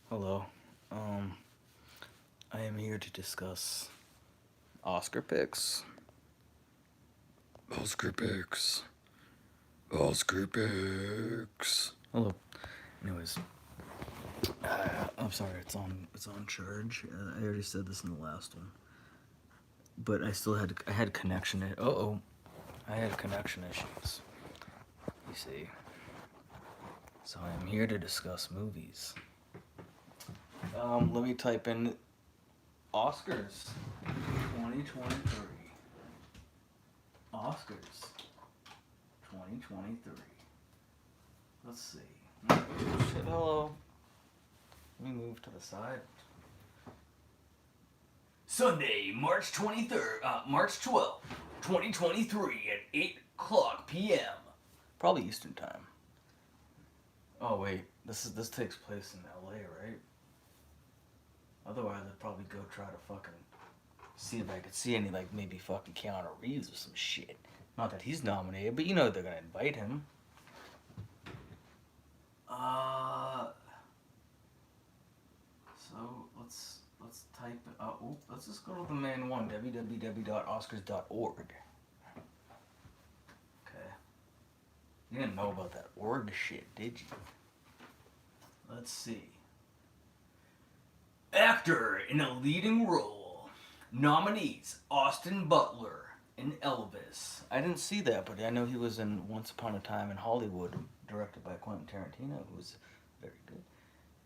Hello. Um, I am here to discuss Oscar picks. Oscar picks. Oscar picks. Hello. Anyways, I'm sorry. It's on charge. I already said this in the last one, but I had connection. I had connection issues. You see, so I am here to discuss movies. Let me type in Oscars 2023. Oscars 2023. Let's see. Shit, hello. Let me move to the side. Sunday, March 12th, 2023 at 8 o'clock p.m. Probably Eastern time. Oh wait, this takes place in LA, right? Otherwise I'd probably go try to fucking see if I could see any, like, maybe fucking Keanu Reeves or some shit. Not that he's nominated, but you know they're gonna invite him. Uh So let's type it. Let's just go to the main one, www.oscars.org. Okay. You didn't know about that org shit, did you? Let's see. Actor in a leading role. Nominees: Austin Butler in Elvis. I didn't see that, but I know he was in Once Upon a Time in Hollywood, directed by Quentin Tarantino, who was very good.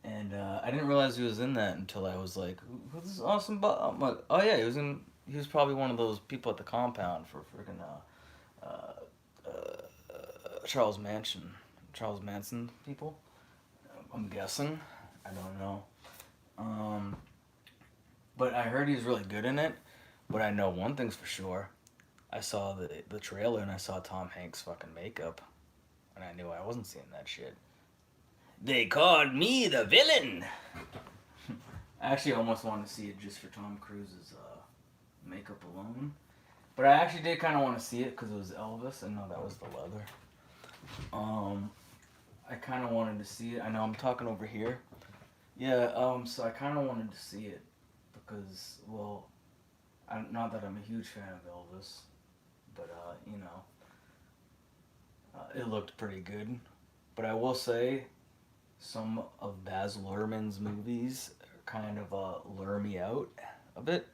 And I didn't realize he was in that until I was like, "Who's this awesome?" I'm like, "Oh yeah, he was in. He was probably one of those people at the compound for freaking Charles Manson, Charles Manson people. I'm guessing. I don't know. Um, but I heard he's really good in it. But I know one thing's for sure. I saw the trailer and I saw Tom Hanks' fucking makeup, and I knew I wasn't seeing that shit. They called me the villain. I actually almost wanted to see it just for Tom Cruise's makeup alone. But I actually did kind of want to see it because it was Elvis. I know that was the leather. Um, I kind of wanted to see it. I know I'm talking over here. Yeah. So I kind of wanted to see it because, well, not that I'm a huge fan of Elvis, but it looked pretty good. But I will say, some of Baz Luhrmann's movies kind of lure me out a bit.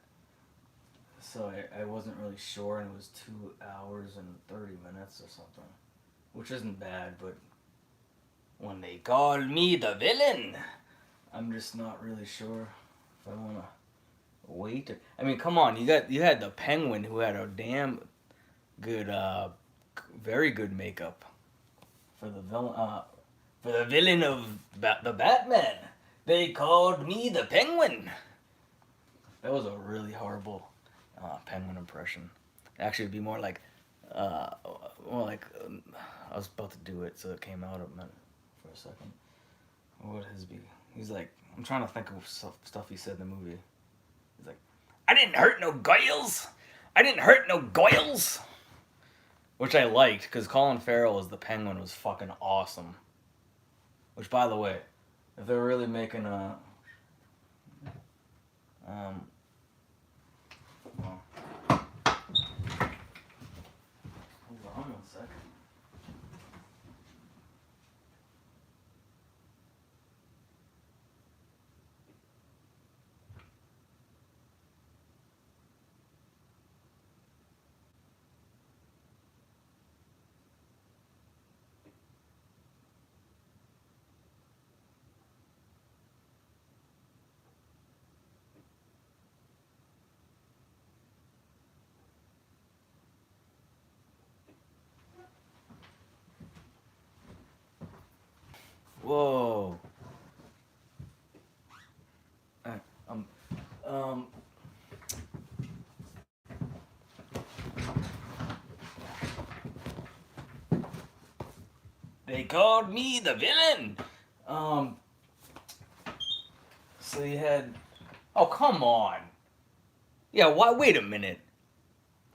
So I wasn't really sure, and it was 2 hours and 30 minutes or something, which isn't bad. But when they call me the villain, I'm just not really sure if I want to wait. I mean, come on, you had the Penguin who had a damn good, very good makeup for the villain. For the villain of the Batman, they called me the Penguin. That was a really horrible Penguin impression. Actually, it'd be uh, more like I was about to do it, so it came out of me for a second. What would his be? He's like, I'm trying to think of stuff he said in the movie. He's like, I didn't hurt no goyles. I didn't hurt no goyles. Which I liked because Colin Farrell as the Penguin was fucking awesome. Which, by the way, if they're really making a um, well, hold on 1 second. Whoa. Uh, Um, um, they called me the villain. Um, so you had. Oh, come on. Yeah. Why? Wait a minute.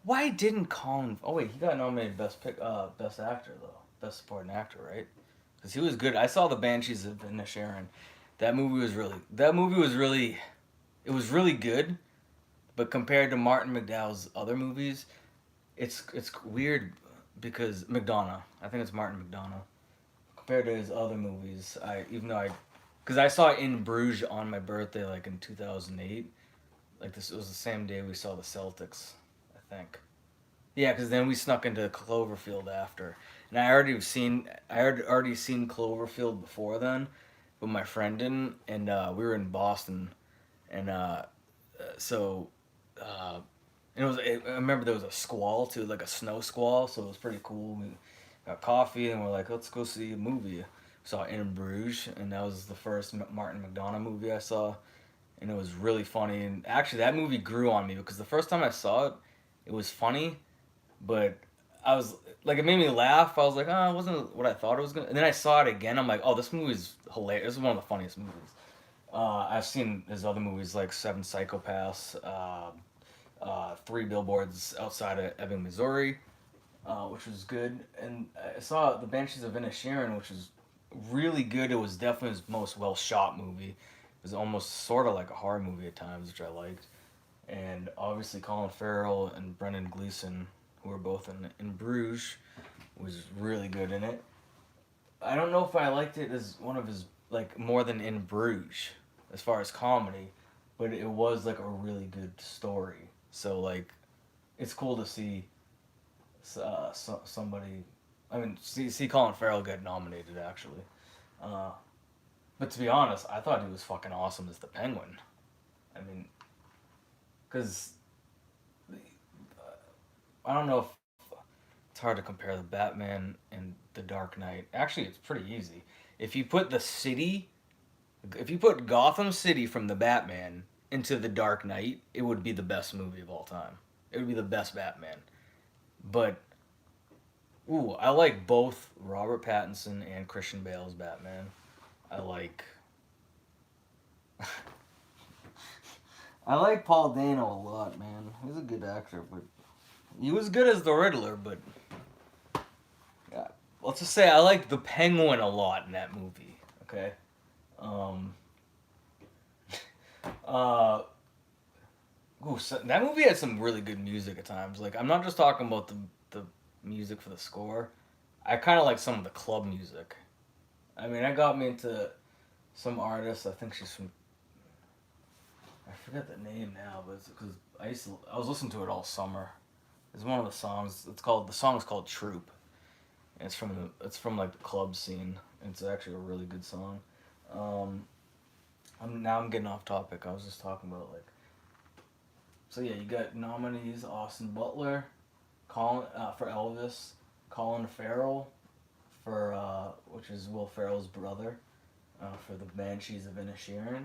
Why didn't Colin? Oh wait, he got nominated best actor though, best supporting actor, right? Because he was good. I saw the Banshees of Inisherin. That movie was really it was really good, but compared to Martin McDowell's other movies, it's weird because McDonough. I think it's Martin McDonough. Compared to his other movies, I even though I because I saw In Bruges on my birthday like in 2008. Like this it was the same day we saw the Celtics, I think. Yeah, because then we snuck into Cloverfield after, and I already seen Cloverfield before then, but my friend didn't, and we were in Boston, and so uh, I remember there was a squall too, like a snow squall, so it was pretty cool. We got coffee and we're like, let's go see a movie. We saw In Bruges, and that was the first Martin McDonough movie I saw, and it was really funny. And actually, that movie grew on me because the first time I saw it, it was funny, but I was like, it made me laugh. I was like, oh, it wasn't what I thought it was gonna. And then I saw it again. I'm like, oh, this movie is hilarious. This is one of the funniest movies. I've seen his other movies like Seven Psychopaths, Three Billboards Outside of Ebbing, Missouri, which was good. And I saw The Banshees of Inisherin, which was really good. It was definitely his most well shot movie. It was almost sort of like a horror movie at times, which I liked. And obviously Colin Farrell and Brendan Gleeson, who were both in Bruges, was really good in it. I don't know if I liked it as one of his like more than In Bruges as far as comedy, but it was like a really good story. So like, it's cool to see somebody. I mean, see Colin Farrell get nominated actually. Uh, but to be honest, I thought he was fucking awesome as the Penguin. I mean, because I don't know if it's hard to compare the Batman and the Dark Knight. Actually, it's pretty easy. If you put the city, if you put Gotham City from the Batman into the Dark Knight, it would be the best movie of all time. It would be the best Batman. But ooh, I like both Robert Pattinson and Christian Bale's Batman. I like I like Paul Dano a lot, man. He's a good actor, but he was good as the Riddler, but yeah. Let's just say I like the Penguin a lot in that movie. Okay. Um. Uh. Ooh, so that movie had some really good music at times. Like I'm not just talking about the music for the score. I kind of like some of the club music. I mean, that got me into some artist. I think she's from. I forget the name now, but it's because I was listening to it all summer. It's one of the songs. The song is called Troop. And it's from like the club scene. And it's actually a really good song. Um, I'm getting off topic. I was just talking about like so yeah, you got nominees: Austin Butler, Colin for Elvis, Colin Farrell for which is Will Ferrell's brother for the Banshees of Inisherin.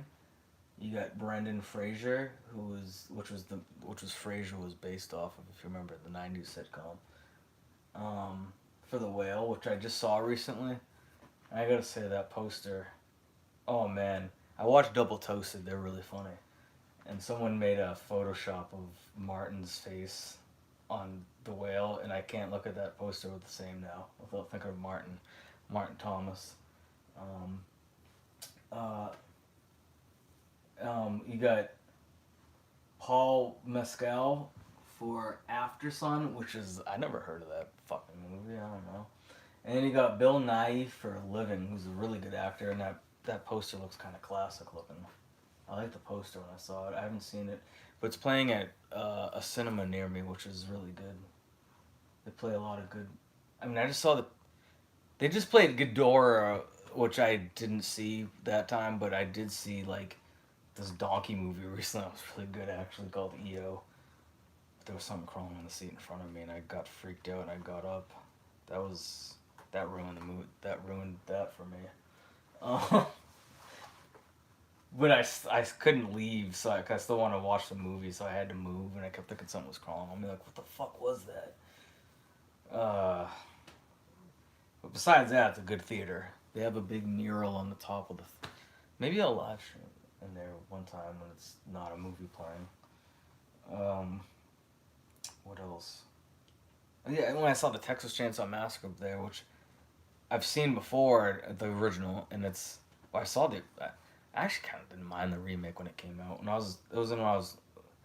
You got Brendan Fraser, which was Frasier was based off of, if you remember the '90s sitcom. For the Whale, which I just saw recently. I gotta say that poster. Oh man, I watched Double Toasted. They're really funny. And someone made a Photoshop of Martin's face on the whale, and I can't look at that poster with the same now without thinking of Martin Thomas. Um, uh, you got Paul Mescal for After Sun, which is I never heard of that fucking movie. I don't know. And then you got Bill Nighy for Living, who's a really good actor, and that poster looks kind of classic looking. I like the poster when I saw it. I haven't seen it, but it's playing at a cinema near me, which is really good. They play a lot of good. I mean, I just saw they just played Ghidorah, which I didn't see that time, but I did see like this donkey movie recently. That was really good actually, called EO. There was something crawling on the seat in front of me, and I got freaked out, and I got up. That ruined the movie. That ruined that for me. But I couldn't leave, so I still want to watch the movie, so I had to move, and I kept thinking something was crawling on me. Like, what the fuck was that? But besides that, it's a good theater. They have a big mural on the top of the. Maybe I'll live stream in there one time when it's not a movie playing. What else? Yeah, when I saw the Texas Chainsaw Massacre up there, which I've seen before, the original, and it's. Well, I I actually kind of didn't mind the remake when it came out.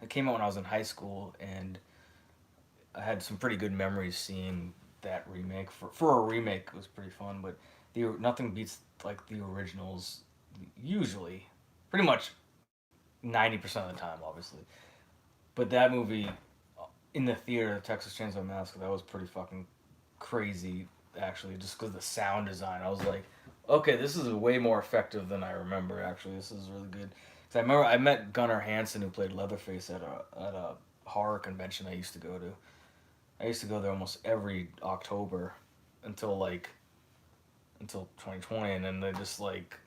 It came out when I was in high school, and I had some pretty good memories seeing that remake. For a remake, it was pretty fun, but nothing beats like the originals. Usually, pretty much 90% of the time, obviously. But that movie in the theater, Texas Chainsaw Massacre, that was pretty fucking crazy. Actually, just because the sound design, I was like, okay, this is way more effective than I remember. Actually, this is really good. Cause I remember I met Gunnar Hansen, who played Leatherface at a horror convention I used to go to. I used to go there almost every October until like until 2020, and then they just like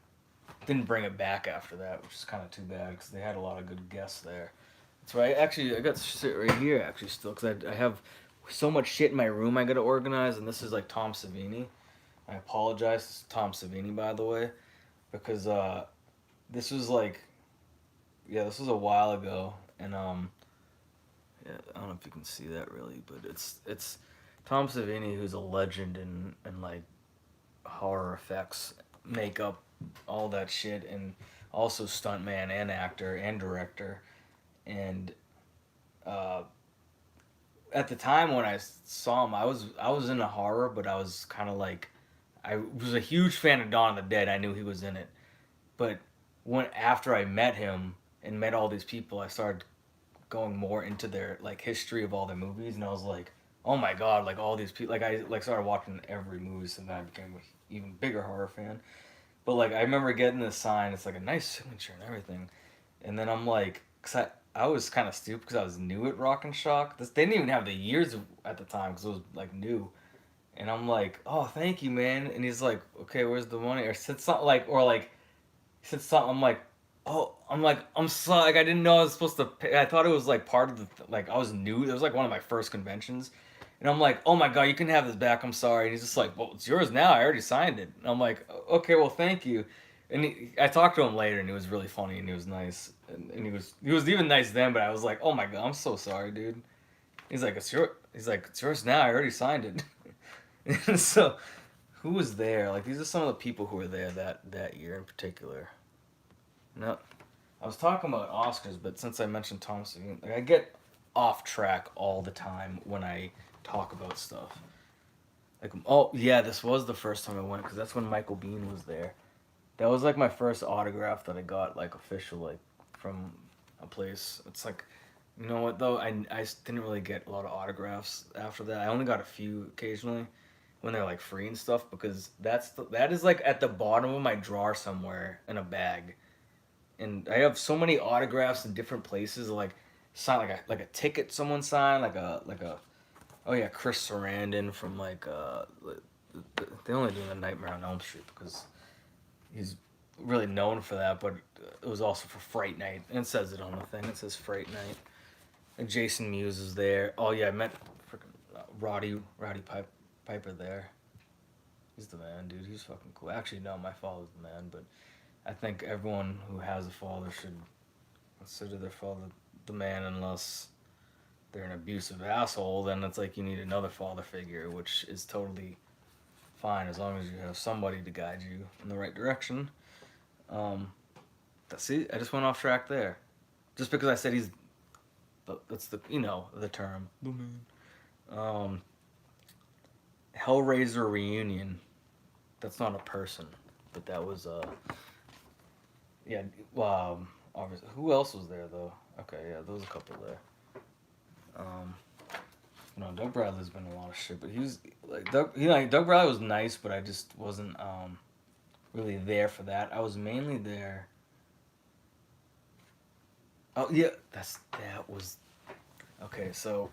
didn't bring it back after that, which is kind of too bad because they had a lot of good guests there. So I got shit right here actually still because I have so much shit in my room I gotta organize, and this is like Tom Savini. I apologize to Tom Savini, by the way, because this was like, yeah, this was a while ago, and yeah, I don't know if you can see that really, but it's Tom Savini, who's a legend in like horror effects, makeup, all that shit, and also stuntman and actor and director, and uh, at the time when I saw him, I was into horror, but I was kind of like I was a huge fan of Dawn of the Dead. I knew he was in it, but when after I met him and met all these people, I started going more into their like history of all their movies, and I was like, oh my god, like all these people, like I like started watching every movie, so then I became an even bigger horror fan. But like I remember getting this sign, it's like a nice signature and everything, and then I'm like, cause I was kind of stupid because I was new at Rock and Shock. They didn't even have the years at the time because it was like new. And I'm like, oh, thank you, man. And he's like, okay, where's the money? Or said something like, or like, he said something. I'm like, oh, I'm like, I'm sorry. Like, I didn't know I was supposed to pay. I thought it was like part of the, like, I was new. It was like one of my first conventions. And I'm like, oh my God, you can have this back. I'm sorry. And he's just like, well, it's yours now. I already signed it. And I'm like, okay, well, thank you. And I talked to him later, and he was really funny, and he was nice, and he was even nice then. But I was like, oh my God, I'm so sorry, dude. He's like, it's yours now. I already signed it. And so, who was there? Like these are some of the people who were there that year in particular. No, I was talking about Oscars, but since I mentioned Thomas, like I get off track all the time when I talk about stuff. Like, oh yeah, this was the first time I went because that's when Michael Biehn was there. That was like my first autograph that I got like official like from a place. It's like, you know what though? I didn't really get a lot of autographs after that. I only got a few occasionally when they're like free and stuff because that is like at the bottom of my drawer somewhere in a bag, and I have so many autographs in different places. Like sign like a ticket someone signed, like a oh yeah, Chris Sarandon from like they only do the Nightmare on Elm Street because he's really known for that, but it was also for Fright Night, and it says it on the thing. It says Fright Night. And Jason Mewes is there. Oh yeah, I met freaking Piper there. He's the man, dude. He's fucking cool. Actually, no, my father's the man, but I think everyone who has a father should consider their father the man, unless they're an abusive asshole. Then it's like you need another father figure, which is totally fine as long as you have somebody to guide you in the right direction. Um, see, I just went off track there, just because I said he's. That's the the term. The man. Um, Hellraiser reunion. That's not a person, but that was yeah. Obviously, who else was there though? Okay, yeah, there was a couple there. Um, Doug Bradley's been in a lot of shit, but he was like Doug Bradley was nice, but I just wasn't really there for that. I was mainly there. Oh yeah, that was okay. So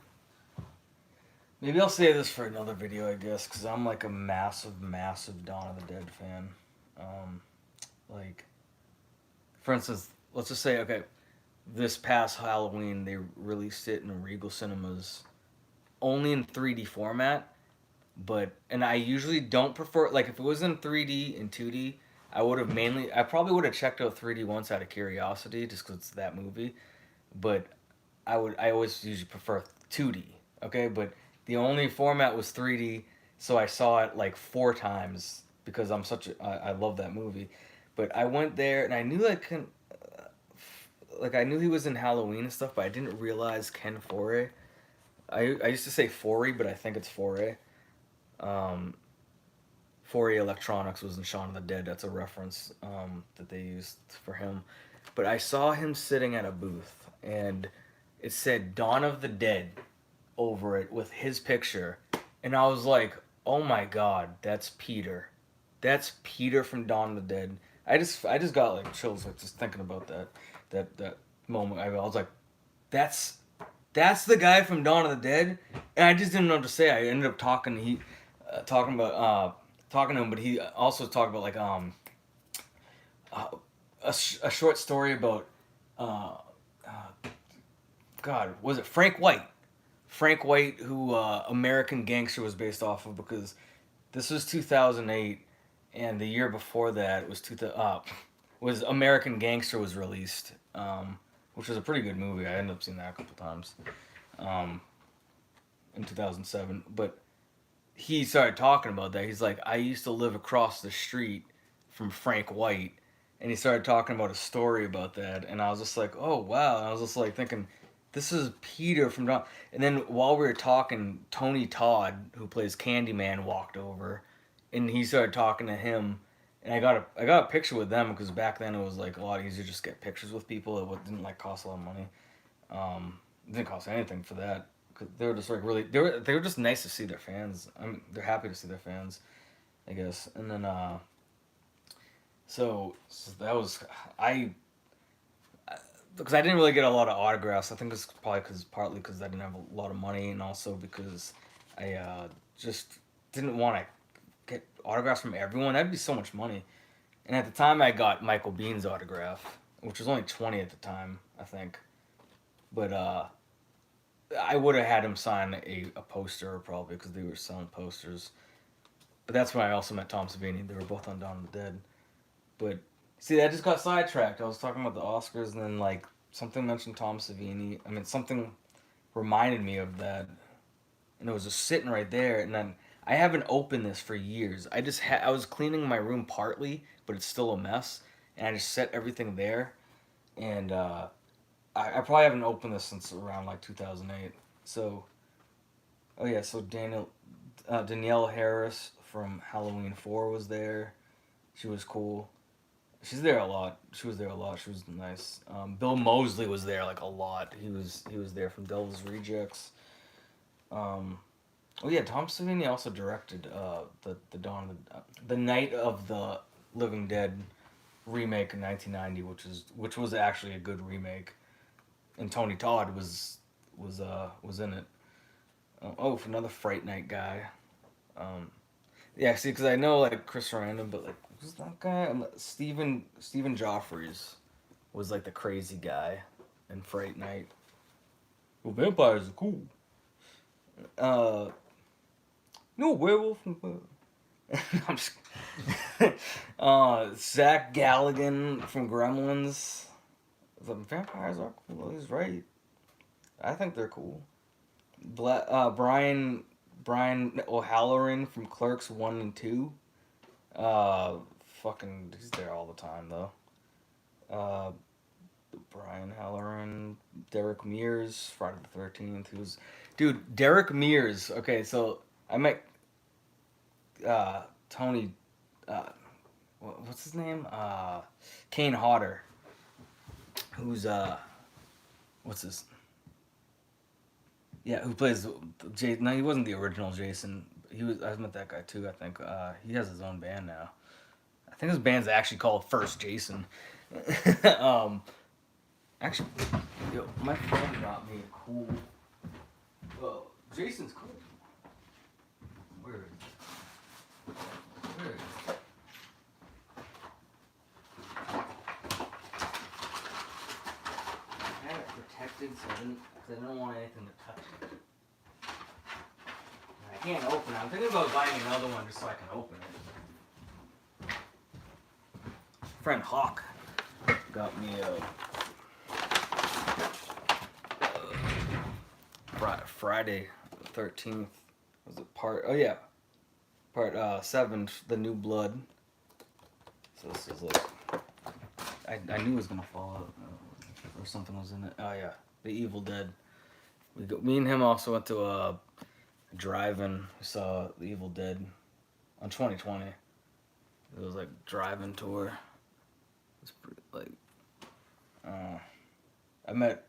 maybe I'll say this for another video, I guess, because I'm like a massive, massive Dawn of the Dead fan. Um, like, for instance, let's just say, okay, this past Halloween they released it in Regal Cinemas, only in 3D format. And I usually don't prefer like if it was in 3D and 2D, I probably would have checked out 3D once out of curiosity, just because it's that movie. But I always usually prefer 2D. Okay, but the only format was 3D, so I saw it like four times because I love that movie. But I went there and I knew like I knew he was in Halloween and stuff, but I didn't realize Ken Foree. I used to say Forey, but I think it's Foray. Um, Forey Electronics was in Shaun of the Dead. That's a reference that they used for him. But I saw him sitting at a booth, and it said Dawn of the Dead over it with his picture, and I was like, "Oh my God, that's Peter. That's Peter from Dawn of the Dead." I just got like chills like just thinking about that moment. I was like, "That's the guy from Dawn of the Dead," and I just didn't know what to say. I ended up talking about talking to him, but he also talked about like uh, a short story about uh, uh, God, was it Frank White? Frank White, who American Gangster was based off of, because this was 2008, and the year before that was American Gangster was released, which was a pretty good movie. I ended up seeing that a couple times um, in 2007. But he started talking about that. He's like, I used to live across the street from Frank White, and he started talking about a story about that, and I was just like, oh wow. And I was just like thinking, this is Peter from Don. And then while we were talking, Tony Todd, who plays Candyman, walked over, and he started talking to him. And I got a picture with them because back then it was like a lot easier to just get pictures with people. It didn't like cost a lot of money. It didn't cost anything for that. 'Cause they were just like really they were just nice to see their fans. I mean, they're happy to see their fans, I guess. And then so that was because I didn't really get a lot of autographs. I think it's probably partly because I didn't have a lot of money, and also because I just didn't want to get autographs from everyone. That'd be so much money. And at the time, I got Michael Bean's autograph, which was only 20 at the time, I think. But I would have had him sign a poster probably because they were selling posters. But that's when I also met Tom Savini. They were both on Dawn of the Dead. But see, I just got sidetracked. I was talking about the Oscars, and then like something mentioned Tom Savini. I mean, something reminded me of that, and it was just sitting right there. And then I haven't opened this for years. I was cleaning my room partly, but it's still a mess, and I just set everything there, and I probably haven't opened this since around like 2008. So, oh yeah, so Danielle Harris from Halloween 4 was there. She was cool. She's there a lot. She was there a lot. She was nice. Bill Moseley was there like a lot. He was there from Devil's Rejects. Um, oh yeah, Tom Savini also directed the the Night of the Living Dead remake in 1990, which was actually a good remake, and Tony Todd was in it. Oh, for another Fright Night guy. Um, yeah, see, because I know like Chris Sarandon, but like who's that guy? Stephen Joffreys was like the crazy guy in Fright Night. Well, vampires are cool. Uh, no werewolf. I'm just. Zach Galligan from Gremlins. The vampires are cool. He's right. I think they're cool. Brian O'Halloran from Clerks 1 and 2. Fucking, he's there all the time though. Uh, Brian Halloran, Derek Mears, Friday the 13th. Dude, Derek Mears. Okay, so I met Tony. Uh, what's his name? Kane Hodder. Who's what's his? Yeah, who plays Jason? No, he wasn't the original Jason. He was. I met that guy too. I think he has his own band now. I think his band's actually called First Jason. um, actually, yo, my friend got me a cool. Well, Jason's cool. Where is it? Where is it? I had it protected so I didn't want anything to touch it. And I can't open it. I'm thinking about buying another one just so I can open it. Friend Hawk got me Friday the 13th. Was it part? Oh yeah, part 7, The New Blood. So this is like I knew it was gonna fall out or something was in it. Oh yeah, The Evil Dead. Me and him also went to a drive-in. We saw The Evil Dead on 2020. It was like drive-in tour. It's pretty like. I met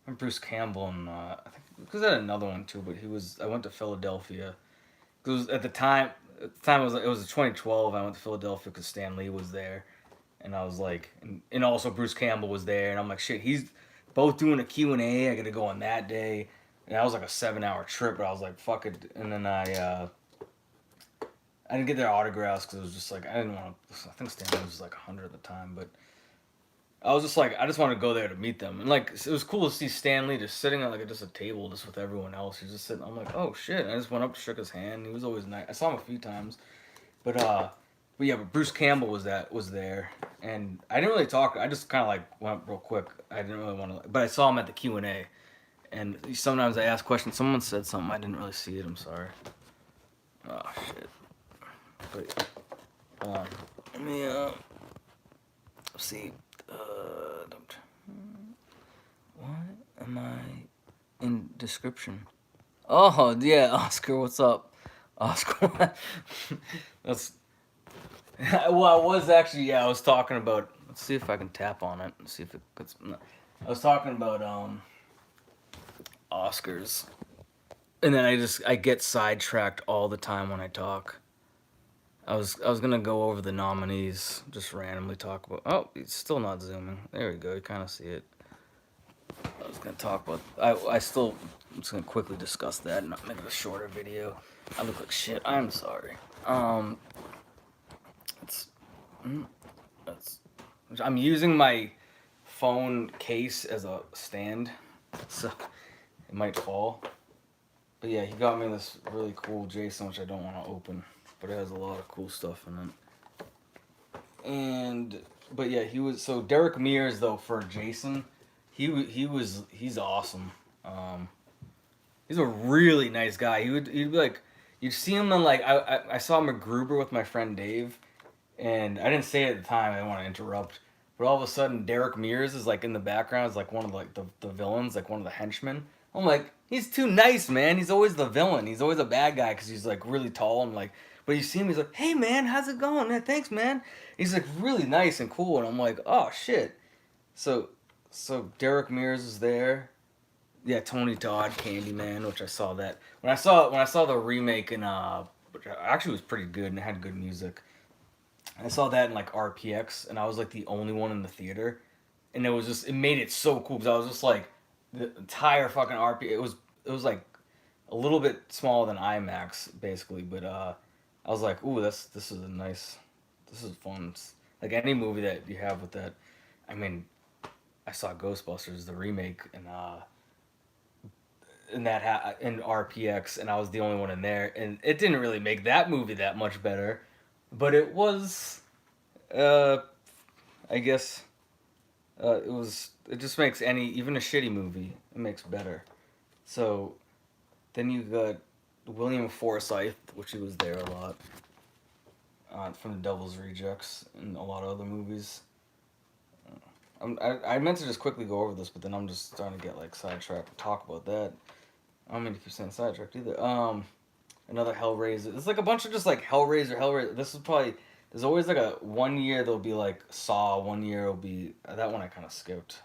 Bruce Campbell and I think because I had another one too, but he was. I went to Philadelphia. It was at the time. At the time it was 2012. I went to Philadelphia because Stan Lee was there, and I was like, and also Bruce Campbell was there, and I'm like, shit, he's both doing a Q&A. I got to go on that day, and that was like a 7-hour trip. But I was like, fuck it, and then I didn't get their autographs because it was just like I didn't want to. I think Stan Lee was like 100 at the time, but I was just like, I just wanted to go there to meet them, and like it was cool to see Stanley just sitting on like just a table just with everyone else. He's just sitting. I'm like, oh shit! I just went up, shook his hand. He was always nice. I saw him a few times, but yeah, but Bruce Campbell was there, and I didn't really talk. I just kind of like went real quick. I didn't really want to, but I saw him at the Q&A, and sometimes I ask questions. Someone said something. I didn't really see it. I'm sorry. Oh shit! But hold on. Let me see. What am I in description? Oh yeah, Oscar, what's up, Oscar? That's well, I was actually I was talking about. Let's see if I can tap on it and see if it gets. No. I was talking about Oscars, and then I get sidetracked all the time when I talk. I was gonna go over the nominees, just randomly talk about. Oh, it's still not zooming. There we go. You kind of see it. I was gonna talk about. I'm just gonna quickly discuss that and not make it a shorter video. I look like shit. I'm sorry. It's, I'm using my phone case as a stand, so it might fall. But yeah, he got me this really cool Jason, which I don't want to open, but it has a lot of cool stuff in it. But yeah, Derek Mears though for Jason, he's awesome. He's a really nice guy. He'd be like, you'd see him on like I saw MacGruber with my friend Dave, and I didn't say it at the time. I didn't want to interrupt, but all of a sudden Derek Mears is like in the background, is like one of like the villains, like one of the henchmen. I'm like, he's too nice, man. He's always the villain. He's always a bad guy because he's like really tall and like. But you see him, he's like, hey man, how's it going? Man, thanks, man. He's like really nice and cool, and I'm like, oh shit. So Derek Mears is there. Yeah, Tony Todd, Candyman, which I saw that when I saw the remake in which actually was pretty good and it had good music. I saw that in like RPX, and I was like the only one in the theater, and it made it so cool because I was just like the entire fucking RP. It was like a little bit smaller than IMAX basically, but I was like, ooh, this is fun. It's like any movie that you have with that. I mean, I saw Ghostbusters the remake and in RPX, and I was the only one in there, and it didn't really make that movie that much better, but it was, I guess, it just makes even a shitty movie, it makes better. So, then you got William Forsythe, which he was there a lot, from The Devil's Rejects and a lot of other movies. I meant to just quickly go over this, but then I'm just starting to get like sidetracked and talk about that. I don't mean to keep saying sidetracked either. Another Hellraiser. There's like a bunch of just like Hellraiser. This is probably there's always like a 1 year there'll be like Saw. 1 year will be that one I kind of skipped.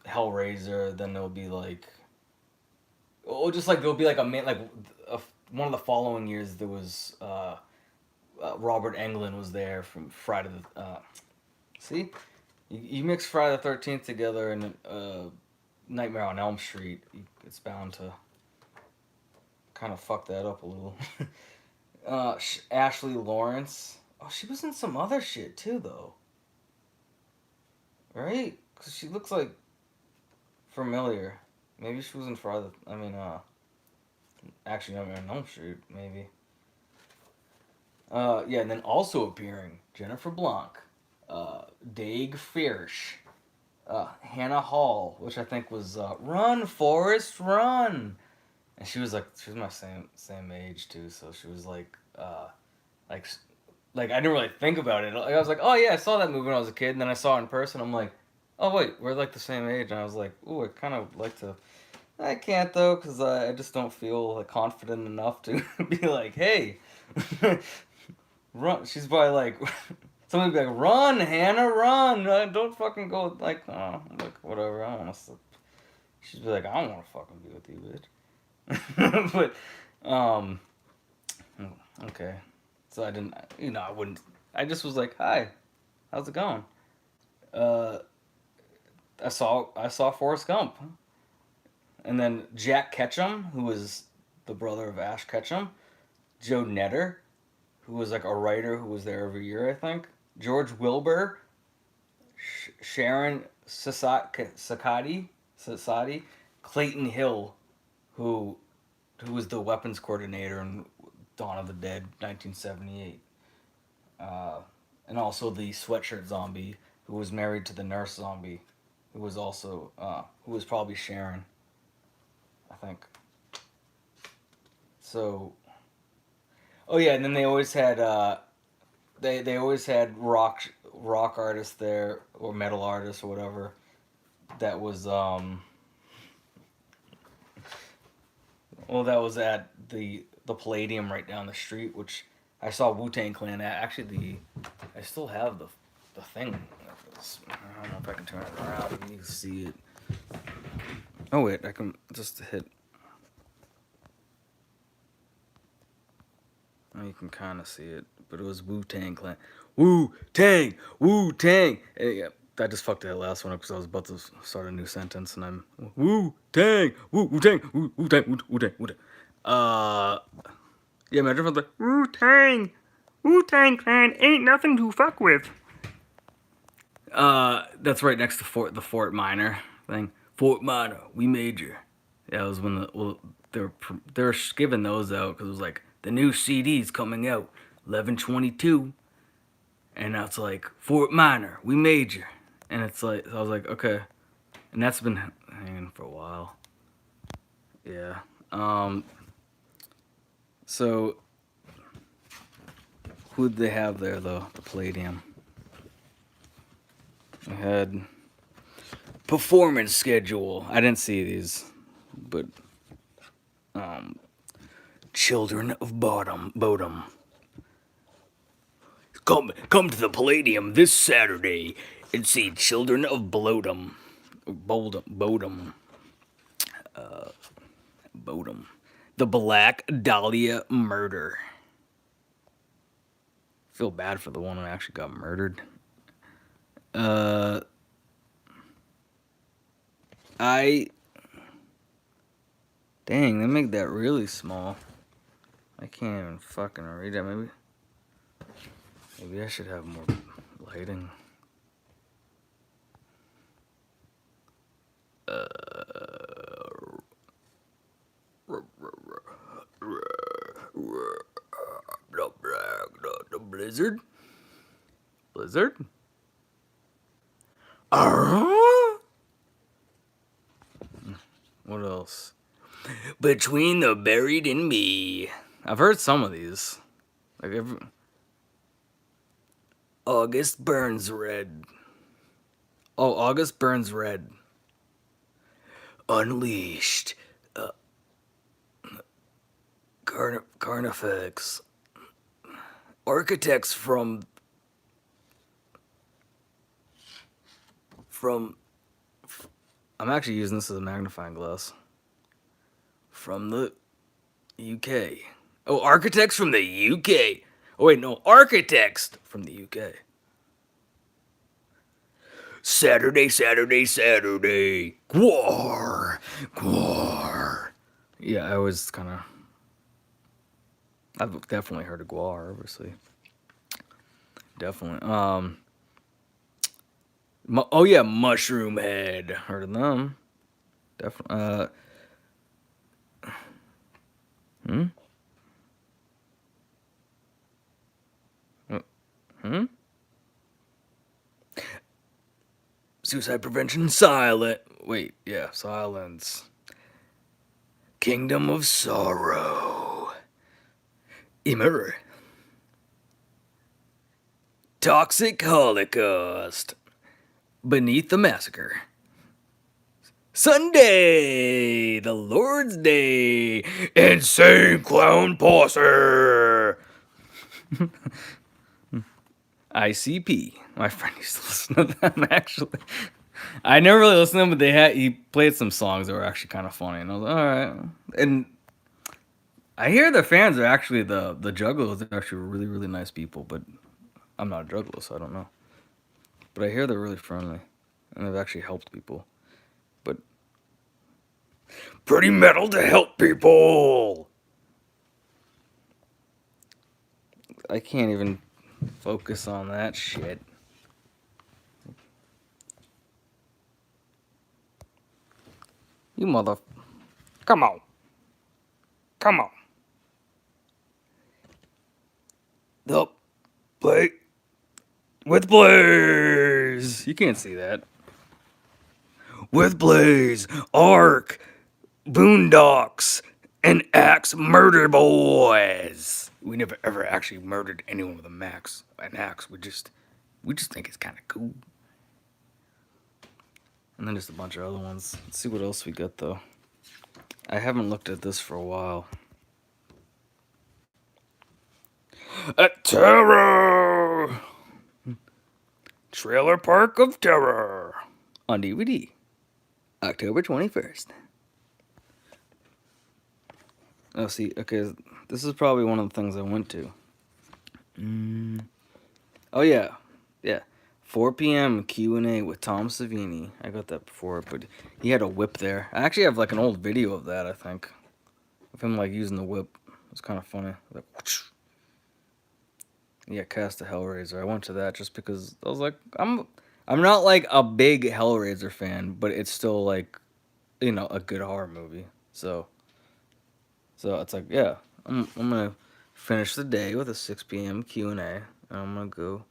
Hellraiser. Then there'll be like just like there'll be like one of the following years there was Robert Englund was there from Friday the see. You mix Friday the 13th together and Nightmare on Elm Street, it's bound to kind of fuck that up a little. Ashley Lawrence. Oh, she was in some other shit too, though. Right? Because she looks like familiar. Maybe she was in Friday. Actually, Nightmare on Elm Street, maybe. Yeah, and then also appearing Jennifer Blanc. Daeg Faerch, Hannah Hall, which I think was Run Forrest Run, and she was my same age too, so she was like like I didn't really think about it. Like, I was like, oh yeah, I saw that movie when I was a kid, and then I saw it in person. I'm like, oh wait, we're like the same age, and I was like, ooh, I kind of like to. I can't though, cause I just don't feel like confident enough to be like, hey, run. She's probably like, somebody be like, run, Hannah, run. Don't fucking go like, oh, like whatever. I don't want to. She'd be like, I don't want to fucking be with you, bitch. But, okay. So I didn't, I wouldn't. I just was like, hi, how's it going? Uh, I saw Forrest Gump, and then Jack Ketchum, who was the brother of Ash Ketchum, Joe Netter, who was like a writer who was there every year, I think. George Wilbur, Sharon Sasadi, Clayton Hill, who was the weapons coordinator in Dawn of the Dead, 1978, uh, and also the sweatshirt zombie who was married to the nurse zombie, who was also who was probably Sharon, I think. So, oh yeah, and then they always had rock artists there or metal artists or whatever that was that was at the Palladium right down the street, which I saw Wu Tang Clan at. Actually, I still have the thing. I don't know if I can turn it around. You can see it. Oh wait, I can just hit. Oh, you can kind of see it, but it was Wu Tang Clan. Wu Tang, Wu Tang. Yeah, I just fucked that last one up because I was about to start a new sentence, and I'm Wu Tang, Wu Tang, Wu Tang, Wu Tang, Wu Tang. Uh, yeah, imagine if I was like Wu Tang Clan ain't nothing to fuck with. That's right next to the Fort Minor thing. Fort Minor, we major. Yeah, it was when they were giving those out because it was like the new CD's coming out 11/22, and that's like Fort Minor, we major, and it's like so I was like okay, and that's been hanging for a while. Yeah. So who'd they have there though? The Palladium. I had performance schedule. I didn't see these, but Children of Bodom. Come to the Palladium this Saturday and see Children of Bodom. Bodom. Bodom. The Black Dahlia Murder. Feel bad for the one who actually got murdered. Dang, they make that really small. I can't even fucking read that. Maybe I should have more lighting. The Blizzard? Blizzard? What else? Between the Buried and Me. I've heard some of these. Like August Burns Red. Oh, August Burns Red. Unleashed. Carnifex. Architects from I'm actually using this as a magnifying glass. From the UK. Oh, architects from the UK. Oh wait, no, architects from the UK. Saturday. Gwar. Yeah, I was kind of. I've definitely heard of Gwar, obviously. Definitely. Oh yeah, Mushroom Head. Heard of them? Definitely. Suicide Prevention. Silent. Wait, yeah, Silence. Kingdom of Sorrow. Emer. Toxic Holocaust. Beneath the Massacre. Sunday, the Lord's Day. Insane Clown Posse. ICP. My friend used to listen to them, actually. I never really listened to them, but he played some songs that were actually kind of funny, and I was like, all right. And I hear their fans are actually the Juggalos. They're actually really, really nice people, but I'm not a Juggalo, so I don't know. But I hear they're really friendly, and they've actually helped people. But pretty metal to help people. I can't even focus on that shit. You mother... Come on. Come on. The play with Blaze. You can't see that. With Blaze, Ark, Boondocks, and Axe Murder Boys. We never ever actually murdered anyone with an axe. We just think it's kind of cool. And then just a bunch of other ones. Let's see what else we got though. I haven't looked at this for a while. Terror! Trailer Park of Terror on DVD, October 21st. Oh, see, okay, this is probably one of the things I went to. Oh, yeah, 4 p.m. Q&A with Tom Savini. I got that before, but he had a whip there. I actually have, like, an old video of that, I think, of him, like, using the whip. It was kind of funny. Like, whoosh. Yeah, Cast of Hellraiser. I went to that just because I was like, I'm not, like, a big Hellraiser fan, but it's still, like, you know, a good horror movie, so it's like, yeah, I'm gonna finish the day with a 6 p.m. Q&A, and I'm gonna go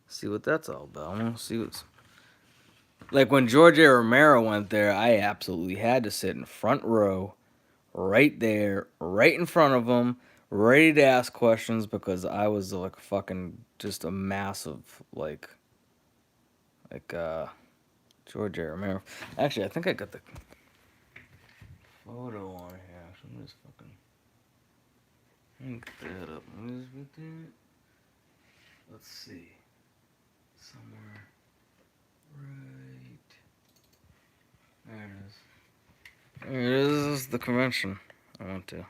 see what that's all about. I'm gonna see what's... Like, when George A. Romero went there, I absolutely had to sit in front row, right there, right in front of him, ready to ask questions, because I was, like, fucking just a massive, like, George A. Romero. Actually, I think I got the photo on here, so I'm just fucking... Get that up. Let's see. Somewhere. Right. There it is. There it is. This is the convention I went to.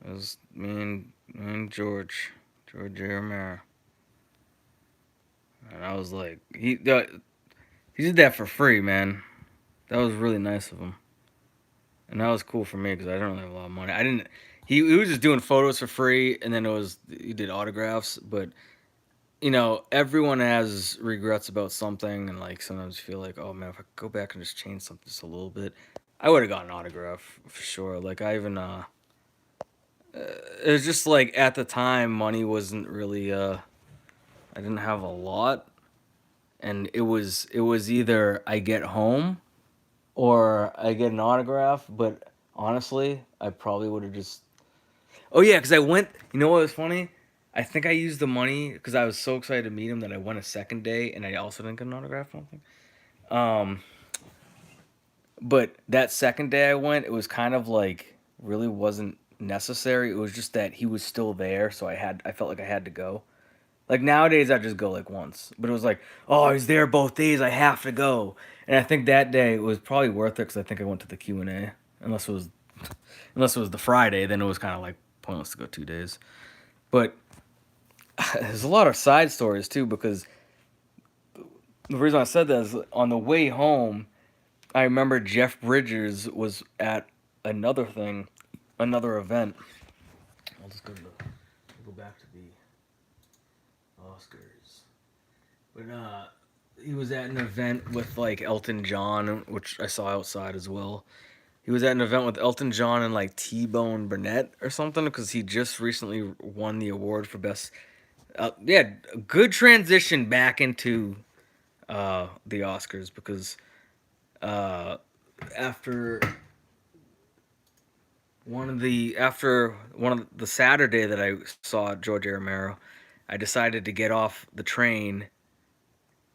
It was me and George A. Romero. And I was like, he did that for free, man. That was really nice of him. And that was cool for me because I don't really have a lot of money. He was just doing photos for free, and then he did autographs, but you know, everyone has regrets about something, and like sometimes you feel like, oh man, if I go back and just change something just a little bit, I would have gotten an autograph for sure. Like I even it was just like at the time money wasn't really I didn't have a lot, and it was either I get home or I get an autograph, but honestly, I probably would have just... Oh yeah, because I went... You know what was funny? I think I used the money because I was so excited to meet him that I went a second day, and I also didn't get an autograph, I don't think. But that second day I went, it was kind of like really wasn't necessary. It was just that he was still there, so I felt like I had to go. Like nowadays, I just go like once, but it was like, oh, he's there both days. I have to go, and I think that day it was probably worth it because I think I went to the Q&A. Unless it was the Friday, then it was kind of like pointless to go 2 days. But there's a lot of side stories too, because the reason I said that is on the way home, I remember Jeff Bridges was at another event. I'll just go back to the Oscars. But he was at an event with like Elton John, which I saw outside as well. He was at an event with Elton John and like T-Bone Burnett or something, because he just recently won the award for best. Yeah, good transition back into the Oscars, because after one of the Saturday that I saw George A. Romero, I decided to get off the train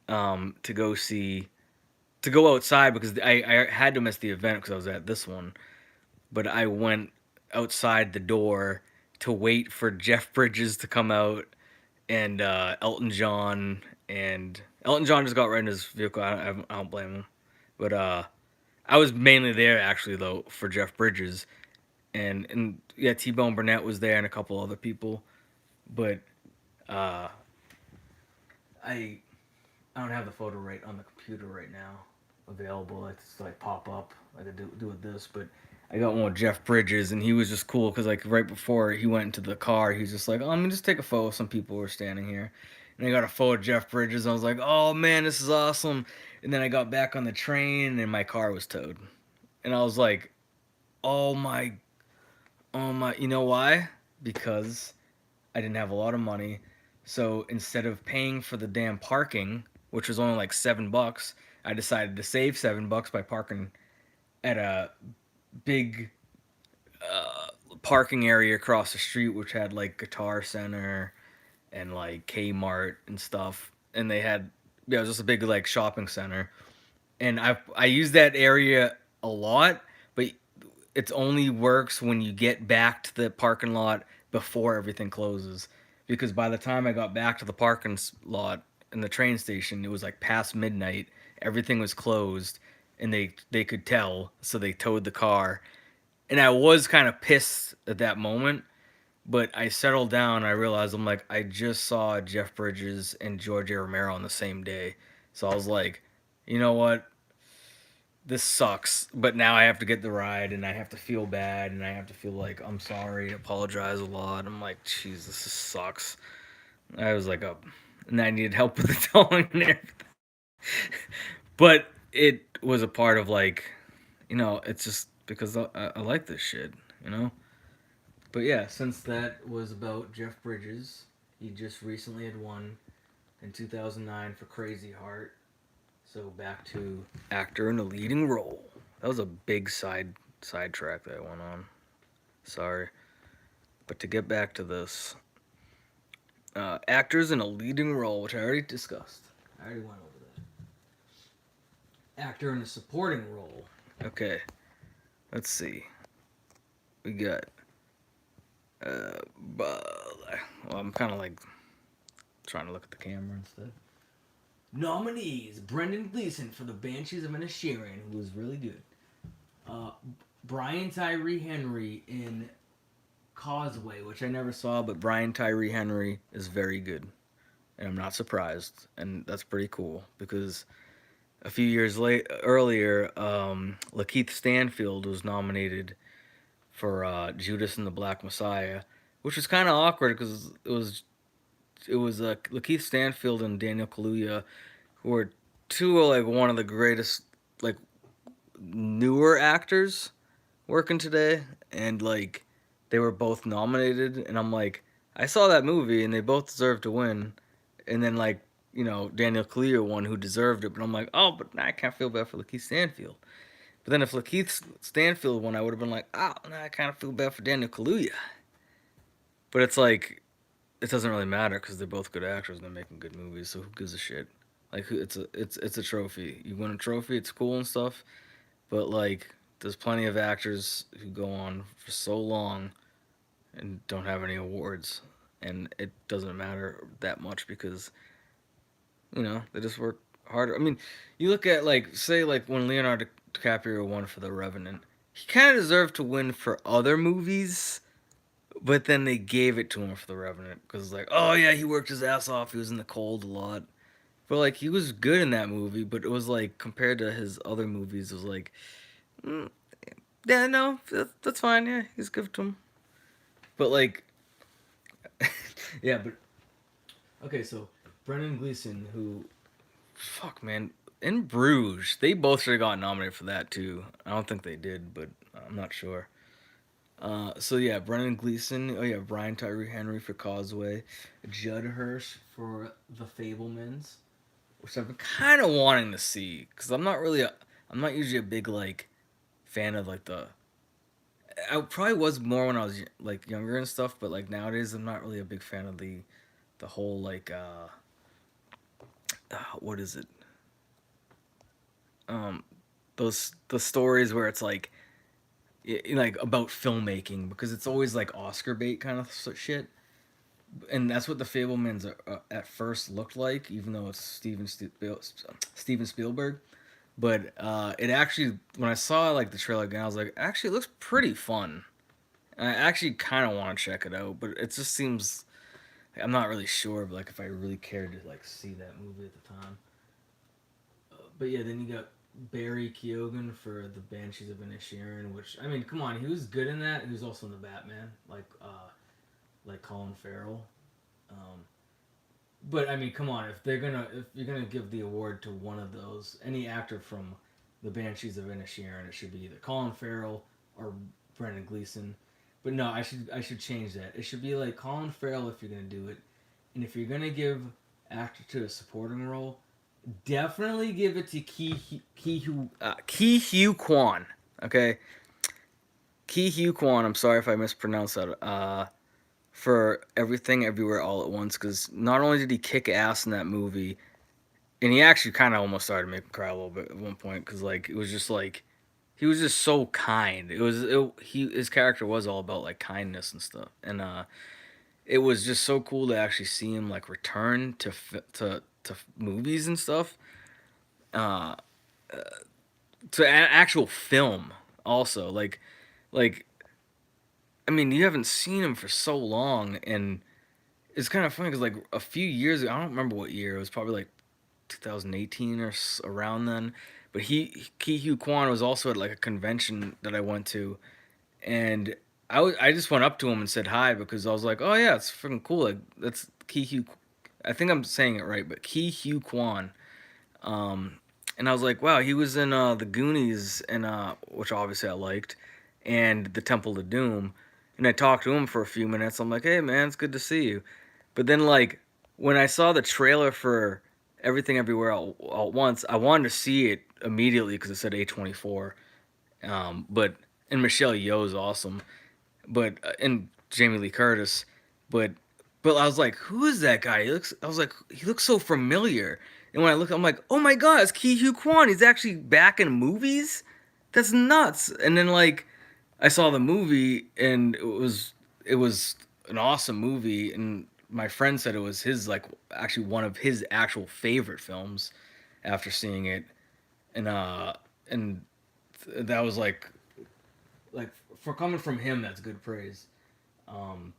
to go see to go outside because I had to miss the event because I was at this one. But I went outside the door to wait for Jeff Bridges to come out and Elton John. And Elton John just got right in his vehicle. I don't blame him. But I was mainly there actually though for Jeff Bridges, and yeah, T Bone Burnett was there and a couple other people. But uh, I I don't have the photo right on the computer right now available. Like to like pop up like I do with this, but I got one with Jeff Bridges, and he was just cool because like right before he went into the car, he was just like, "Oh, let me just take a photo. Some people were standing here," and I got a photo of Jeff Bridges. And I was like, "Oh man, this is awesome!" And then I got back on the train, and my car was towed, and I was like, "Oh my, oh my!" You know why? Because I didn't have a lot of money. So instead of paying for the damn parking, which was only like $7, I decided to save $7 by parking at a big parking area across the street, which had like Guitar Center and like Kmart and stuff. And they had, yeah, it was just a big like shopping center. And I use that area a lot, but it only works when you get back to the parking lot before everything closes. Because by the time I got back to the parking lot in the train station, it was like past midnight. Everything was closed, and they could tell, so they towed the car. And I was kind of pissed at that moment, but I settled down. I realized I'm like I just saw Jeff Bridges and George A. Romero on the same day, so I was like, you know what? This sucks, but now I have to get the ride and I have to feel bad and I have to feel like I'm sorry, apologize a lot. I'm like, Jesus, this sucks. I was like, oh, and I needed help with the towing and everything. But it was a part of like, it's just because I like this shit. But yeah, since that was about Jeff Bridges, he just recently had won in 2009 for Crazy Heart. So back to actor in a leading role. That was a big sidetrack that I went on. Sorry, but to get back to this, actors in a leading role, which I already discussed. I already went over that. Actor in a supporting role. Okay, let's see. We got. Well, I'm kind of like trying to look at the camera instead. Nominees: Brendan Gleeson for the Banshees of Inisherin, who was really good. Uh, Brian Tyree Henry in Causeway, which I never saw, but Brian Tyree Henry is very good, and I'm not surprised, and that's pretty cool because a few years earlier, Lakeith Stanfield was nominated for Judas and the Black Messiah, which was kind of awkward because it was Lakeith Stanfield and Daniel Kaluuya, who were two of like one of the greatest like newer actors working today, and like they were both nominated, and I'm like, I saw that movie, and they both deserved to win, and then like Daniel Kaluuya won, who deserved it, but I'm like, oh, but I can't feel bad for Lakeith Stanfield. But then if Lakeith Stanfield won, I would have been like, oh, now I kind of feel bad for Daniel Kaluuya. But it's like it doesn't really matter because they're both good actors and they're making good movies. So who gives a shit? Like it's a trophy. You win a trophy, it's cool and stuff. But like there's plenty of actors who go on for so long and don't have any awards, and it doesn't matter that much because they just work harder. I mean, you look at like say like when Leonardo DiCaprio won for The Revenant, he kind of deserved to win for other movies, but then they gave it to him for The Revenant because like, oh yeah, he worked his ass off. He was in the cold a lot, but like he was good in that movie. But it was like compared to his other movies, it was like, mm, yeah, no, that's fine. Yeah, he's good to him. But like, yeah, but okay, so Brendan Gleeson, who, fuck man, in Bruges, they both should have got nominated for that too. I don't think they did, but I'm not sure. So yeah, Brendan Gleeson. Oh yeah, Brian Tyree Henry for Causeway, Judd Hirsch for The Fablemans, which I've been kind of wanting to see because I'm not usually a big like fan of like the. I probably was more when I was like younger and stuff, but like nowadays I'm not really a big fan of the the whole like what is it? Um, those the stories where it's like about filmmaking because it's always like Oscar bait kind of shit, and that's what the Fablemans at first looked like, even though it's Steven Spielberg. But it actually, when I saw like the trailer again, I was like, actually, it looks pretty fun. And I actually kind of want to check it out, but it just seems I'm not really sure, but like if I really cared to like see that movie at the time. But yeah, then you got Barry Keoghan for the Banshees of Inisherin, which I mean, come on, he was good in that. He was also in the Batman, like Colin Farrell. Um, but I mean, come on, if you're gonna give the award to one of those, any actor from the Banshees of Inisherin, it should be either Colin Farrell or Brendan Gleeson. But no, I should change that. It should be like Colin Farrell if you're gonna do it, and if you're gonna give actor to a supporting role, definitely give it to Ki Hugh Kwan. Okay, Ki Hugh Kwan. I'm sorry if I mispronounced that. For Everything Everywhere All at Once, because not only did he kick ass in that movie, and he actually kind of almost started to make me cry a little bit at one point, because like it was just like he was just so kind. His character was all about like kindness and stuff, and it was just so cool to actually see him like return to movies and stuff, uh, to actual film also like I mean you haven't seen him for so long, and it's kind of funny because like a few years ago, I don't remember what year, it was probably like 2018 or around then, but Ki Hugh Kwan was also at like a convention that I went to, and I just went up to him and said hi because I was like, oh yeah, it's freaking cool, like that's Ki Hugh, I think I'm saying it right, but Ki Hugh Kwan. um and I was like, wow, he was in the Goonies, and which obviously I liked, and the Temple of Doom, and I talked to him for a few minutes. I'm like, hey man, it's good to see you. But then, like, when I saw the trailer for Everything Everywhere All at Once, I wanted to see it immediately because it said A24. But and Michelle Yeoh's awesome, but and Jamie Lee Curtis, but I was like, who is that guy? I was like, he looks so familiar. And when I look, I'm like, oh my god, it's Ki Hugh Kwan. He's actually back in movies. That's nuts. And then like, I saw the movie, and it was an awesome movie, and my friend said it was his like actually one of his actual favorite films after seeing it, and that was like for coming from him, that's good praise. Um,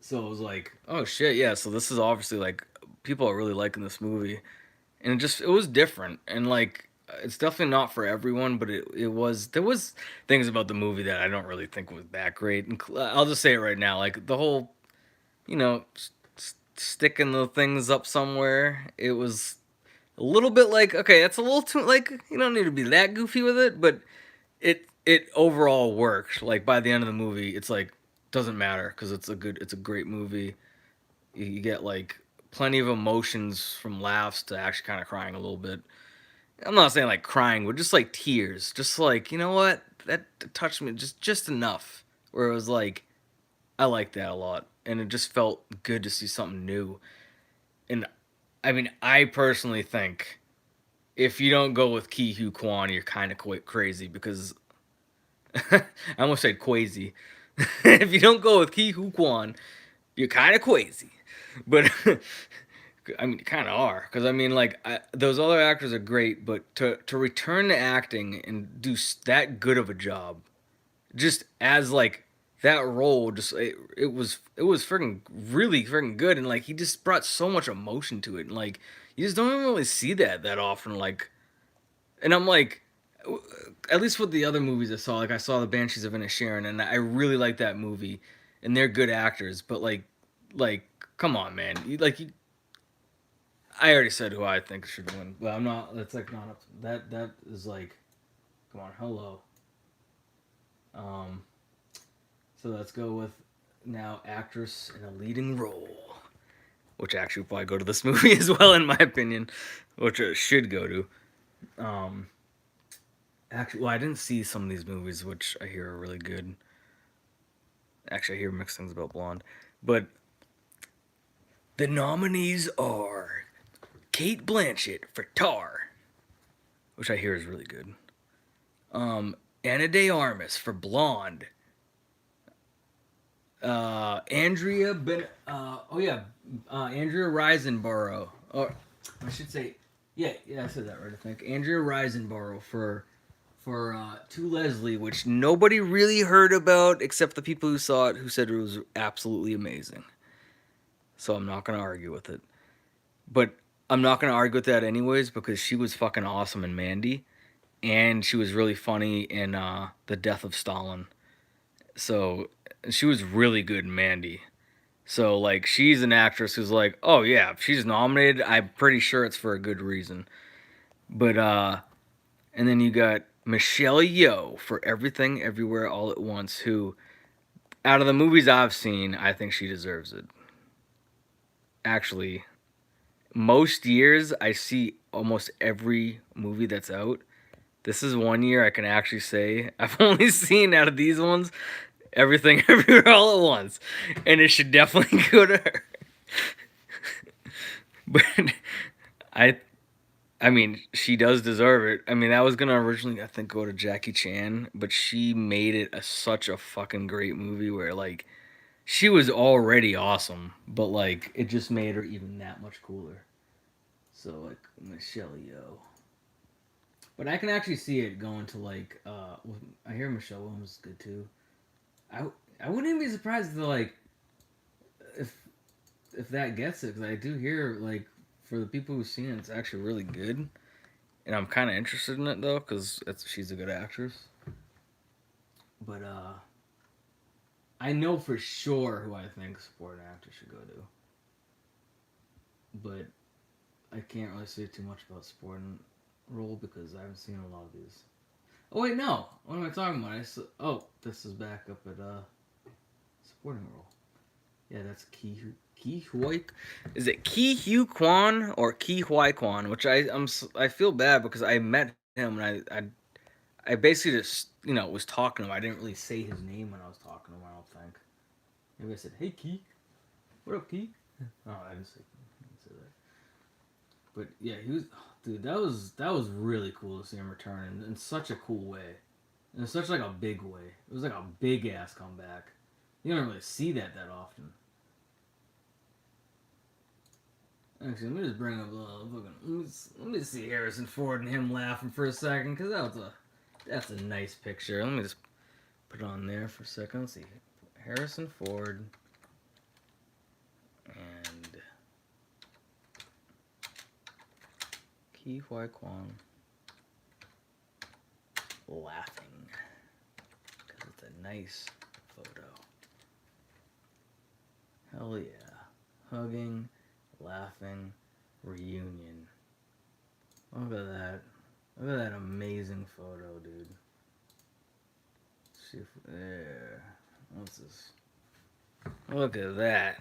so it was like, oh shit, yeah. So this is obviously like people are really liking this movie, and it was different, and like it's definitely not for everyone, but it was there was things about the movie that I don't really think was that great. And I'll just say it right now, like the whole sticking the things up somewhere, it was a little bit like, okay, that's a little too like you don't need to be that goofy with it, but it overall worked. Like by the end of the movie, it's like doesn't matter because it's a great movie. You get like plenty of emotions from laughs to actually kind of crying a little bit. I'm not saying like crying, but just like tears, just like you know what that touched me just enough where it was like I like that a lot, and it just felt good to see something new. And I mean, I personally think if you don't go with Ki Hu Kwan, you're kind of quite crazy because I almost said quasi. If you don't go with Ki Hu Kwan, you're kind of crazy. But I mean, you kind of are because I mean, like those other actors are great, but to return to acting and do that good of a job, just as like that role, just it was freaking really freaking good, and like he just brought so much emotion to it, and like you just don't even really see that often, like, and I'm like, at least with the other movies I saw, like I saw the Banshees of Inisherin, and I really like that movie, and they're good actors, but like come on, man, I already said who I think should win, but I'm not. That's like not up. That is like, come on, hello. Um, so let's go with now actress in a leading role, which actually will probably go to this movie as well, in my opinion, which it should go to. Um, Actually, well, I didn't see some of these movies, which I hear are really good. Actually, I hear mixed things about Blonde, but The nominees are Kate Blanchett for Tar, which I hear is really good. Anna De Armas for Blonde. Andrea Riseborough. Or I should say, yeah, I said that right. I think Andrea Riseborough for To Leslie, which nobody really heard about except the people who saw it, who said it was absolutely amazing. So I'm not gonna argue with it, but I'm not gonna argue with that anyways because she was fucking awesome in Mandy, and she was really funny in The Death of Stalin. So she was really good in Mandy. So like she's an actress who's like, oh yeah, if she's nominated, I'm pretty sure it's for a good reason. But and then you got Michelle Yeoh for Everything Everywhere All at Once, who out of the movies I've seen, I think she deserves it. Actually, most years I see almost every movie that's out. This is one year I can actually say I've only seen out of these ones Everything Everywhere All at Once, and it should definitely go to her. But I I mean, she does deserve it. I mean, that was gonna originally, I think, go to Jackie Chan, but she made it such a fucking great movie where like she was already awesome, but like it just made her even that much cooler. So like Michelle Yeoh, but I can actually see it going to like I hear Michelle Williams is good too. I I wouldn't even be surprised if like if if that gets it because I do hear like for the people who've seen it, it's actually really good. And I'm kind of interested in it though because she's a good actress. But I know for sure who I think supporting actor should go to. But I can't really say too much about supporting role because I haven't seen a lot of these. Oh wait, no. What am I talking about? This is back up at supporting role. Yeah, that's Ki Hui. Is it Ki Hu Kwan or Ki Hui Kwan? Which I feel bad because I met him and I basically just was talking to him. I didn't really say his name when I was talking to him. I don't think. Maybe I said, "Hey Key, what up, Key?" Oh, I didn't say that. But yeah, he was, dude. That was really cool to see him return in such a cool way, in such like a big way. It was like a big ass comeback. You don't really see that often. Actually, let me just bring up let me see Harrison Ford and him laughing for a second, cause that's a nice picture. Let me just put it on there for a second. Let's see, Harrison Ford and Ki Hui Kwan laughing, cause it's a nice photo. Hell yeah, hugging, laughing, reunion. Look at that. Look at that amazing photo, dude. See if there. What's this? Look at that.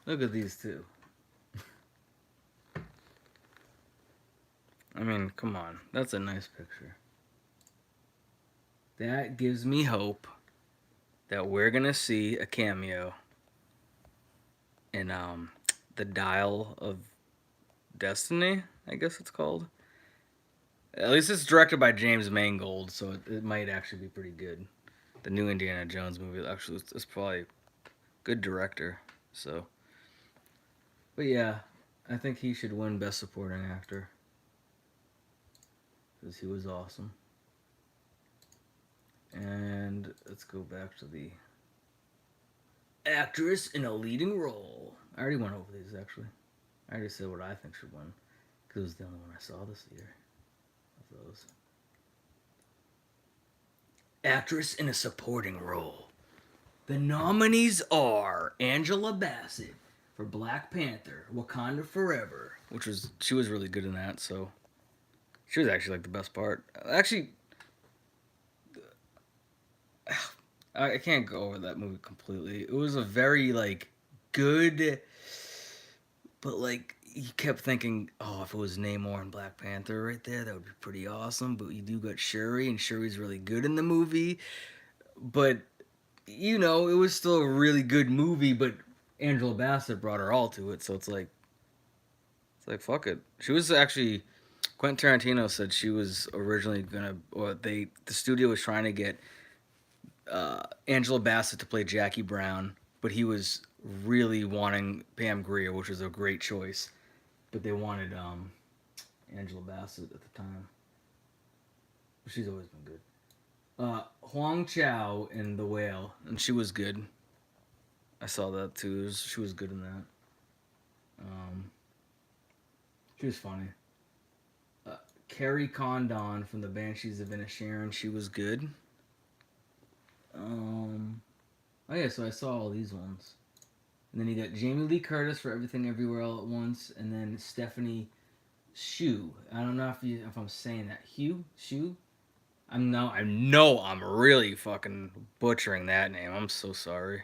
Look at these two. I mean, come on. That's a nice picture. That gives me hope that we're gonna see a cameo in the Dial of Destiny, I guess it's called. At least it's directed by James Mangold, so it might actually be pretty good. The new Indiana Jones movie actually is probably good director. So, but yeah, I think he should win Best Supporting Actor because he was awesome. And let's go back to the actress in a leading role. I already went over these actually. I already said what I think should win because it was the only one I saw this year of those. Actress in a supporting role. The nominees are Angela Bassett for Black Panther, Wakanda Forever, which was she was really good in that. So she was actually like the best part. Actually, I can't go over that movie completely. It was a very like good, but like you kept thinking, oh, if it was Namor and Black Panther right there, that would be pretty awesome. But you do got Shuri, and Shuri's really good in the movie. But it was still a really good movie. But Angela Bassett brought her all to it, so it's like fuck it. She was actually Quentin Tarantino said she was originally gonna, or the studio was trying to get Angela Bassett to play Jackie Brown, but he was really wanting Pam Grier, which was a great choice. But they wanted Angela Bassett at the time. She's always been good. Huang Chao in The Whale, and she was good. I saw that too. She was good in that. Um, she was funny. Carrie Condon from the Banshees of Inisherin, she was good. Um, oh yeah, so I saw all these ones. And then you got Jamie Lee Curtis for Everything Everywhere All at Once, and then Stephanie Hsu. I don't know if I'm saying that. Hsu. I know I'm really fucking butchering that name. I'm so sorry.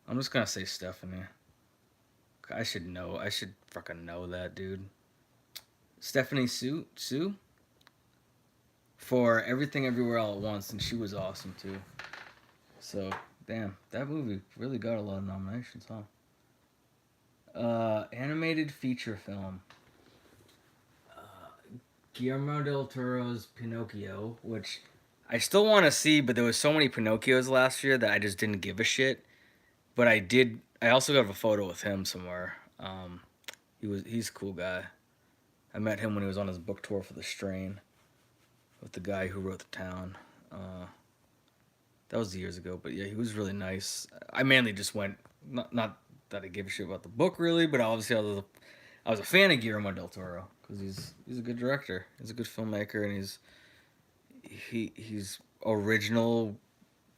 I'm just gonna say Stephanie. I should know. I should fucking know that, dude. Stephanie Hsu for Everything Everywhere All at Once, and she was awesome too. So damn, that movie really got a lot of nominations, huh? Animated feature film. Guillermo del Toro's Pinocchio, which I still want to see, but there was so many Pinocchios last year that I just didn't give a shit. But I did. I also got a photo with him somewhere. He's a cool guy. I met him when he was on his book tour for The Strain with the guy who wrote The Town. That was years ago, but yeah, he was really nice. I mainly just went, not that I gave a shit about the book really, but obviously I was a fan of Guillermo del Toro because he's a good director, he's a good filmmaker, and he's original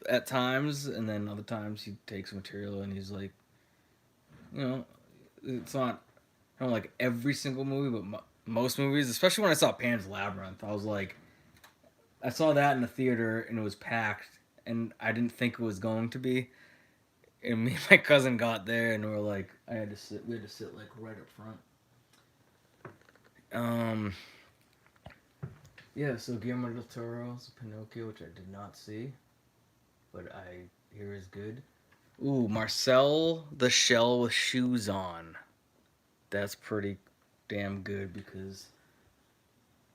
at times, and then other times he takes material and he's like, you know, it's not, I don't like every single movie, but most movies, especially when I saw Pan's Labyrinth, I was like, I saw that in the theater and it was packed, and I didn't think it was going to be. And me and my cousin got there and we were like, we had to sit like right up front. Um, yeah, so Guillermo del Toro's Pinocchio, which I did not see, but I hear is good. Ooh, Marcel the Shell with Shoes On. That's pretty damn good because,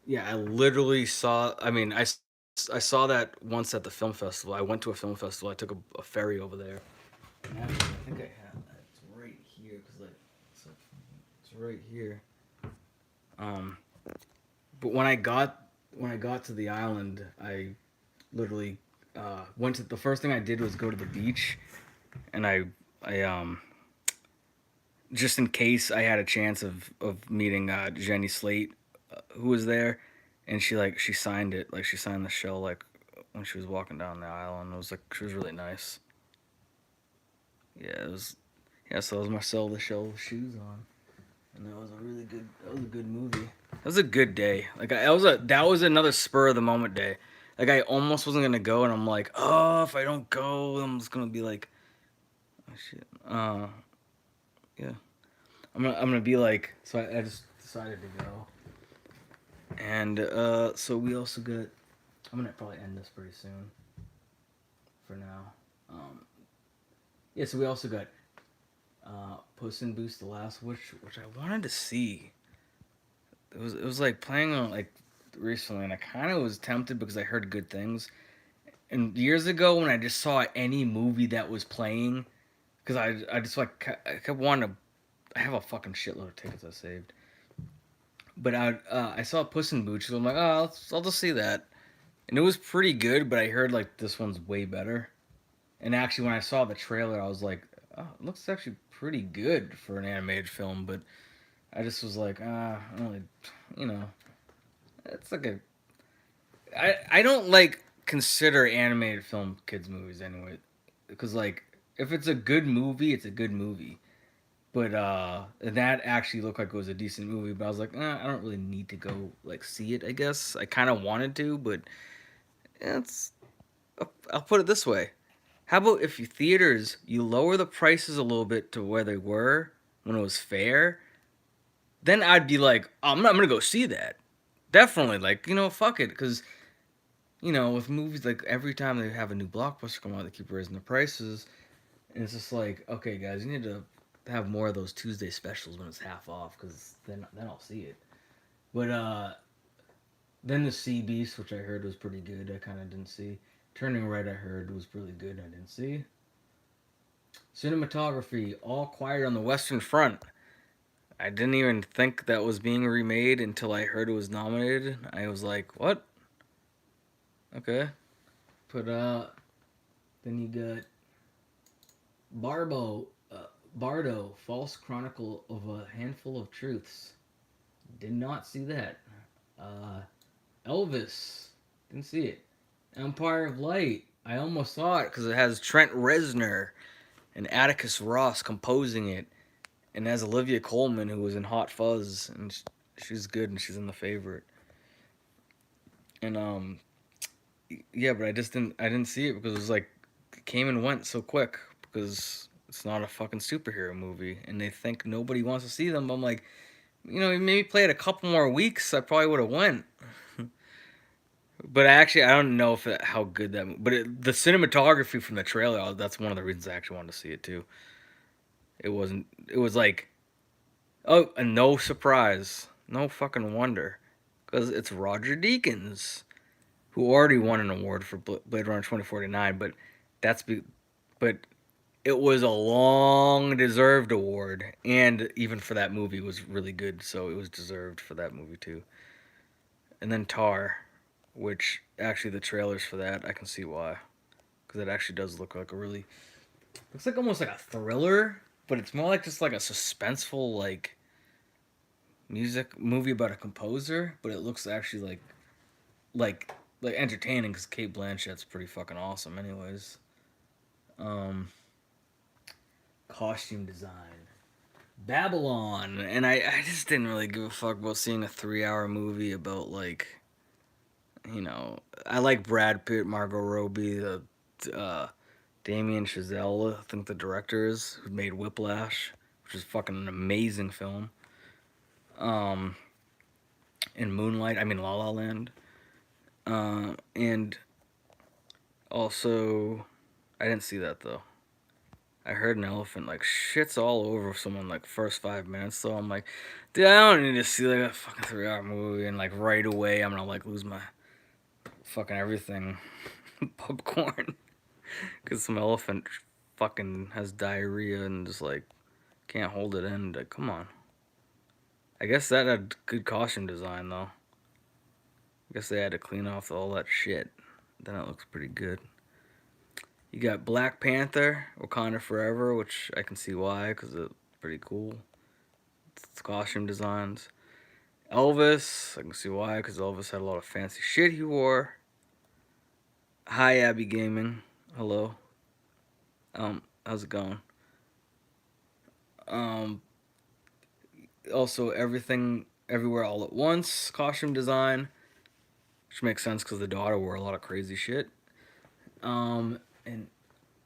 yeah, I literally saw, I saw that once at the film festival. I went to a film festival. I took a ferry over there. And actually, I think I have that. It's right here because it's right here. Um, but when I got to the island, I literally went to the first thing I did was go to the beach, and I just in case I had a chance of meeting Jenny Slate, who was there, and she signed it, like she signed the shell like when she was walking down the aisle, and it was like she was really nice. Yeah, it was. Yeah, so it was Marcel the Shell with Shoes On, and that was a really good. That was a good movie. That was a good day. Like that was another spur of the moment day. Like I almost wasn't gonna go, and I'm like, oh, if I don't go, I'm just gonna be like, oh shit. Yeah. I'm gonna be like, so I just decided to go, and so we also got. I'm gonna probably end this pretty soon. For now, yeah. So we also got Puss in Boots: The Last Wish, which I wanted to see. It was like playing on like recently, and I kind of was tempted because I heard good things. And years ago, when I just saw any movie that was playing, because I just like I kept wanting to. I have a fucking shitload of tickets I saved, but I saw Puss in Boots, so I'm like, oh, I'll just see that, and it was pretty good. But I heard like this one's way better. And actually, when I saw the trailer, I was like, oh, it looks actually pretty good for an animated film. But I just was like, I don't really, you know, it's like I don't like consider animated film kids movies anyway, because like if it's a good movie, it's a good movie. But that actually looked like it was a decent movie. But I was like, I don't really need to go like see it. I guess I kind of wanted to, but it's. I'll put it this way: how about if you theaters you lower the prices a little bit to where they were when it was fair? Then I'd be like, oh, I'm gonna go see that. Definitely, like fuck it, because with movies like every time they have a new blockbuster come out, they keep raising the prices, And it's just like, okay, guys, you need to have more of those Tuesday specials when it's half off, because then I'll see it. But then the Sea Beast, which I heard was pretty good, I kind of didn't see. Turning Red, I heard was really good, I didn't see. Cinematography, All Quiet on the Western Front. I didn't even think that was being remade until I heard it was nominated. I was like, what? Okay. But then you got Bardo, False Chronicle of a Handful of Truths. Did not see that. Uh, Elvis, didn't see it. Empire of Light, I almost saw it because it has Trent Reznor and Atticus Ross composing it, and has Olivia Colman, who was in Hot Fuzz, and she's good, and she's in The Favorite. And yeah, but I didn't see it because it was like it came and went so quick because it's not a fucking superhero movie, and they think nobody wants to see them. I'm like, maybe play it a couple more weeks, I probably would have went. But I don't know if how good that. But the cinematography from the trailer, that's one of the reasons I actually wanted to see it too. It wasn't. It was like, oh, and no surprise, no fucking wonder, because it's Roger Deakins, who already won an award for Blade Runner 2049. But it was a long deserved award, and even for that movie was really good, so it was deserved for that movie too. And then Tar, which actually the trailers for that I can see why, because it actually does look like looks like almost like a thriller, but it's more like just like a suspenseful like music movie about a composer, but it looks actually like like entertaining because Kate Blanchett's pretty fucking awesome anyways. um Costume design, Babylon, and I just didn't really give a fuck about seeing a 3 hour movie about like, I like Brad Pitt, Margot Robbie, the Damien Chazelle, I think the director is, who made Whiplash, which is fucking an amazing film. Um, and Moonlight, I mean La La Land. And also, I didn't see that though. I heard an elephant like shits all over someone like first 5 minutes, so I'm like, dude, I don't need to see like a fucking 3 hour movie and like right away I'm gonna like lose my fucking everything popcorn because some elephant fucking has diarrhea and just like can't hold it in. Like, come on. I guess that had good costume design though. I guess they had to clean off all that shit. Then it looks pretty good. You got Black Panther, Wakanda Forever, which I can see why, because it's pretty cool. It's costume designs. Elvis, I can see why, because Elvis had a lot of fancy shit he wore. Hi, Abby Gaming. Hello. How's it going? Um, Also, Everything, Everywhere, All at Once, costume design, which makes sense because the daughter wore a lot of crazy shit. And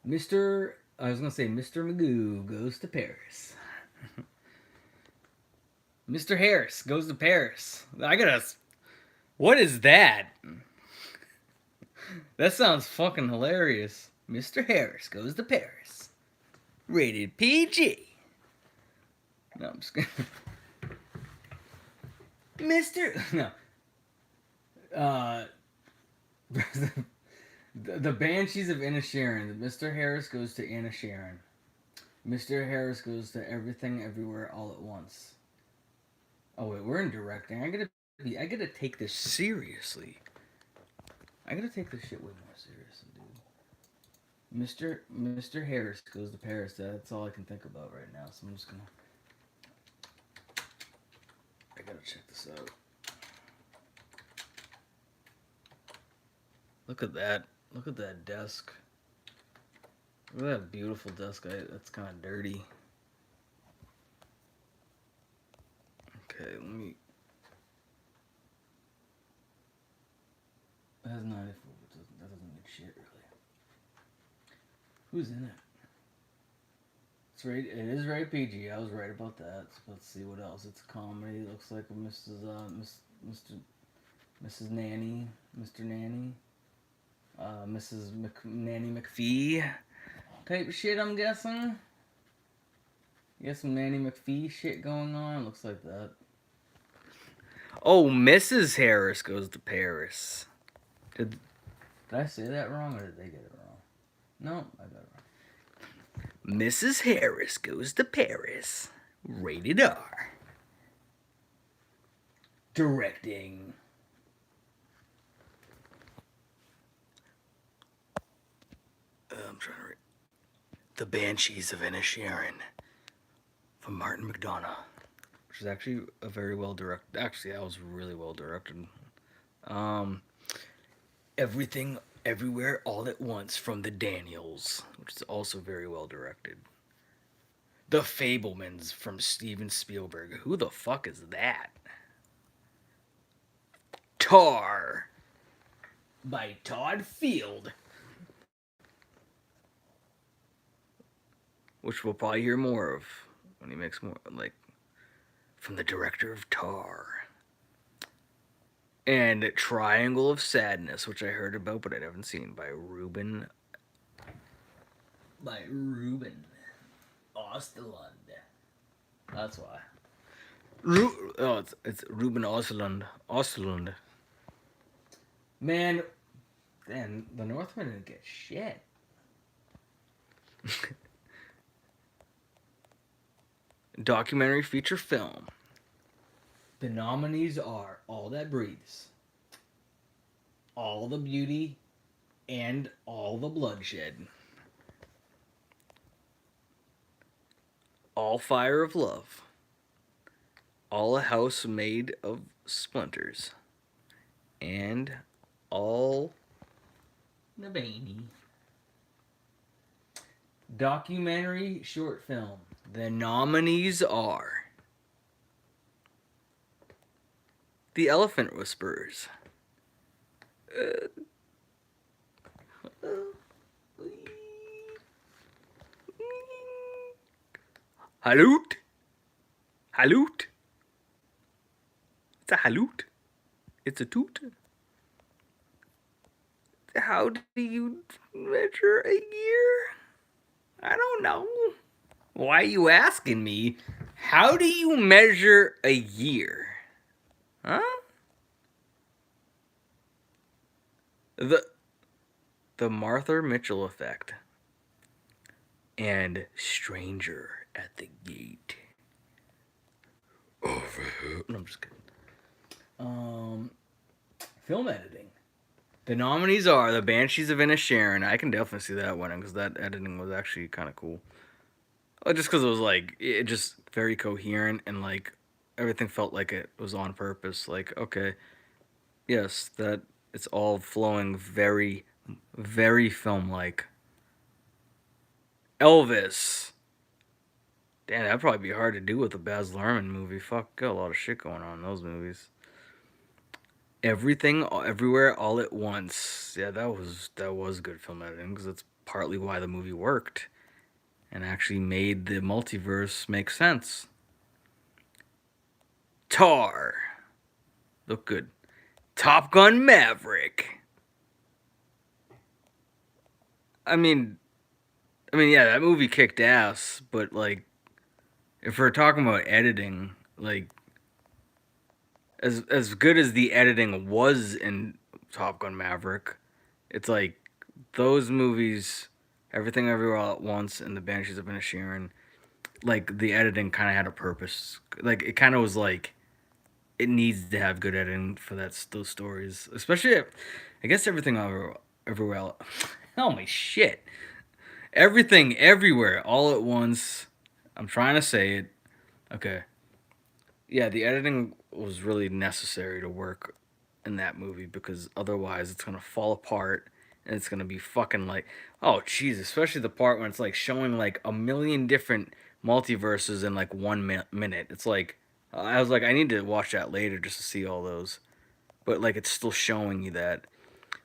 I was gonna say Mr. Magoo goes to Paris. Mr. Harris goes to Paris. What is that? That sounds fucking hilarious. Mr. Harris goes to Paris. Rated PG. No, I'm just kidding. Mr. No. Uh, the Banshees of Inisherin. Mr. Harris goes to Inisherin. Mr. Harris goes to Everything, Everywhere, All at Once. Oh wait, we're in directing. I gotta take this seriously. I gotta take this shit way more seriously, dude. Mr. Harris goes to Paris. That's all I can think about right now. So I'm just gonna. I gotta check this out. Look at that. Look at that desk. Look at that beautiful desk. That's kind of dirty. Okay, let me. That has 94. That doesn't mean shit, really. Who's in it? It is rated PG. I was right about that. So let's see what else. It's a comedy. It looks like a Mrs. Nanny, Mr. Nanny, Mrs. Nanny McPhee. type shit, I'm guessing. You got some Nanny McPhee shit going on. Looks like that. Oh, Mrs. Harris Goes to Paris. Did Did I say that wrong or did they get it wrong? No, I got it wrong. Mrs. Harris Goes to Paris. Rated R. Directing. I'm trying to read. The Banshees of Inisherin from Martin McDonough, which is actually a very well directed. Actually, that was really well directed. Um, Everything, Everywhere, All at Once from the Daniels, which is also very well directed. The Fablemans from Steven Spielberg. Who the fuck is that? Tar by Todd Field, which we'll probably hear more of when he makes more, like, from the director of Tar. And Triangle of Sadness, which I heard about but I haven't seen, by Ruben Ostlund. That's why. It's Ruben Ostlund. Man, then the Northman didn't get shit. Documentary feature film. The nominees are All That Breathes, All the Beauty, and All the Bloodshed. All Fire of Love. All a House Made of Splinters. And All Nabani. Documentary short film. The nominees are The Elephant Whisperers. Haloot? Haloot? It's a haloot. It's a toot. How do you measure a year? I don't know. Why are you asking me? How do you measure a year? Huh? The Martha Mitchell Effect and Stranger at the Gate. No, I'm just kidding. Film editing. The nominees are The Banshees of Inisherin. I can definitely see that winning because that editing was actually kind of cool. Just because it was like it just very coherent and like everything felt like it was on purpose. Like, okay, yes, that it's all flowing very, very film-like. Elvis. Damn, that'd probably be hard to do with a Baz Luhrmann movie. Fuck, got a lot of shit going on in those movies. Everything, Everywhere, All at Once. Yeah, that was good film editing because that's partly why the movie worked and actually made the multiverse make sense. Tar. Look good. Top Gun Maverick. I mean, yeah, that movie kicked ass, but like, if we're talking about editing, like, as good as the editing was in Top Gun Maverick, it's like those movies, Everything Everywhere All at Once and The Banshees of Inisherin, like the editing kind of had a purpose. Like it kind of was like it needs to have good editing for those stories, especially I guess Everywhere. Oh my shit! Everything Everywhere All at Once. I'm trying to say it. Okay. Yeah, the editing was really necessary to work in that movie because otherwise it's gonna fall apart and it's gonna be fucking like, oh jeez, especially the part when it's like showing like a million different multiverses in like 1 minute. It's like I was like I need to watch that later just to see all those, but like it's still showing you that.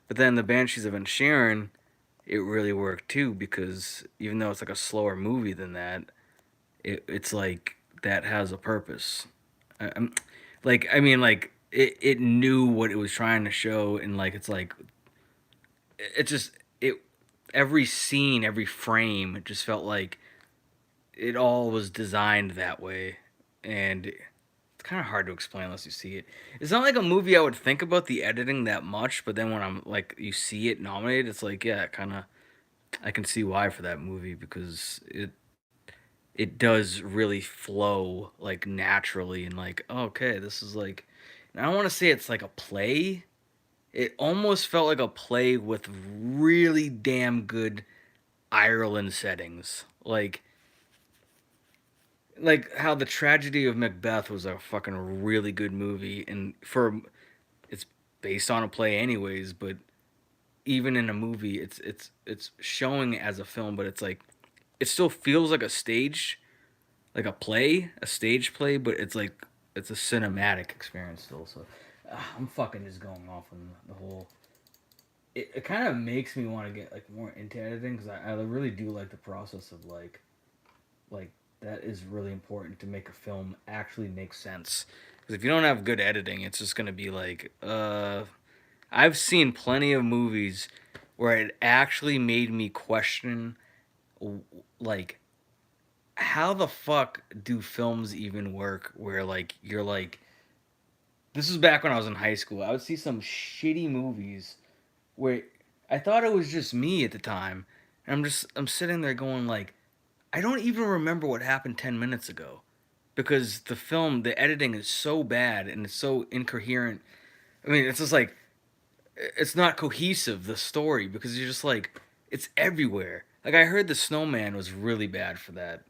But then the Banshees of Inisherin, it really worked too because even though it's like a slower movie than that, it's like that has a purpose. I'm, like I mean like it knew what it was trying to show and like it's like it just it every scene, every frame, it just felt like it all was designed that way, and it's kind of hard to explain unless you see it. It's not like a movie I would think about the editing that much, but then when I'm like you see it nominated, it's like yeah, kind of I can see why for that movie because it does really flow like naturally and like okay, this is like and I don't want to say it's like a play. It almost felt like a play with really damn good Ireland settings. Like how the tragedy of Macbeth was a fucking really good movie and for it's based on a play anyways, but even in a movie it's showing as a film, but it's like it still feels like a stage, like a play, a stage play, but it's like it's a cinematic experience still. So I'm fucking just going off on the whole. It kind of makes me want to get like more into editing because I really do like the process of like that is really important to make a film actually make sense. Because if you don't have good editing, it's just gonna be like I've seen plenty of movies where it actually made me question like how the fuck do films even work where like you're like this was back when I was in high school. I would see some shitty movies where I thought it was just me at the time. And I'm sitting there going like I don't even remember what happened 10 minutes ago because the film, the editing is so bad and it's so incoherent. I mean, it's just like it's not cohesive the story because you're just like it's everywhere. Like I heard The Snowman was really bad for that.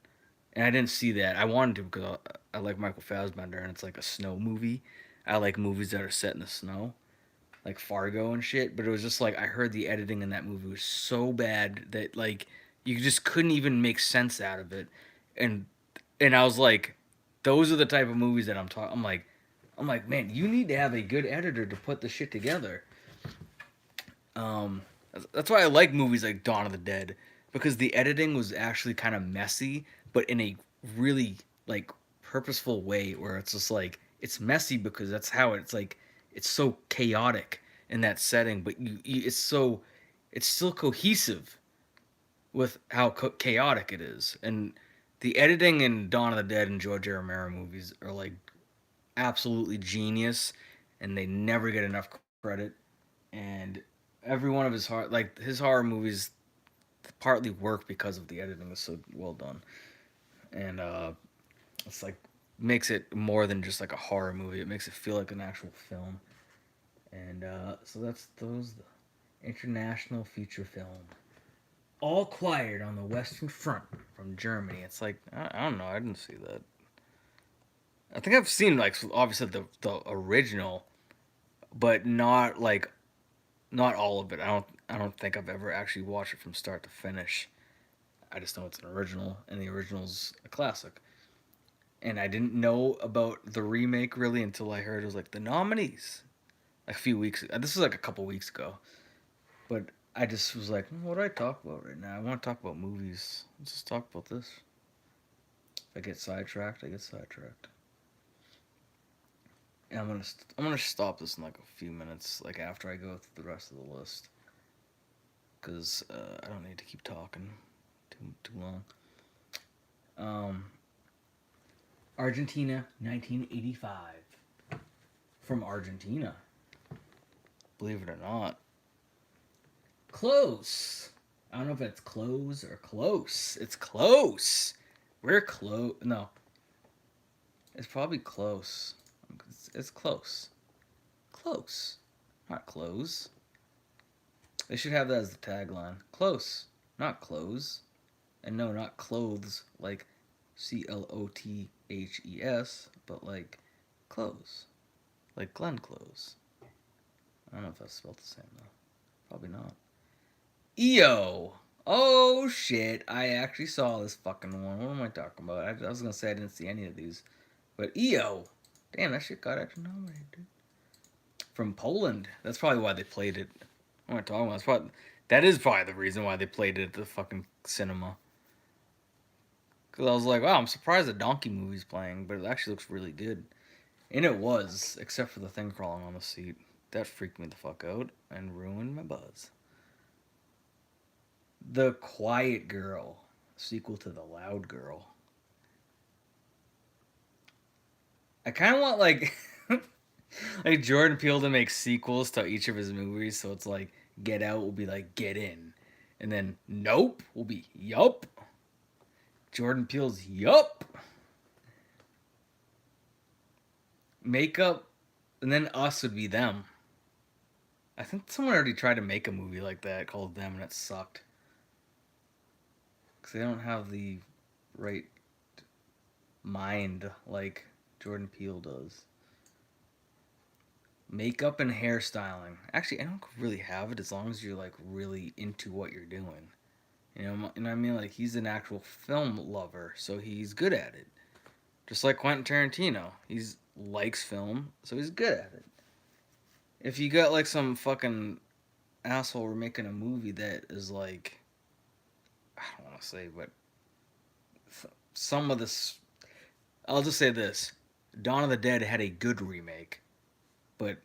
And I didn't see that. I wanted to because I like Michael Fassbender and it's like a snow movie. I like movies that are set in the snow, like Fargo and shit. But it was just like I heard the editing in that movie was so bad that like you just couldn't even make sense out of it. And I was like, those are the type of movies that I'm talking. I'm like, man, you need to have a good editor to put the shit together. Um, that's why I like movies like Dawn of the Dead because the editing was actually kind of messy, but in a really like purposeful way where it's just like it's messy because that's how it's like it's so chaotic in that setting, but it's still cohesive with how chaotic it is, and the editing in Dawn of the Dead and George A. Romero movies are like absolutely genius, and they never get enough credit. And every one of his horror movies partly work because of the editing is so well done, and it's like makes it more than just like a horror movie. It makes it feel like an actual film, and so that's those international feature film. All Quiet on the Western Front from Germany. It's like I don't know. I didn't see that. I think I've seen like obviously the original, but not all of it. I don't think I've ever actually watched it from start to finish. I just know it's an original, and the original's a classic. And I didn't know about the remake really until I heard it was like the nominees a few weeks. This was like a couple weeks ago, but I just was like, what do I talk about right now? I want to talk about movies. Let's just talk about this. If I get sidetracked, I get sidetracked. And I'm gonna stop this in like a few minutes, like after I go through the rest of the list, because I don't need to keep talking too long. Um, Argentina, 1985. From Argentina. Believe it or not. Close. I don't know if it's close or close. It's close. We're close. No. It's probably close. It's close. Close. Not close. They should have that as the tagline. Close. Not close. And no, not clothes like CLOTHES, but like clothes. Like Glenn Close. I don't know if that's spelled the same though. Probably not. EO. Oh shit. I actually saw this fucking one. What am I talking about? I was gonna say I didn't see any of these. But EO. Damn, that shit got actually nominated, dude. From Poland. That's probably why they played it. What am I talking about? That is probably the reason why they played it at the fucking cinema. Because I was like, wow, I'm surprised the Donkey movie's playing, but it actually looks really good. And it was, except for the thing crawling on the seat. That freaked me the fuck out and ruined my buzz. The Quiet Girl, sequel to The Loud Girl. I kind of want like like Jordan Peele to make sequels to each of his movies, so it's like Get Out will be like Get In, and then Nope will be Yup. Jordan Peele's Yup. Makeup, and then Us would be Them. I think someone already tried to make a movie like that called Them, and it sucked because they don't have the right mind like Jordan Peele does. Makeup and hairstyling. Actually, I don't really have it as long as you're like really into what you're doing. You know what I mean? Like he's an actual film lover, so he's good at it. Just like Quentin Tarantino, he's likes film, so he's good at it. If you got like some fucking asshole making a movie that is like, I don't want to say, but some of this, I'll just say this: Dawn of the Dead had a good remake, but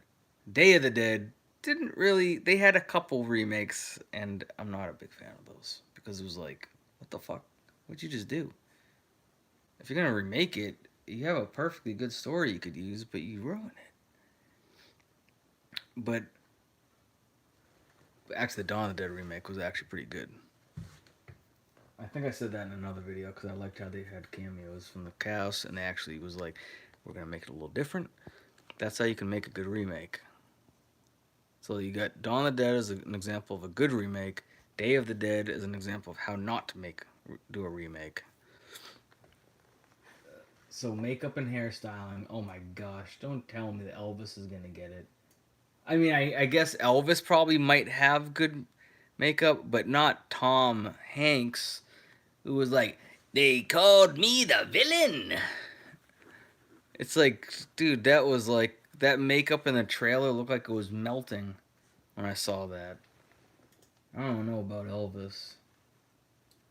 Day of the Dead didn't really. They had a couple remakes, and I'm not a big fan of those because it was like, what the fuck? What'd you just do? If you're gonna remake it, you have a perfectly good story you could use, but you ruin it. But actually, the Dawn of the Dead remake was actually pretty good. I think I said that in another video because I liked how they had cameos from the cast, and they actually was like, we're gonna make it a little different. That's how you can make a good remake. So you got Dawn of the Dead as an example of a good remake. Day of the Dead is an example of how not to do a remake. So makeup and hairstyling. Oh my gosh! Don't tell me that Elvis is gonna get it. I mean, I guess Elvis probably might have good makeup, but not Tom Hanks, who was like, they called me the villain. It's like, dude, that was like, that makeup in the trailer looked like it was melting when I saw that. I don't know about Elvis.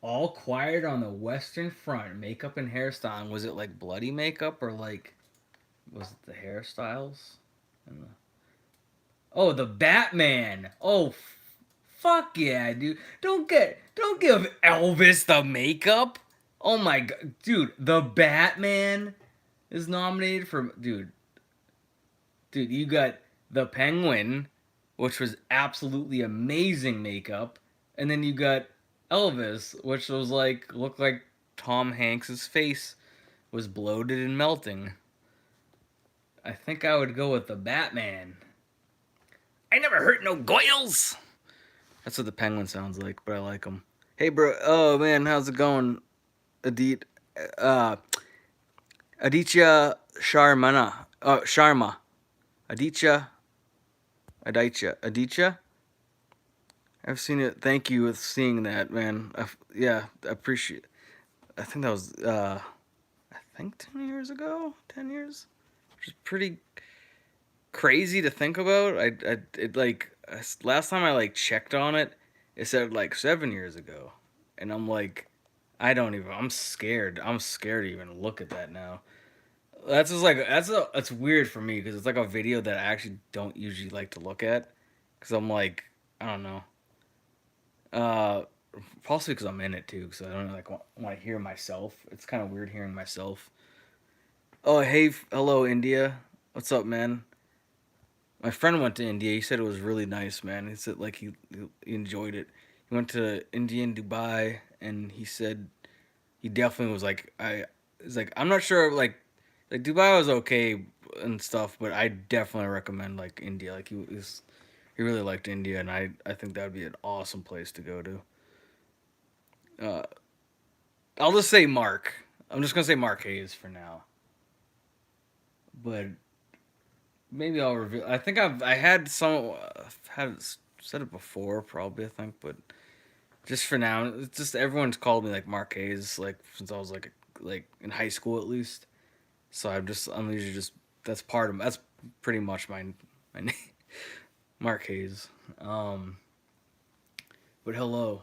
All Quiet on the Western Front, makeup and hairstyling. Was it like bloody makeup or like, was it the hairstyles? And the... Oh, the Batman. Oh, fuck yeah, dude. Don't give Elvis the makeup. Oh my god, dude, the Batman is nominated for dude, you got the Penguin, which was absolutely amazing makeup, and then you got Elvis, which was like looked like Tom Hanks's face was bloated and melting. I think I would go with the Batman. I never hurt no goyles. That's what the Penguin sounds like, but I like him. Hey, bro. Oh man, how's it going, uh, Aditya Sharmana. Sharma. Aditya. I've seen it. Thank you for seeing that, man. Yeah, I appreciate. I think that was I think 10 years ago. 10 years, which is pretty crazy to think about. It like last time I like checked on it, it said like 7 years ago, and I'm like, I don't even. I'm scared. I'm scared to even look at that now. That's just like that's weird for me because it's like a video that I actually don't usually like to look at because I'm like, I don't know. Uh, Possibly because I'm in it too, because I don't like want to hear myself. It's kind of weird hearing myself. Oh hey, hello India. What's up, man? My friend went to India. He said it was really nice, man. He said like he enjoyed it. He went to India and Dubai, and he said he definitely was like It's like I'm not sure like Dubai was okay and stuff, but I definitely recommend like India. Like he really liked India, and I think that would be an awesome place to go to. Uh, I'll just say Mark. I'm just gonna say Mark Hayes for now, but maybe I'll reveal. I think I had had said it before, probably I think, but just for now, it's just everyone's called me like Mark Hayes like since I was like in high school at least. So I'm usually just that's pretty much my name, Mark Hayes. But hello,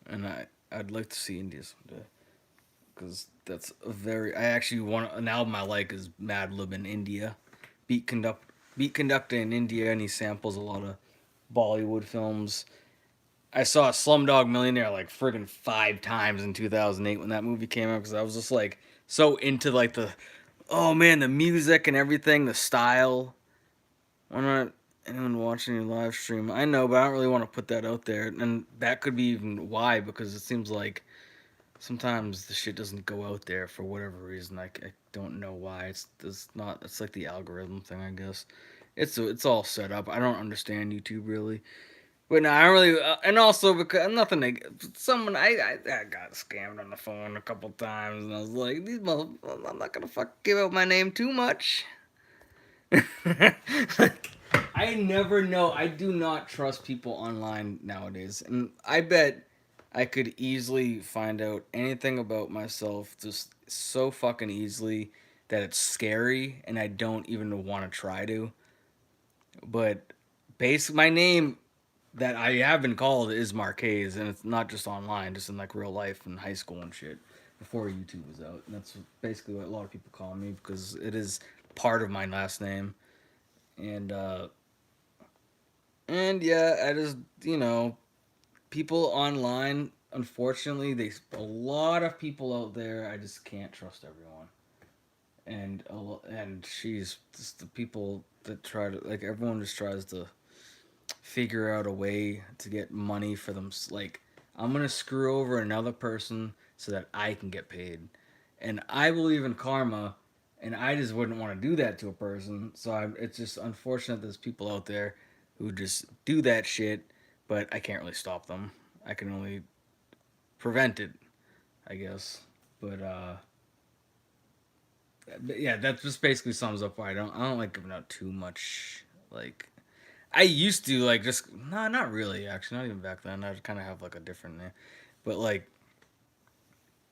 and I'd like to see India someday, because that's a very I actually want an album I like is Madlib in India, beat conductor in India, and he samples a lot of Bollywood films. I saw Slumdog Millionaire like friggin' 5 times in 2008 when that movie came out because I was just like so into like the oh man the music and everything, the style. Why not anyone watching your live stream? I know, but I don't really want to put that out there, and that could be even why because it seems like sometimes the shit doesn't go out there for whatever reason. I don't know why. It's not. It's like the algorithm thing, I guess. It's all set up. I don't understand YouTube really. But no, I don't really, and also because nothing. Someone I got scammed on the phone a couple times, and I was like, these mother, I'm not gonna fuck give out my name too much. Like, I never know. I do not trust people online nowadays, and I bet I could easily find out anything about myself just so fucking easily that it's scary, and I don't even want to try to. But my name that I have been called is Marquez, and it's not just online, just in like real life in high school and shit. Before YouTube was out, and that's basically what a lot of people call me because it is part of my last name, and uh, and yeah, I just people online. Unfortunately, they a lot of people out there. I just can't trust everyone, and she's just the people that try to like everyone just tries to figure out a way to get money for them. Like, I'm gonna screw over another person so that I can get paid, and I believe in karma, and I just wouldn't want to do that to a person. So it's just unfortunate there's people out there who just do that shit, but I can't really stop them. I can only prevent it, I guess. But yeah, that just basically sums up why I don't like giving out too much like I used to like just no, not really actually, not even back then. I'd kind of have like a different name, but like,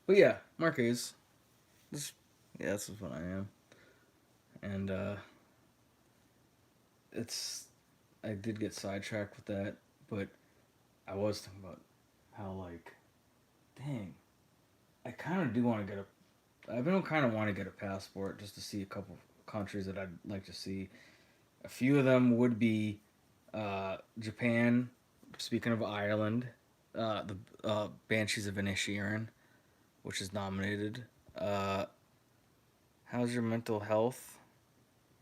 but yeah, Marquez. This, yeah, that's what I am, and it's I did get sidetracked with that, but I was thinking about how like, dang, I kind of do want to get a. I've been kind of want to get a passport just to see a couple countries that I'd like to see. A few of them would be Japan. Speaking of Ireland, the Banshees of Inisherin, which is nominated. Uh, how's your mental health?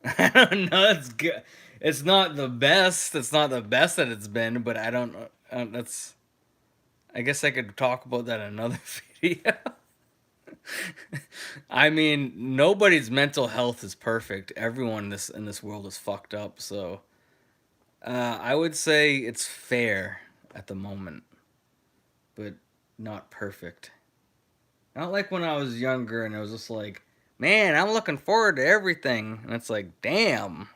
I don't know. It's good. It's not the best. It's not the best that it's been, but I don't. That's. I guess I could talk about that in another video. I mean, nobody's mental health is perfect. Everyone in this world is fucked up. So I would say it's fair at the moment, but not perfect. Not like when I was younger and it was just like, man, I'm looking forward to everything. And it's like, damn.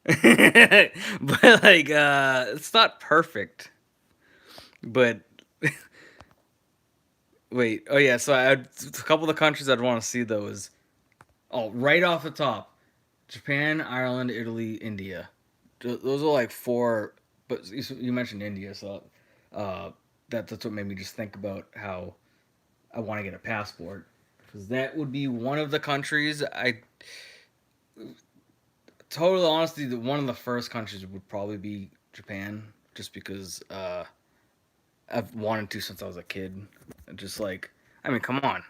But like, it's not perfect. But wait, oh yeah, so a couple of the countries I'd want to see though is, oh, right off the top, Japan, Ireland, Italy, India. Those are like four, but you mentioned India, so uh, that's what made me just think about how I want to get a passport because that would be one of the countries I total honesty one of the first countries would probably be Japan just because I've wanted to since I was a kid. Just like I mean, come on.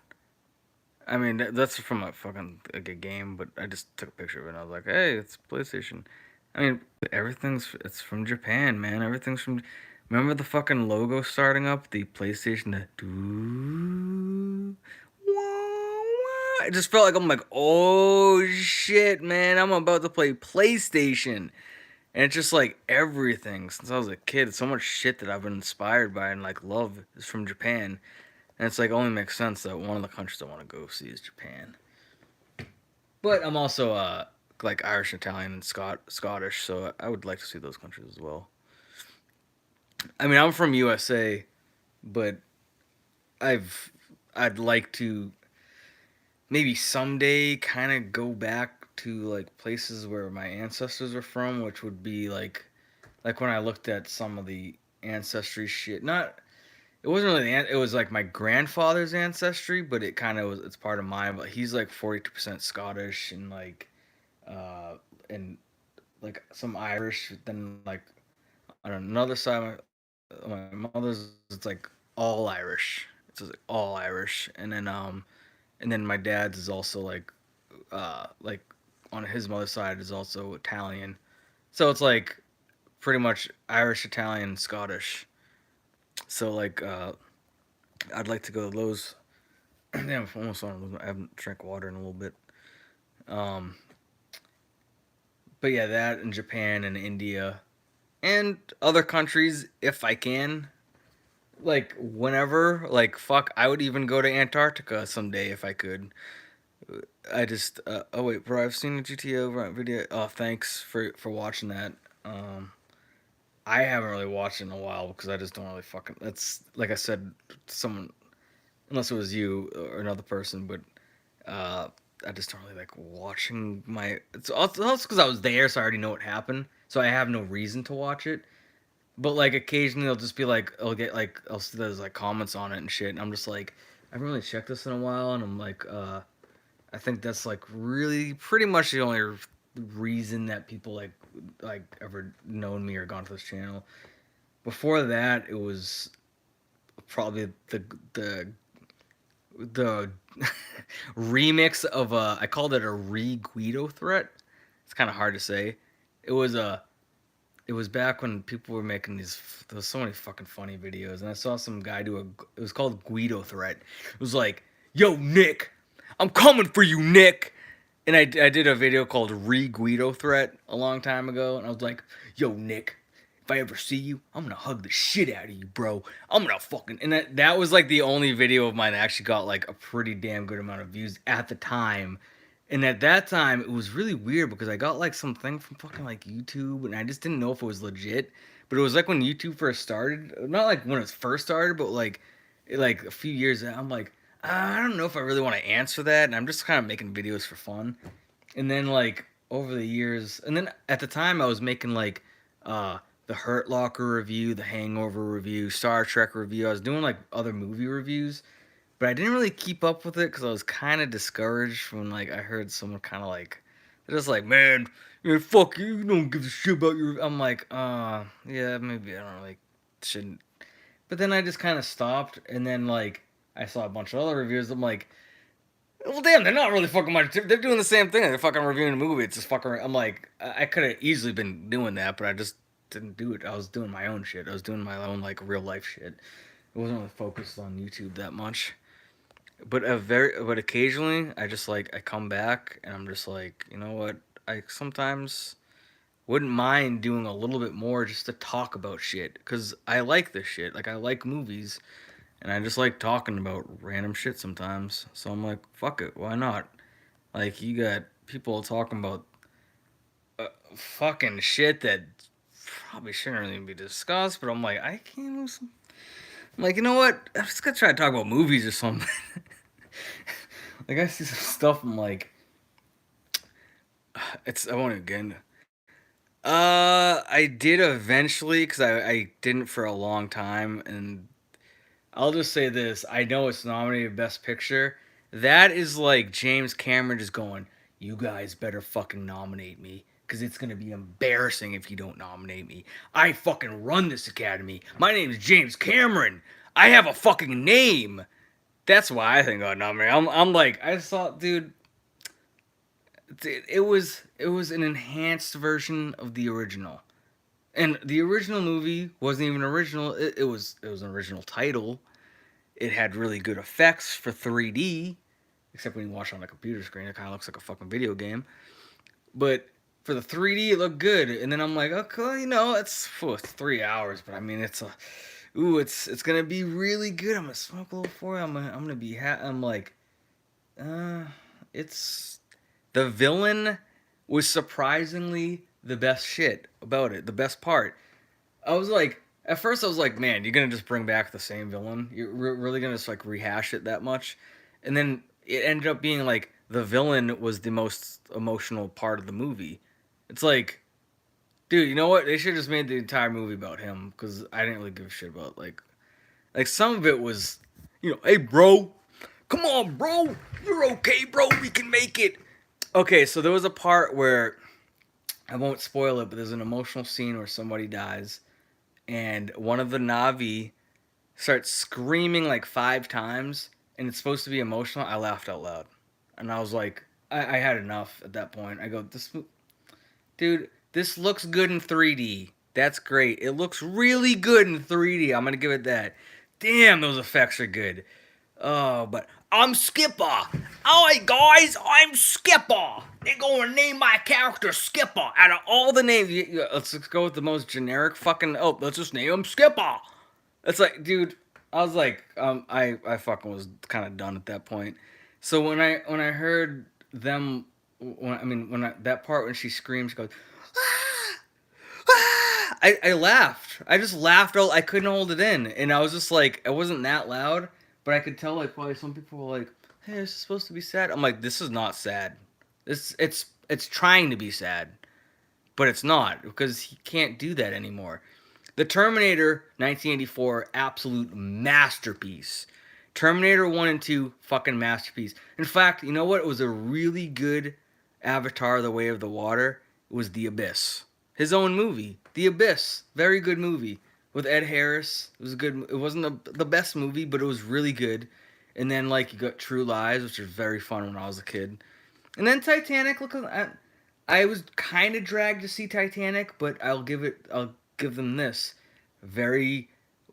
I mean that's from a fucking like a game, but I just took a picture of it and I was like, hey, it's PlayStation. I mean, it's from Japan, man. Everything's from. Remember the fucking logo starting up the PlayStation? The doo. It just felt like I'm like, oh shit, man! I'm about to play PlayStation, and it's just like everything since I was a kid. So much shit that I've been inspired by and like love is from Japan, and it's like only makes sense that one of the countries I want to go see is Japan. But I'm also like Irish, Italian, and Scottish, so I would like to see those countries as well. I mean, I'm from USA, but I've I'd like to maybe someday kind of go back to like places where my ancestors are from, which would be like when I looked at some of the ancestry shit. Not it wasn't really it was like my grandfather's ancestry, but it kind of was it's part of mine. But he's like 42% Scottish and uh and like some Irish. Then like on another side, my mother's it's like all Irish. It's just, like all Irish, and then my dad's is also like on his mother's side is also Italian. So it's like pretty much Irish, Italian, Scottish. So I'd like to go to those. Damn, I'm almost on. I haven't drank water in a little bit. Um, but yeah, that in Japan and India and other countries if I can. Like whenever, like fuck, I would even go to Antarctica someday if I could. I just oh wait, bro, I've seen the GTO video. Oh, thanks for watching that. Um, I haven't really watched it in a while because I just don't really fucking. That's like I said, someone unless it was you or another person, but uh, I just don't really like watching my. It's also because I was there, so I already know what happened, so I have no reason to watch it. But like occasionally, I'll just be like, I'll get like, I'll see there's like comments on it and shit, and I'm just like, I haven't really checked this in a while, and I'm like, I think that's like really pretty much the only reason that people like ever known me or gone to this channel. Before that, it was probably the remix of I called it a re-Guido threat. It's kind of hard to say. It was it was back when people were making these. There was so many fucking funny videos, and I saw some guy do a. It was called Guido threat. It was like, "Yo, Nick, I'm coming for you, Nick." And I did a video called Re Guido threat a long time ago, and I was like, "Yo, Nick, if I ever see you, I'm gonna hug the shit out of you, bro. I'm gonna fucking." And that was like the only video of mine that actually got like a pretty damn good amount of views at the time. And at that time, it was really weird because I got like something from fucking like YouTube, and I just didn't know if it was legit. But it was like when YouTube first started, not like when it first started, but like a few years. I'm like, I don't know if I really want to answer that, and I'm just kind of making videos for fun. And then like over the years, and then at the time I was making like the Hurt Locker review, the Hangover review, Star Trek review. I was doing like other movie reviews, but I didn't really keep up with it because I was kind of discouraged when like I heard someone kind of like they're just like, man, fuck you, you don't give a shit about your. I'm like, yeah, maybe I don't really shouldn't. But then I just kind of stopped, and then like I saw a bunch of other reviews. I'm like, well, damn, they're not really fucking much. They're doing the same thing. They're fucking reviewing a movie. It's just fucking. I'm like, I could have easily been doing that, but I just didn't do it. I was doing my own shit. I was doing my own like real life shit. I wasn't really focused on YouTube that much. But occasionally I just like I come back and I'm just like, you know what? I sometimes wouldn't mind doing a little bit more just to talk about shit because I like this shit. Like I like movies and I just like talking about random shit sometimes. So I'm like, fuck it, why not? Like you got people talking about fucking shit that probably shouldn't really be discussed, but I'm like, I can't. I'm like, you know what? I'm just gonna try to talk about movies or something. Like I see some stuff. I'm like, it's. I won't again. I did eventually because I didn't for a long time, and I'll just say this: I know it's nominated Best Picture. That is like James Cameron just going, "You guys better fucking nominate me." Cause it's gonna be embarrassing if you don't nominate me. I fucking run this academy. My name is James Cameron. I have a fucking name. That's why I think I got nominated. I'm like, I saw, dude. It was an enhanced version of the original, and the original movie wasn't even original. It was an original title. It had really good effects for 3D, except when you watch it on a computer screen, it kind of looks like a fucking video game. But for the 3D, it looked good. And then I'm like, okay, it's 3 hours, but I mean, it's gonna be really good. I'm gonna smoke a little for you. I'm gonna be I'm like, uh, it's the villain was surprisingly the best shit about it. The best part. I was like, at first I was like, man, you're gonna just bring back the same villain. You're really gonna just like rehash it that much, and then it ended up being like the villain was the most emotional part of the movie. It's like, dude, you know what? They should have just made the entire movie about him because I didn't really give a shit about like some of it was, hey bro, come on bro, you're okay bro, we can make it. Okay, so there was a part where I won't spoil it, but there's an emotional scene where somebody dies, and one of the Navi starts screaming like 5 times, and it's supposed to be emotional. I laughed out loud, and I was like, I had enough at that point. I go, dude, this looks good in 3D. That's great. It looks really good in 3D. I'm gonna give it that. Damn, those effects are good. Oh, but I'm Skipper. Alright, guys, I'm Skipper. They're gonna name my character Skipper. Out of all the names, let's just go with the most generic fucking. Oh, let's just name him Skipper. It's like, dude, I was like, I fucking was kind of done at that point. So when I heard them, that part when she screams, she goes, ah! Ah! I laughed. I just laughed. I couldn't hold it in, and I was just like, it wasn't that loud, but I could tell like probably some people were like, "Hey, this is supposed to be sad." I'm like, this is not sad. It's trying to be sad, but it's not because he can't do that anymore. The Terminator 1984 absolute masterpiece. Terminator 1 and 2 fucking masterpiece. In fact, you know what? It was a really good Avatar The Way of the Water. It was The Abyss. His own movie. The Abyss. Very good movie. With Ed Harris. It was a good it wasn't the best movie, but it was really good. And then like you got True Lies, which was very fun when I was a kid. And then Titanic, I was kind of dragged to see Titanic, but I'll give them this. Very,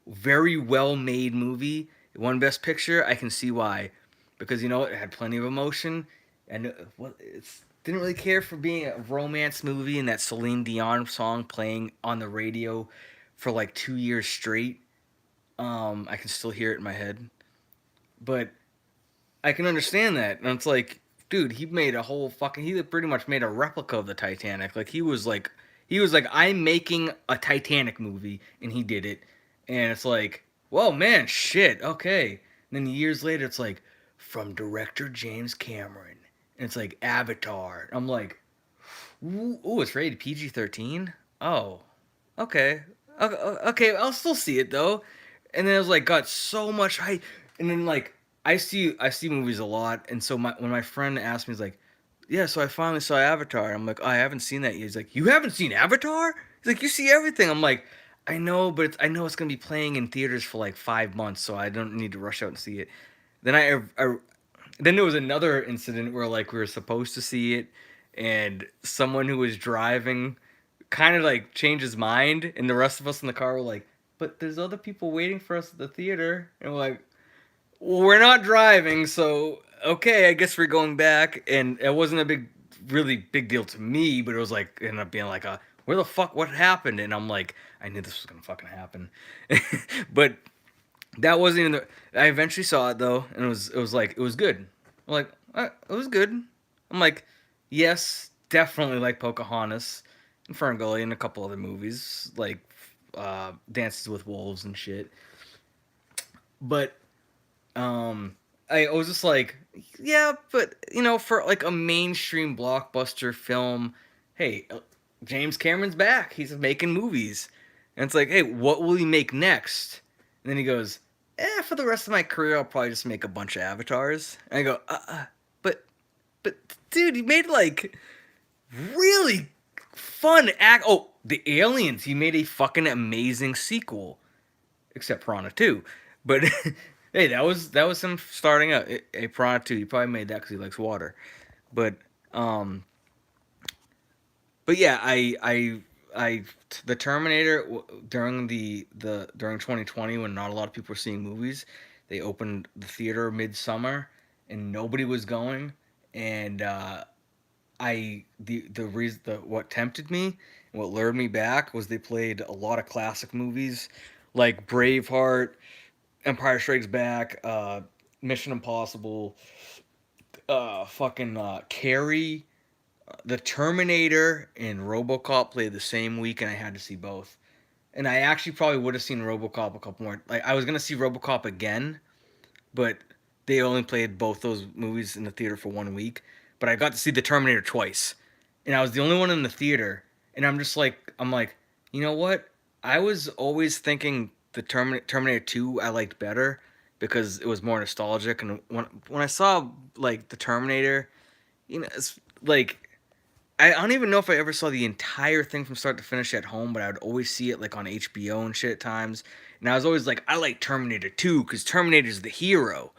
very well made movie. It won Best Picture. I can see why. Because, it had plenty of emotion. And it's didn't really care for being a romance movie and that Celine Dion song playing on the radio for like 2 years straight. I can still hear it in my head. But I can understand that. And it's like, dude, he pretty much made a replica of the Titanic. Like he was like, I'm making a Titanic movie, and he did it. And it's like, whoa, man, shit, okay. And then years later, it's like, from director James Cameron. And it's like Avatar. I'm like, ooh, it's rated PG-13? Oh, okay. Okay, I'll still see it though. And then it was like got so much hype. And then like I see movies a lot, and so when my friend asked me, he's like, "Yeah, so I finally saw Avatar." I'm like, oh, "I haven't seen that yet." He's like, "You haven't seen Avatar?" He's like, "You see everything." I'm like, "I know, but I know it's gonna be playing in theaters for like 5 months, so I don't need to rush out and see it." Then then there was another incident where like we were supposed to see it, and someone who was driving kind of like changed his mind, and the rest of us in the car were like, "But there's other people waiting for us at the theater," and we're like, well, we're not driving, so okay, I guess we're going back. And it wasn't a really big deal to me, but it was like ended up being like a where the fuck what happened, and I'm like, I knew this was gonna fucking happen, but that wasn't even the. I eventually saw it though, and it was like it was good. I'm like it was good. I'm like, yes, definitely like Pocahontas and Ferngully and a couple other movies like Dances with Wolves and shit, but I was just like, yeah, but for like a mainstream blockbuster film, hey, James Cameron's back. He's making movies, and it's like, hey, what will he make next? And then he goes, for the rest of my career, I'll probably just make a bunch of avatars. And I go, but, but, dude, he made like really fun act. Oh, the Aliens. He made a fucking amazing sequel, except Piranha 2. But hey, that was him starting a Piranha 2. He probably made that because he likes water. But um, but yeah, the Terminator during 2020 when not a lot of people were seeing movies, they opened the theater midsummer and nobody was going, and the reason what tempted me and what lured me back was they played a lot of classic movies like Braveheart, Empire Strikes Back, Mission Impossible, fucking Carrie, The Terminator, and RoboCop played the same week, and I had to see both. And I actually probably would have seen RoboCop a couple more. Like I was gonna see RoboCop again, but they only played both those movies in the theater for 1 week. But I got to see The Terminator twice, and I was the only one in the theater. And I'm like, you know what? I was always thinking the Terminator 2 I liked better because it was more nostalgic. And when I saw like the Terminator, it's like I don't even know if I ever saw the entire thing from start to finish at home, but I would always see it like on HBO and shit at times. And I was always like, I like Terminator 2 because Terminator's the hero.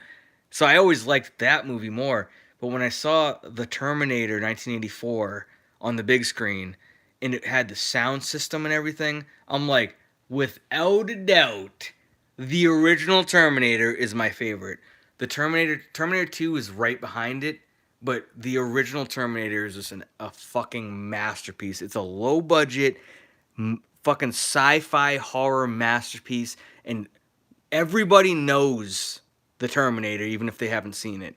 So I always liked that movie more. But when I saw the Terminator 1984 on the big screen and it had the sound system and everything, I'm like, without a doubt, the original Terminator is my favorite. The Terminator 2 is right behind it, but the original Terminator is just a fucking masterpiece. It's a low budget, fucking sci-fi horror masterpiece, and everybody knows the Terminator, even if they haven't seen it,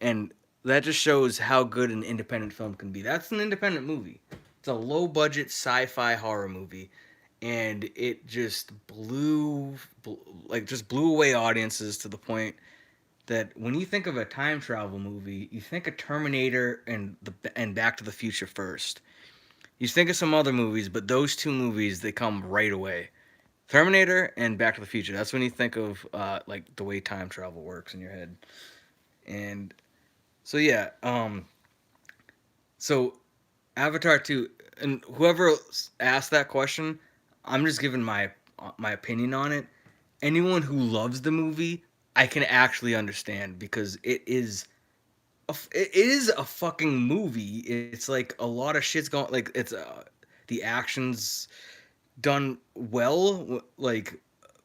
and that just shows how good an independent film can be. That's an independent movie. It's a low budget sci-fi horror movie, and it just blew away audiences to the point that when you think of a time travel movie, you think of Terminator and Back to the Future first. You think of some other movies, but those two movies they come right away. Terminator and Back to the Future. That's when you think of like the way time travel works in your head. And so yeah, so Avatar 2 and whoever asked that question, I'm just giving my opinion on it. Anyone who loves the movie, I can actually understand because it is a fucking movie. It's like a lot of shit's going like it's the actions done well like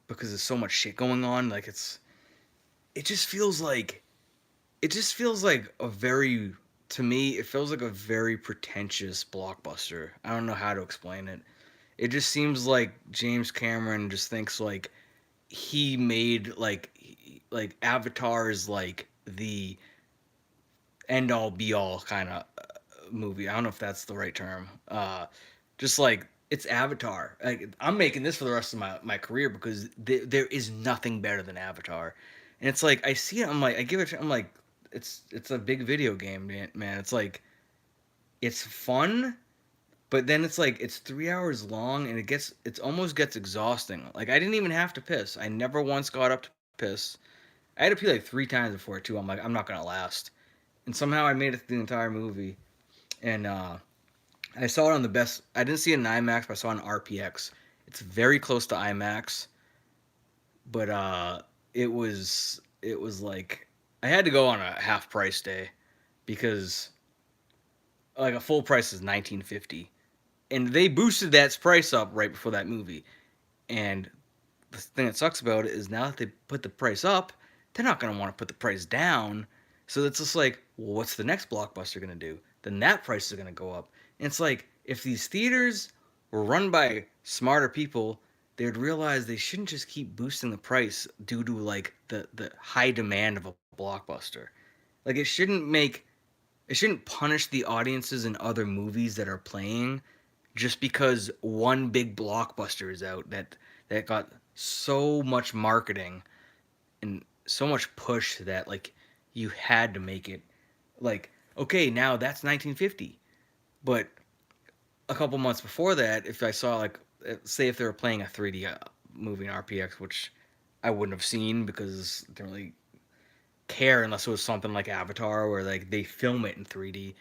because there's so much shit going on like it just feels like it just feels like a very to me it feels like a very pretentious blockbuster. I don't know how to explain it. It just seems like James Cameron just thinks like he made like Avatar is like the end all be all kind of movie. I don't know if that's the right term. Just like it's Avatar. Like, I'm making this for the rest of my career because there is nothing better than Avatar. And it's like I see it. I'm like I give it. I'm like it's a big video game, man. It's like it's fun, but then it's like it's 3 hours long and it almost gets exhausting. Like I didn't even have to piss. I never once got up to piss. I had to pee like 3 times before it too. I'm like I'm not gonna last. And somehow I made it through the entire movie. And I saw it on the best. I didn't see it in IMAX, but I saw it in RPX. It's very close to IMAX, but it was like I had to go on a half price day because like a full price is 1950, and they boosted that price up right before that movie. And the thing that sucks about it is now that they put the price up, they're not gonna want to put the price down. So it's just like, well, what's the next blockbuster gonna do? Then that price is gonna go up. And it's like if these theaters were run by smarter people, they would realize they shouldn't just keep boosting the price due to like the high demand of a blockbuster. Like it shouldn't punish the audiences in other movies that are playing just because one big blockbuster is out that got so much marketing and so much push that like you had to make it like okay now that's 1950 but a couple months before that if I saw like say if they were playing a 3D movie in RPX which I wouldn't have seen because I didn't really care unless it was something like Avatar where like they film it in 3D.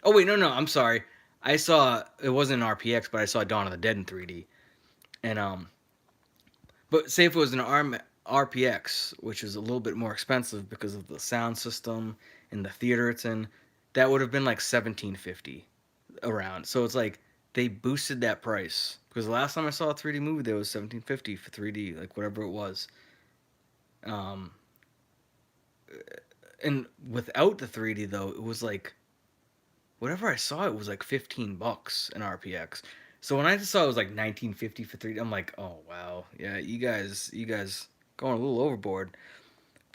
Oh wait, no, I'm sorry. I saw it wasn't an RPX, but I saw Dawn of the Dead in 3D. And but say if it was an RPX, which is a little bit more expensive because of the sound system and the theater it's in, that would have been like 1750 around. So it's like they boosted that price because the last time I saw a 3D movie there was 1750 for 3D, like whatever it was. Um, and without the 3D though, it was like whatever I saw it was like $15 in RPX. So when I just saw it was like 1950 for 3D, I'm like, oh wow, yeah, you guys going a little overboard.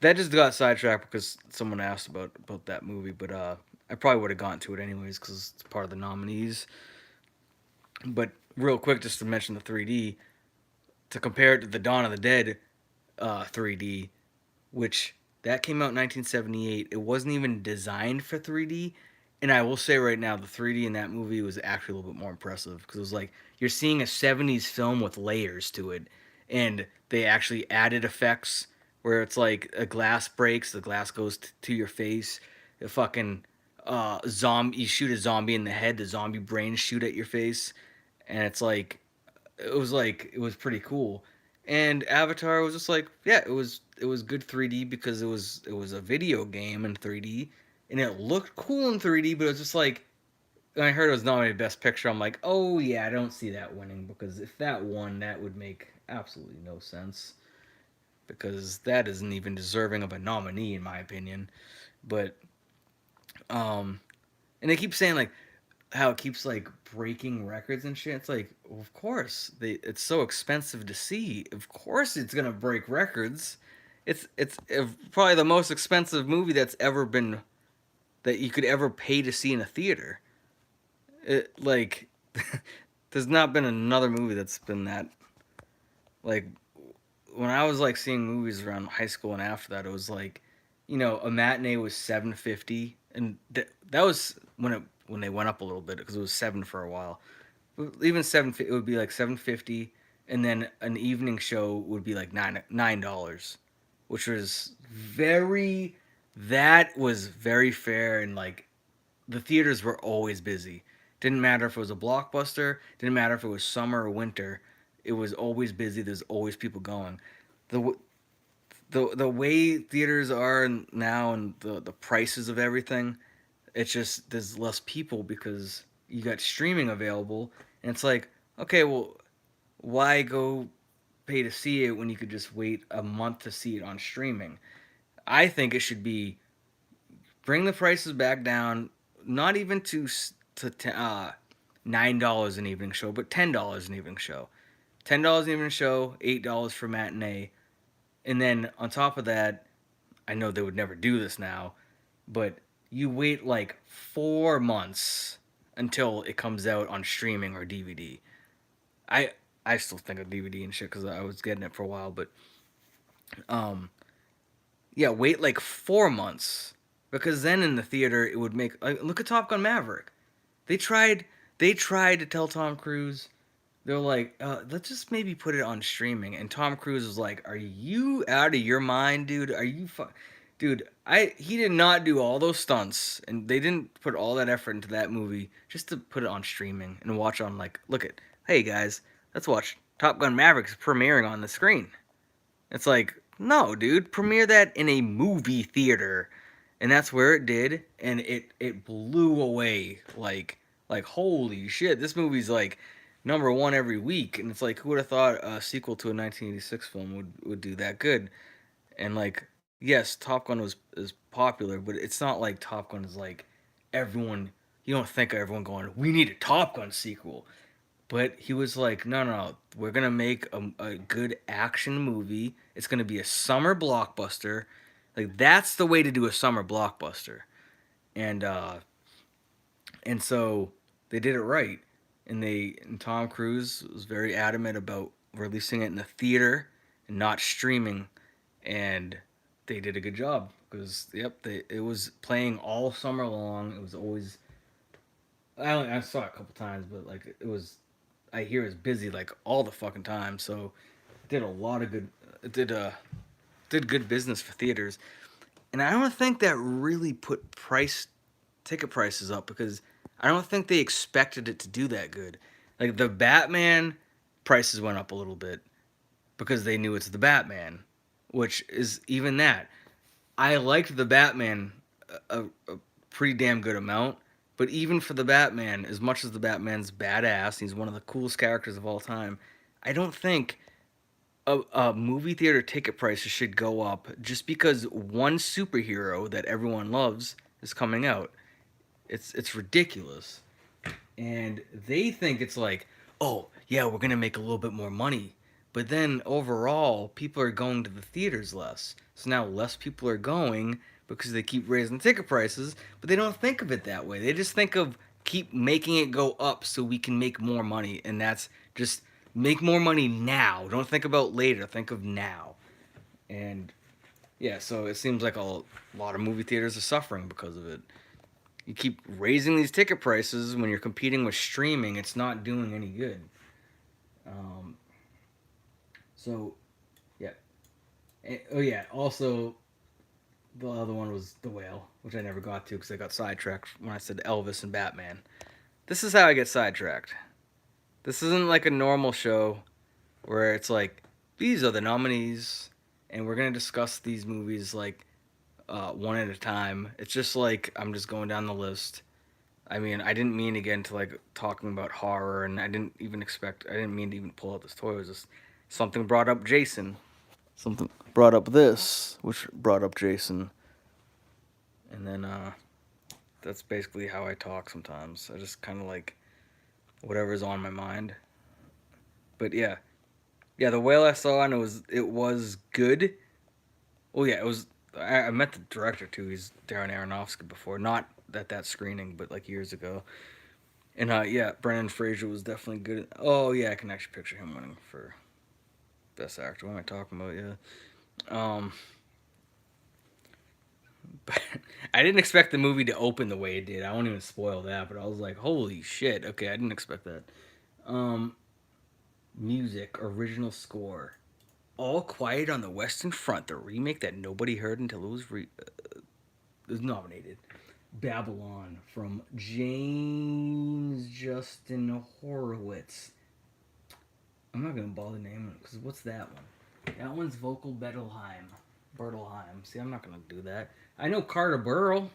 That just got sidetracked because someone asked about that movie, but I probably would have gone to it anyways because it's part of the nominees. But real quick, just to mention the 3D, to compare it to the Dawn of the Dead 3D, which that came out in 1978. It wasn't even designed for 3D. And I will say right now, the 3D in that movie was actually a little bit more impressive because it was like you're seeing a 70s film with layers to it. And they actually added effects where it's like a glass breaks, the glass goes to your face. It fucking zombie. You shoot a zombie in the head, the zombie brains shoot at your face, and it's like it was pretty cool. And Avatar was just like, yeah, it was good 3D because it was a video game in 3D, and it looked cool in 3D, but it was just like when I heard it was nominated Best Picture, I'm like, oh yeah, I don't see that winning because if that won, that would make absolutely no sense because that isn't even deserving of a nominee in my opinion. But um, and they keep saying like how it keeps like breaking records and shit. It's like, well, of course, it's so expensive to see. Of course, it's gonna break records. It's probably the most expensive movie that's ever been that you could ever pay to see in a theater. Like, there's not been another movie that's been that. Like, when I was like seeing movies around high school and after that, it was like, a matinee was 750, and that was when they went up a little bit because it was seven for a while. Even seven, it would be like 750, and then an evening show would be like $9, which was very. That was very fair, and like the theaters were always busy. Didn't matter if it was a blockbuster. Didn't matter if it was summer or winter. It was always busy. There's always people going. The the way theaters are now and the prices of everything, it's just there's less people because you got streaming available, and it's like, okay, well, why go pay to see it when you could just wait a month to see it on streaming? I think it should be bring the prices back down, not even to $9 an evening show, but $10 an evening show. $10 an evening show, $8 for matinee, and then on top of that, I know they would never do this now, but you wait like 4 months until it comes out on streaming or DVD. I I still think of DVD and shit because I was getting it for a while, but um, yeah, wait like 4 months because then in the theater it would make like, look at Top Gun Maverick. They tried they tried to tell Tom Cruise they're like, let's just maybe put it on streaming. And Tom Cruise was like, "Are you out of your mind, dude? Are you dude? He did not do all those stunts, and they didn't put all that effort into that movie just to put it on streaming and watch on like, look at, hey guys, let's watch Top Gun Maverick's premiering on the screen. It's like, no, dude, premiere that in a movie theater, and that's where it did, and it blew away like holy shit, this movie's like number one every week, and it's like who would have thought a sequel to a 1986 film would do that good? And like, yes, Top Gun was is popular, but it's not like Top Gun is like everyone. You don't think of everyone going, we need a Top Gun sequel. But he was like, no, no, no, we're gonna make a good action movie. It's gonna be a summer blockbuster. Like that's the way to do a summer blockbuster. And so they did it right. And Tom Cruise was very adamant about releasing it in the theater and not streaming. And they did a good job because yep, it was playing all summer long. It was always I saw it a couple times, but like it was I hear it's busy like all the fucking time. So it did a lot of good. It did good business for theaters, and I don't think that really put ticket prices up because I don't think they expected it to do that good. Like the Batman prices went up a little bit because they knew it's the Batman, which is even that. I liked the Batman a pretty damn good amount, but even for the Batman, as much as the Batman's badass, he's one of the coolest characters of all time. I don't think a movie theater ticket prices should go up just because one superhero that everyone loves is coming out. It's ridiculous, and they think it's like, oh yeah, we're gonna make a little bit more money, but then overall, people are going to the theaters less. So now less people are going because they keep raising ticket prices, but they don't think of it that way. They just think of keep making it go up so we can make more money, and that's just make more money now. Don't think about later. Think of now. And yeah, so it seems like a lot of movie theaters are suffering because of it. You keep raising these ticket prices when you're competing with streaming. It's not doing any good. Um, so yeah. Oh yeah. Also, The other one was The Whale, which I never got to because I got sidetracked when I said Elvis and Batman. This is how I get sidetracked. This isn't like a normal show where it's like, these are the nominees, and we're gonna discuss these movies like one at a time. It's just like I'm just going down the list. I mean, I didn't mean to get into like talking about horror, and I didn't I didn't mean to even pull out this toy. It was just something brought up Jason. Something brought up this, which brought up Jason. And then that's basically how I talk sometimes. I just kind of like whatever's on my mind. But yeah, yeah, The Whale I saw and it was good. Oh yeah, it was. I met the director too. He's Darren Aronofsky before, not at that screening, but like years ago. And yeah, Brendan Fraser was definitely good. Oh yeah, I can actually picture him winning for best actor. What am I talking about? Yeah. Um, but I didn't expect the movie to open the way it did. I won't even spoil that, but I was like, holy shit. Okay, I didn't expect that. Um, music, original score. All Quiet on the Western Front, the remake that nobody heard until was nominated. Babylon from James Justin Horowitz. I'm not gonna bother naming it because what's that one? That one's Vocal Bettelheim. Bertelheim. See, I'm not gonna do that. I know Carter Burrell.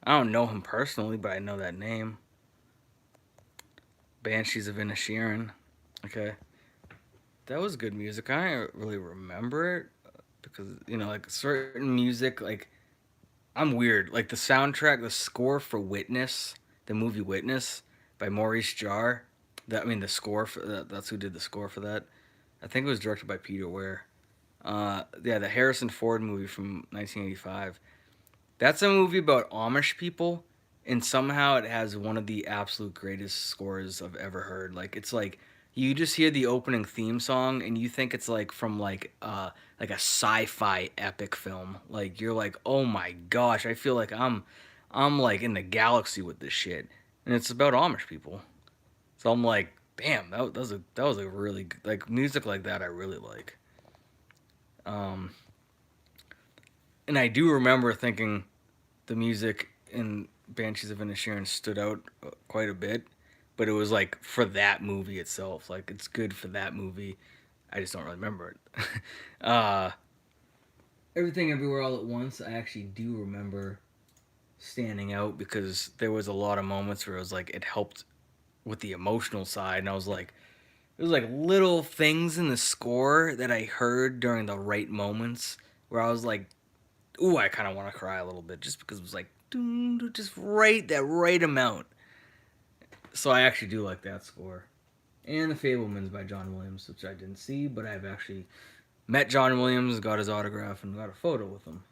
I don't know him personally, but I know that name. Banshees of Inisherin. Okay. That was good music. I don't really remember it because, like certain music, like, I'm weird. Like the soundtrack, the score for Witness, the movie Witness by Maurice Jarre. The score for that's who did the score for that. I think it was directed by Peter Weir. Yeah, the Harrison Ford movie from 1985. That's a movie about Amish people, and somehow it has one of the absolute greatest scores I've ever heard. Like it's like you just hear the opening theme song and you think it's like from like a sci-fi epic film. Like you're like, "Oh my gosh, I feel like I'm like in the galaxy with this shit." And it's about Amish people. So I'm like, "Damn, that was a really like music like that I really like." Um and I do remember thinking the music in Banshees of Inisherin stood out quite a bit, but it was like for that movie itself. Like it's good for that movie. I just don't really remember it. uh, Everything Everywhere All at Once, I actually do remember standing out because there was a lot of moments where it was like it helped with the emotional side, and I was like, it was like little things in the score that I heard during the right moments where I was like, ooh, I kind of want to cry a little bit just because it was like, just right, that right amount. So I actually do like that score. And The Fablemans by John Williams, which I didn't see, but I've actually met John Williams, got his autograph, and got a photo with him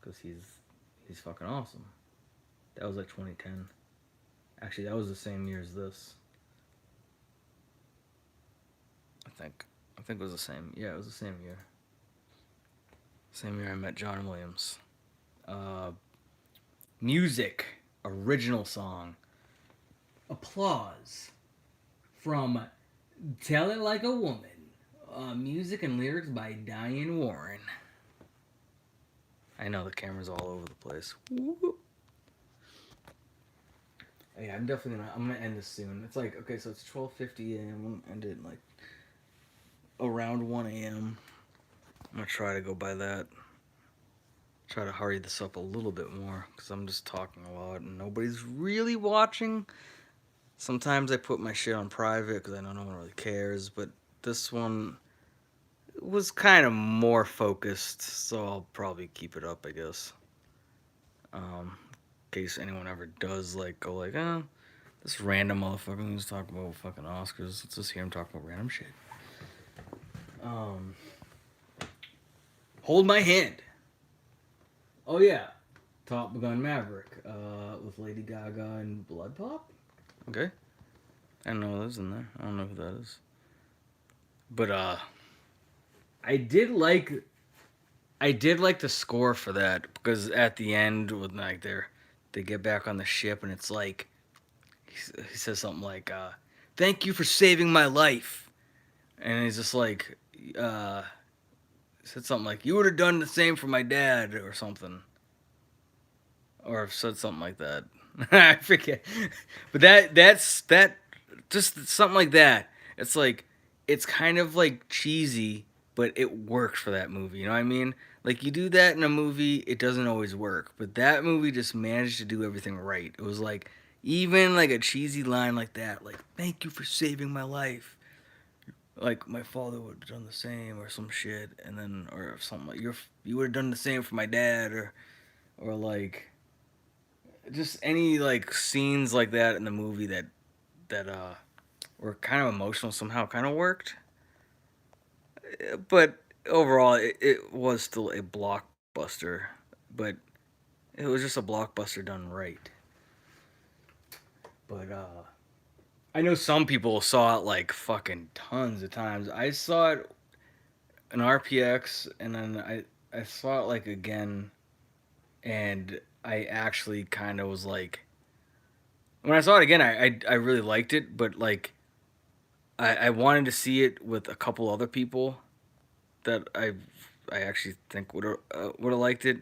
because he's fucking awesome. That was like 2010. Actually, that was the same year as this. I think. I think it was the same. Yeah, it was the same year. Same year I met John Williams. Uh, music, original song. Applause from Tell It Like a Woman. Music and lyrics by Diane Warren. I know the camera's all over the place. Woo. Yeah, I'm gonna end this soon. It's like, okay, so it's 12:50 a.m. I'm gonna end it like around 1 a.m. I'm gonna try to go by that. Try to hurry this up a little bit more because I'm just talking a lot and nobody's really watching. Sometimes I put my shit on private because I know no one really cares, but this one was kind of more focused, so I'll probably keep it up, I guess. In case anyone ever does like go like, this random motherfucker who's talking about fucking Oscars. Let's just hear him talk about random shit. Hold My Hand. Oh yeah, Top Gun Maverick with Lady Gaga and Blood Pop. Okay, I don't know who's in there. I don't know who that is. But I did like the score for that because at the end when like they get back on the ship and it's like he says something like "Thank you for saving my life," and he's just like said something like, "You would have done the same for my dad," or something, or said something like that. I forget, but that just something like that. It's like it's kind of like cheesy, but it works for that movie. You know what I mean? Like you do that in a movie, it doesn't always work, but that movie just managed to do everything right. It was like even like a cheesy line like that, like "Thank you for saving my life." Like my father would have done the same or some shit, and then or something like you would have done the same for my dad, or like just any like scenes like that in the movie that were kind of emotional somehow kind of worked. But overall it was still a blockbuster, but it was just a blockbuster done right. But I know some people saw it like fucking tons of times. I saw it in RPX, and then I saw it like again, and I actually kind of was like, when I saw it again, I really liked it, but like I wanted to see it with a couple other people that I actually think would have liked it,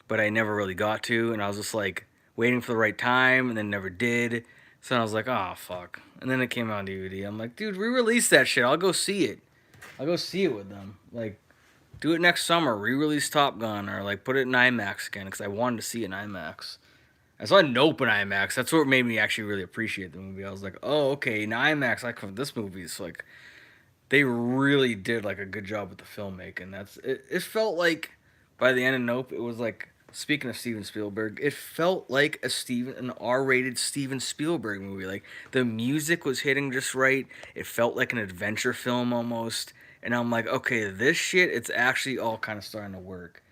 but I never really got to, and I was just like waiting for the right time, and then never did. So I was like, oh fuck, and then it came out on DVD. I'm like, dude, re-release that shit. I'll go see it. I'll go see it with them. Like, do it next summer. Re-release Top Gun, or like put it in IMAX again, because I wanted to see it in IMAX. I saw Nope in IMAX. That's what made me actually really appreciate the movie. I was like, oh, okay, in IMAX, this movie is like they really did like a good job with the filmmaking. It felt like by the end of Nope, it was like, speaking of Steven Spielberg, it felt like an R-rated Steven Spielberg movie. Like the music was hitting just right. It felt like an adventure film almost. And I'm like, okay, this shit, it's actually all kind of starting to work.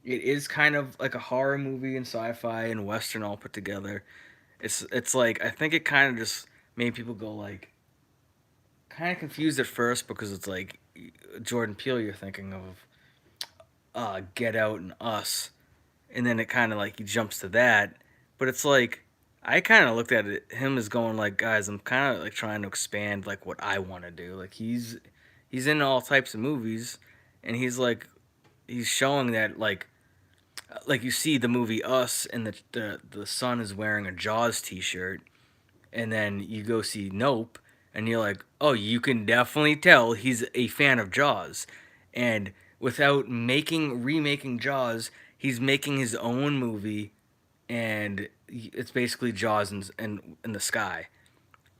It is kind of like a horror movie and sci-fi and western all put together. It's like I think it kind of just made people go like kind of confused at first, because it's like Jordan Peele you're thinking of, Get Out and Us, and then it kind of like he jumps to that, but it's like I kind of looked at him as going like, guys, I'm kind of like trying to expand like what I want to do. Like he's in all types of movies, and he's showing that like you see the movie Us, and the son is wearing a Jaws T-shirt, and then you go see Nope, and you're like, oh, you can definitely tell he's a fan of Jaws, and without remaking Jaws, he's making his own movie, and it's basically Jaws in the sky,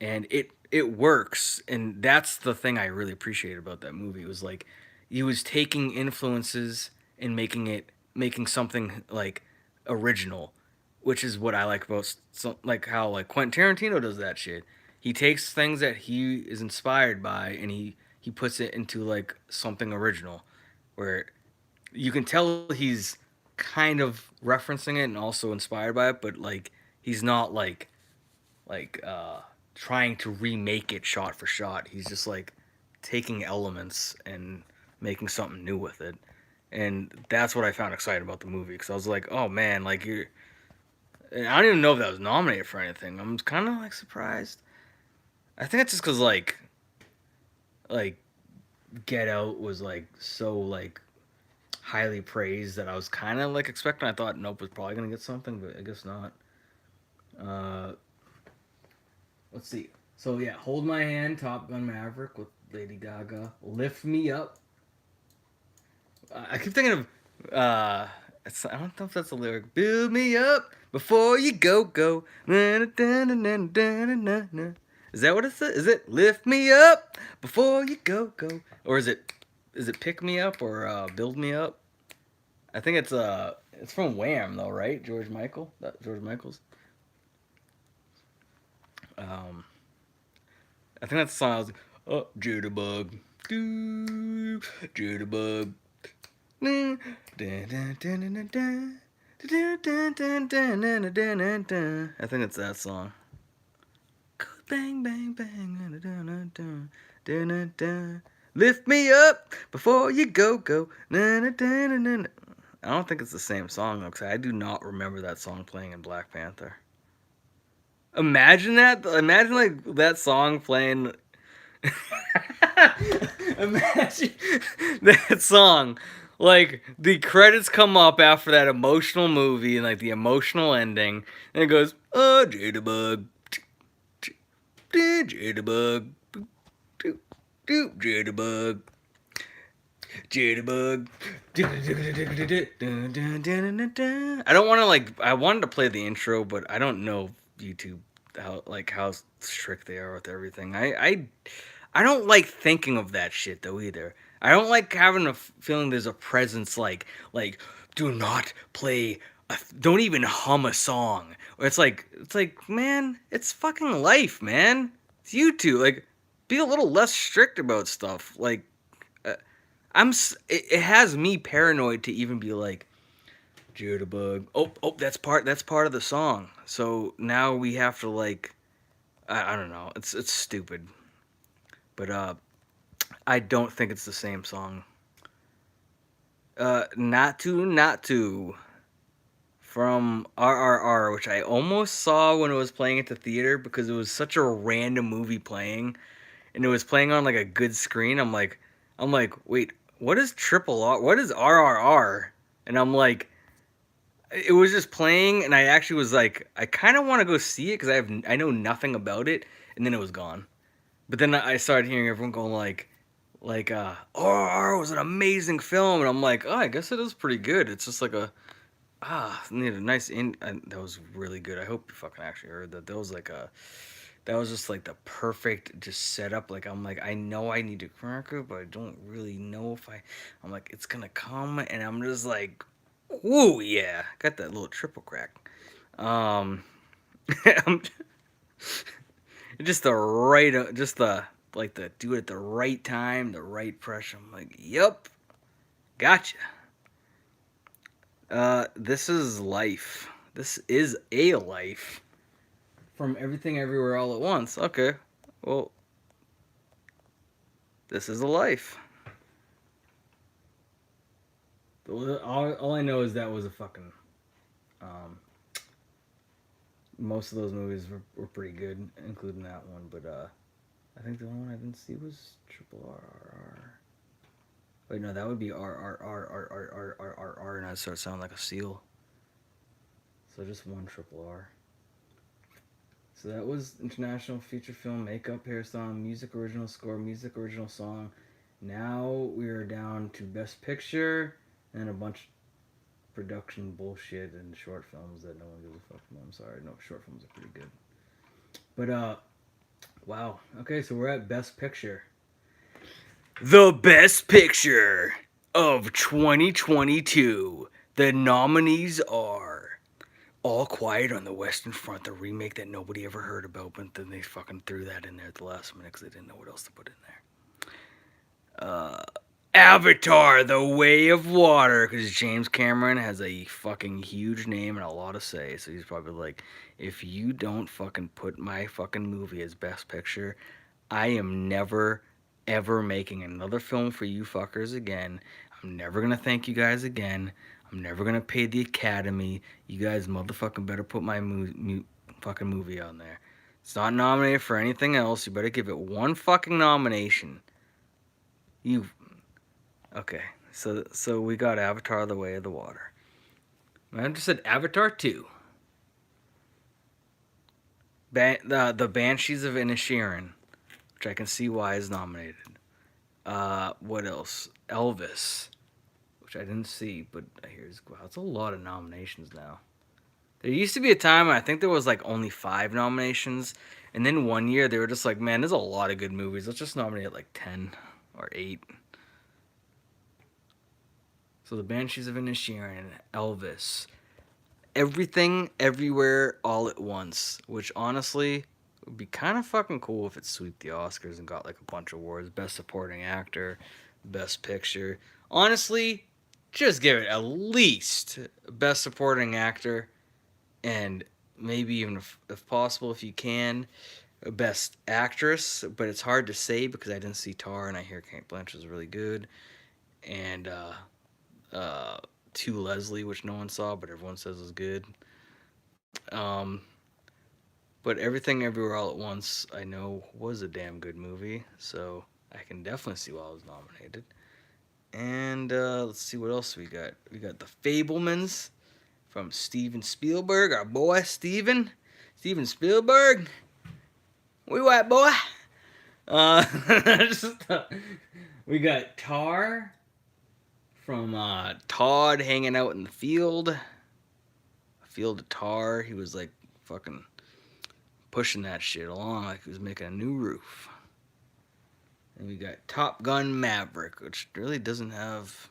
and it works, and that's the thing I really appreciated about that movie. It was like he was taking influences and making something like original, which is what I like about like how like Quentin Tarantino does that shit. He takes things that he is inspired by, and he puts it into like something original, where you can tell he's kind of referencing it and also inspired by it, but like he's not like trying to remake it shot for shot. He's just like taking elements and making something new with it. And that's what I found exciting about the movie, because I was like, oh man, like you're. And I don't even know if that was nominated for anything. I'm kind of like surprised. I think it's just because like Get Out was like so like highly praised that I was kind of like expecting. I thought Nope was probably gonna get something, but I guess not. Uh, let's see. So yeah, Hold My Hand, Top Gun Maverick with Lady Gaga. Lift Me Up. I keep thinking of I don't know if that's a lyric. Build me up before you go. Na, na, na, na, na, na, na. Is that what it says? Is it lift me up before you go? Or is it pick me up, or build me up? I think it's from Wham though, right? George Michael's. Um, I think that's the song. I was like, oh, Jitterbug, do Jitterbug. I think it's that song. Bang bang bang. Lift me up before you go. I don't think it's the same song though, because I do not remember that song playing in Black Panther. Imagine that. Imagine like that song playing Imagine that song. Like the credits come up after that emotional movie and like the emotional ending, and it goes, "Oh, Jitterbug, Jitterbug, Jitterbug, Jitterbug." I don't want to like. I wanted to play the intro, but I don't know YouTube how strict they are with everything. I don't like thinking of that shit though either. I don't like having a feeling there's a presence like do not play don't even hum a song. Or it's like man, it's fucking life, man. It's YouTube. Like be a little less strict about stuff. Like uh, it has me paranoid to even be like Jitterbug. Oh, that's part of the song. So now we have to like I don't know. It's stupid. But I don't think it's the same song. Not to from RRR, which I almost saw when it was playing at the theater because it was such a random movie playing, and it was playing on like a good screen. I'm like, wait, what is Triple R? What is RRR? And I'm like, it was just playing, and I actually was like, I kind of want to go see it because I know nothing about it, and then it was gone. But then I started hearing everyone going like RRR was an amazing film, and I'm like, oh, I guess it is pretty good. It's just like need a nice that was really good. I hope you fucking actually heard that. That was just like the perfect just setup. Like I'm like I know I need to crack it, but I don't really know if I'm like it's gonna come, and I'm just like, whoa, yeah, got that little triple crack. Um, I'm just the right, just the like the do it at the right time, the right pressure. I'm like, yep, gotcha. This is life. This is a life from Everything Everywhere All at Once. Okay, well, this is a life. All I know is that was a fucking. Um, Most of those movies were pretty good, including that one. But I think the only one I didn't see was Triple RRR. Wait, no, that would be RRR, and I'd start sounding like a seal. So just one Triple R. So that was International Feature Film, Makeup, Hair Song, Music Original Score, Music Original Song. Now we are down to Best Picture and a bunch of production bullshit and short films that no one gives a fuck about. I'm sorry, no, short films are pretty good. But wow. Okay, so we're at Best Picture. The Best Picture of 2022. The nominees are All Quiet on the Western Front, the remake that nobody ever heard about, but then they fucking threw that in there at the last minute because they didn't know what else to put in there. Avatar, The Way of Water, because James Cameron has a fucking huge name and a lot to say, so he's probably like, if you don't fucking put my fucking movie as Best Picture, I am never, ever making another film for you fuckers again. I'm never gonna thank you guys again. I'm never gonna pay the Academy. You guys motherfucking better put my fucking movie on there. It's not nominated for anything else. You better give it one fucking nomination. You okay? So we got Avatar: The Way of the Water. I just said Avatar 2. The Banshees of Inisherin, which I can see why is nominated. What else? Elvis, which I didn't see, but I hear wow, it's a lot of nominations now. There used to be a time when I think there was like only 5 nominations, and then one year they were just like, man, there's a lot of good movies. Let's just nominate like 10 or 8. So the Banshees of Inisherin, Elvis, Everything, Everywhere, All at Once, which honestly would be kind of fucking cool if it swept the Oscars and got like a bunch of awards. Best Supporting Actor, Best Picture. Honestly, just give it at least Best Supporting Actor, and maybe even if possible, if you can, Best Actress. But it's hard to say because I didn't see Tar, and I hear Kate Blanchett is really good, and uh, To Leslie, which no one saw, but everyone says is good. Um, But Everything Everywhere All at Once, I know, was a damn good movie, so I can definitely see why it was nominated. And let's see what else we got. We got The Fablemans from Steven Spielberg, our boy Steven. Steven Spielberg. We white boy. Uh, we got Tar from Todd hanging out in the field. A field of tar. He was like fucking pushing that shit along like he was making a new roof. And we got Top Gun Maverick, which really doesn't have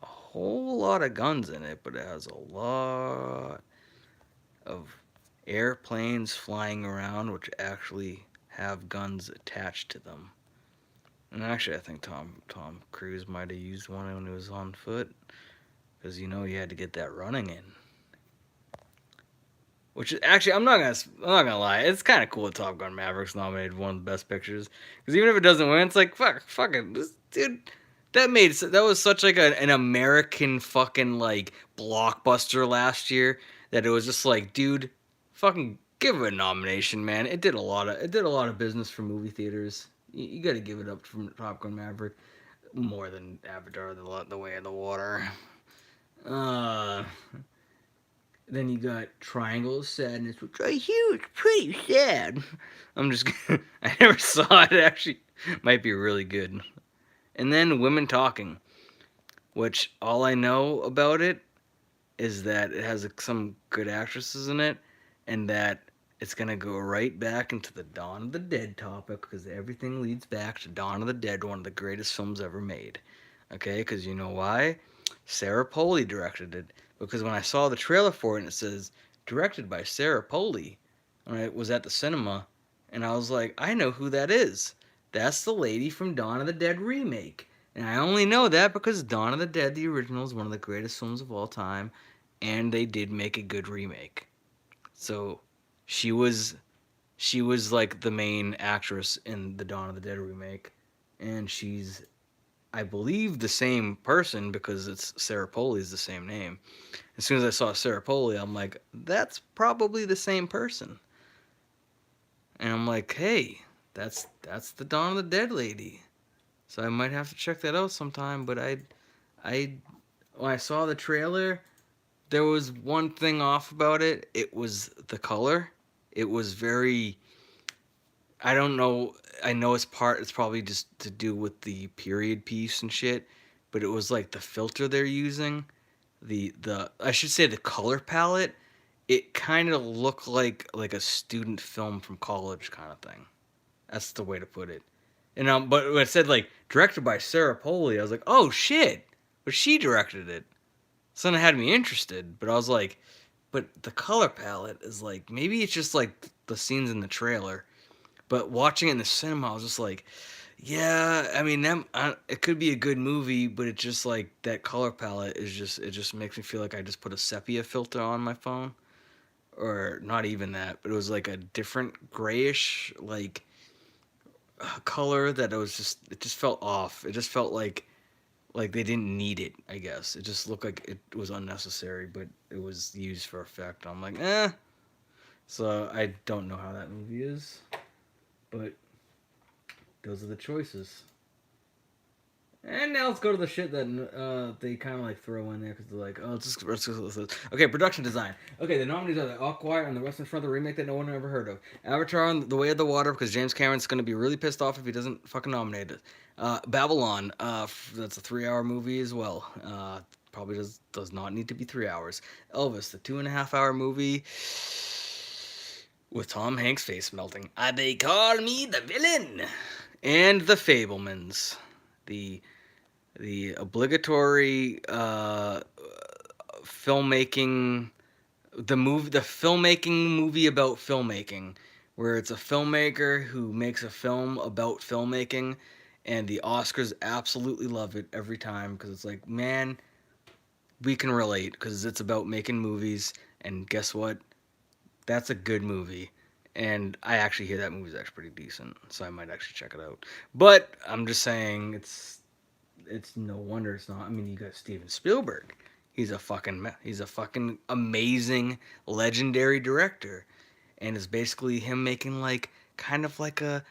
a whole lot of guns in it, but it has a lot of airplanes flying around which actually have guns attached to them. And actually, I think Tom Cruise might have used one when he was on foot, because you know he had to get that running in. Which is actually, I'm not gonna lie, it's kind of cool that Top Gun Maverick's nominated one of the best pictures, because even if it doesn't win, it's like fuck it, this dude. That was such like an American fucking like blockbuster last year that it was just like, dude, fucking give it a nomination, man. It did a lot of business for movie theaters. You got to give it up from Top Gun Maverick more than Avatar: The Way of the Water. Uh, then you got Triangle of Sadness, which I hear is pretty sad. I'm just I never saw it. It actually might be really good. And then Women Talking, which all I know about it is that it has some good actresses in it, and that it's gonna go right back into the Dawn of the Dead topic, because everything leads back to Dawn of the Dead, one of the greatest films ever made. Okay, because you know why? Sarah Polley directed it. Because when I saw the trailer for it and it says directed by Sarah Polley, when I was at the cinema, and I was like, I know who that is. That's the lady from Dawn of the Dead remake. And I only know that because Dawn of the Dead, the original, is one of the greatest films of all time, and they did make a good remake. So she was like the main actress in the Dawn of the Dead remake, and she's, I believe, the same person, because it's Sarah Polley's the same name. As soon as I saw Sarah Polley, I'm like, that's probably the same person. And I'm like, hey, that's the Dawn of the Dead lady. So I might have to check that out sometime. But I when I saw the trailer, there was one thing off about it. It was the color. It was very, I don't know. I know it's probably just to do with the period piece and shit, but it was like the filter they're using, the I should say the color palette. It kind of looked like a student film from college kind of thing. That's the way to put it. And but when it said like directed by Sarah Polley, I was like, oh shit, but she directed it. So then it had me interested, but I was like, but the color palette is like, maybe it's just like the scenes in the trailer. But watching it in the cinema, I was just like, yeah, I mean, it could be a good movie, but it just like that color palette is just, it just makes me feel like I just put a sepia filter on my phone, or not even that, but it was like a different grayish like color that it just felt off. It just felt like they didn't need it. I guess it just looked like it was unnecessary, but it was used for effect. I'm like, eh. So I don't know how that movie is, but those are the choices. And now let's go to the shit that they kind of like throw in there, because they're like, oh, let's okay, production design. Okay, the nominees are the All Quiet on the Western Front, the remake that no one ever heard of. Avatar on the Way of the Water, because James Cameron's going to be really pissed off if he doesn't fucking nominate it. Babylon, that's a 3-hour movie as well. Probably does not need to be 3 hours. Elvis, the 2.5-hour movie with Tom Hanks face melting. They call me the villain. And The Fablemans, the obligatory filmmaking, the filmmaking movie about filmmaking, where it's a filmmaker who makes a film about filmmaking, and the Oscars absolutely love it every time, because it's like, man, we can relate, because it's about making movies, and guess what? That's a good movie. And I actually hear that movie's actually pretty decent, so I might actually check it out. But I'm just saying, it's no wonder it's not. I mean, you got Steven Spielberg. He's a fucking amazing, legendary director. and it's basically him making like kind of like a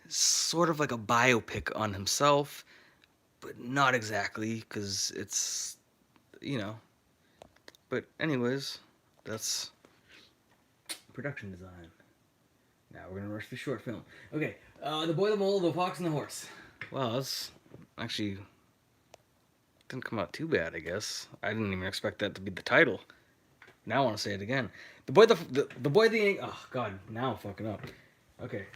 sort of like a biopic on himself, but not exactly because it's you know. But anyways, that's production design. Now we're gonna rush the short film. Okay, The Boy, the Mole, the Fox, and the Horse. Well, that's actually didn't come out too bad, I guess. I didn't even expect that to be the title. Now I want to say it again. The boy, the boy, the oh god, now I'm fucking up. Okay.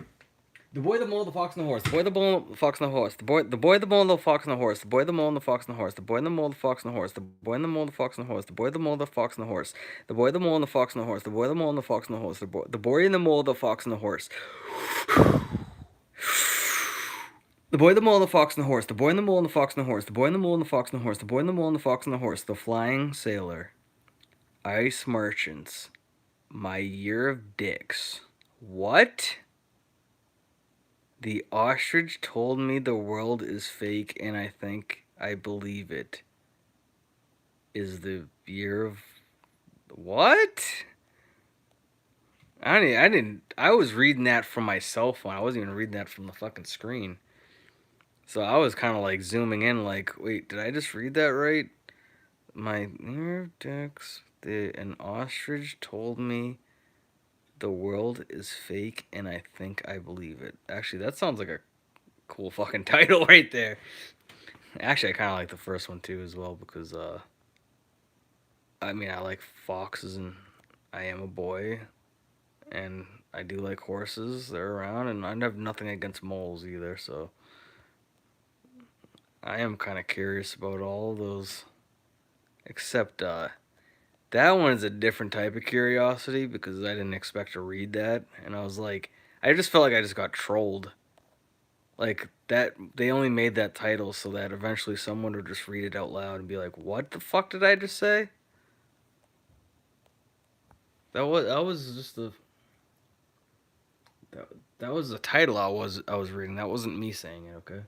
The Boy, the Mole, the Fox, and the Horse. The Boy, the Mole, the Fox, and the Horse. The boy, the Mole, the Fox, and the Horse. The Boy, the Mole, and the Fox, and the Horse. The Boy, and the Mole, the Fox, and the Horse. The Boy, and the Mole, the Fox, and the Horse. The Boy, the Mole, the Fox, and the Horse. The Boy, the Mole, and the Fox, and the Horse. The Boy, the Mole, and the Fox, and the Horse. The Boy, and the Mole, the Fox, and the Horse. The Boy, the Mole, and the Fox, and the Horse. The Boy, and the Mole, and the Fox, and the Horse. The Boy, and the Mole, and the Fox, and the Horse. The Boy, and the Mole, and the Fox, and the Horse. The Flying Sailor. Ice Merchants. My Year of Dicks. What? The ostrich told me the world is fake, and I think I believe it. Is the year of what? I didn't. I was reading that from my cell phone. I wasn't even reading that from the fucking screen. So I was kind of like zooming in, like, wait, did I just read that right? My year of dicks. An ostrich told me the world is fake, and I think I believe it. Actually, that sounds like a cool fucking title right there. Actually, I kind of like the first one too as well because I mean, I like foxes and I am a boy, and I do like horses. They're around, and I have nothing against moles either. So I am kind of curious about all those, except that one is a different type of curiosity because I didn't expect to read that, and I was like, I just felt like I just got trolled. Like that, they only made that title so that eventually someone would just read it out loud and be like, "What the fuck did I just say?" That was just that, that was the title I was reading. That wasn't me saying it. Okay.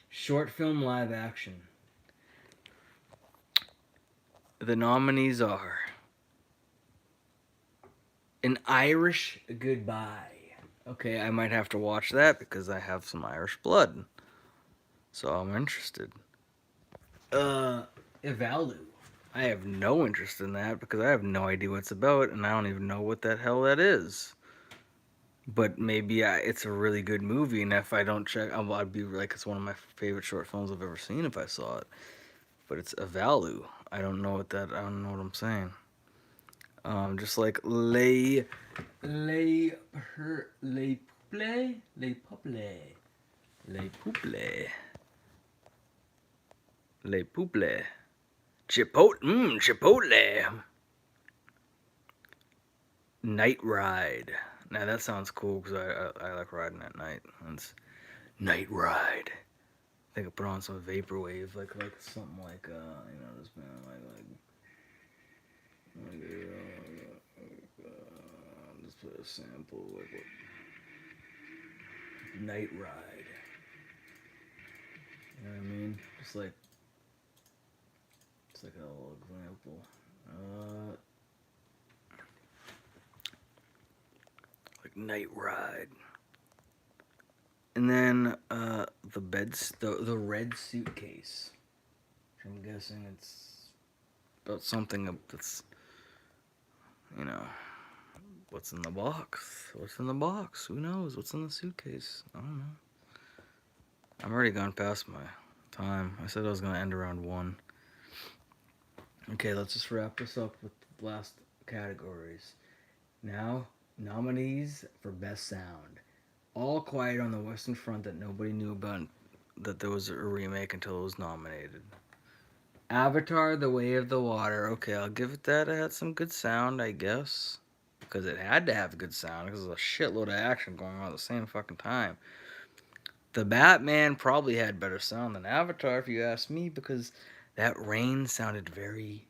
Short film live action. The nominees are An Irish Goodbye. Okay, I might have to watch that because I have some Irish blood, so I'm interested. Evalu. I have no interest in that because I have no idea what it's about, and I don't even know what the hell that is. But maybe it's a really good movie, and if I don't check, I'd be like, it's one of my favorite short films I've ever seen if I saw it. But it's Evalu. I don't know what I'm saying. Just like les pouple. Chipotle. Night Ride. Now that sounds cool because I like riding at night. It's Night Ride. I think I put on some vaporwave, like something like this band just put a sample like what Night Ride. You know what I mean? Just like it's like a little example. Like Night Ride. And then the red suitcase. I'm guessing it's about something that's what's in the box. What's in the box? Who knows? What's in the suitcase? I don't know. I'm already gone past my time. I said I was gonna end around 1. Okay, let's just wrap this up with the last categories. Now, nominees for Best Sound. All Quiet on the Western Front that nobody knew about that there was a remake until it was nominated. Avatar: The Way of the Water. Okay, I'll give it that. It had some good sound, I guess. Because it had to have good sound because there's a shitload of action going on at the same fucking time. The Batman probably had better sound than Avatar, if you ask me, because that rain sounded very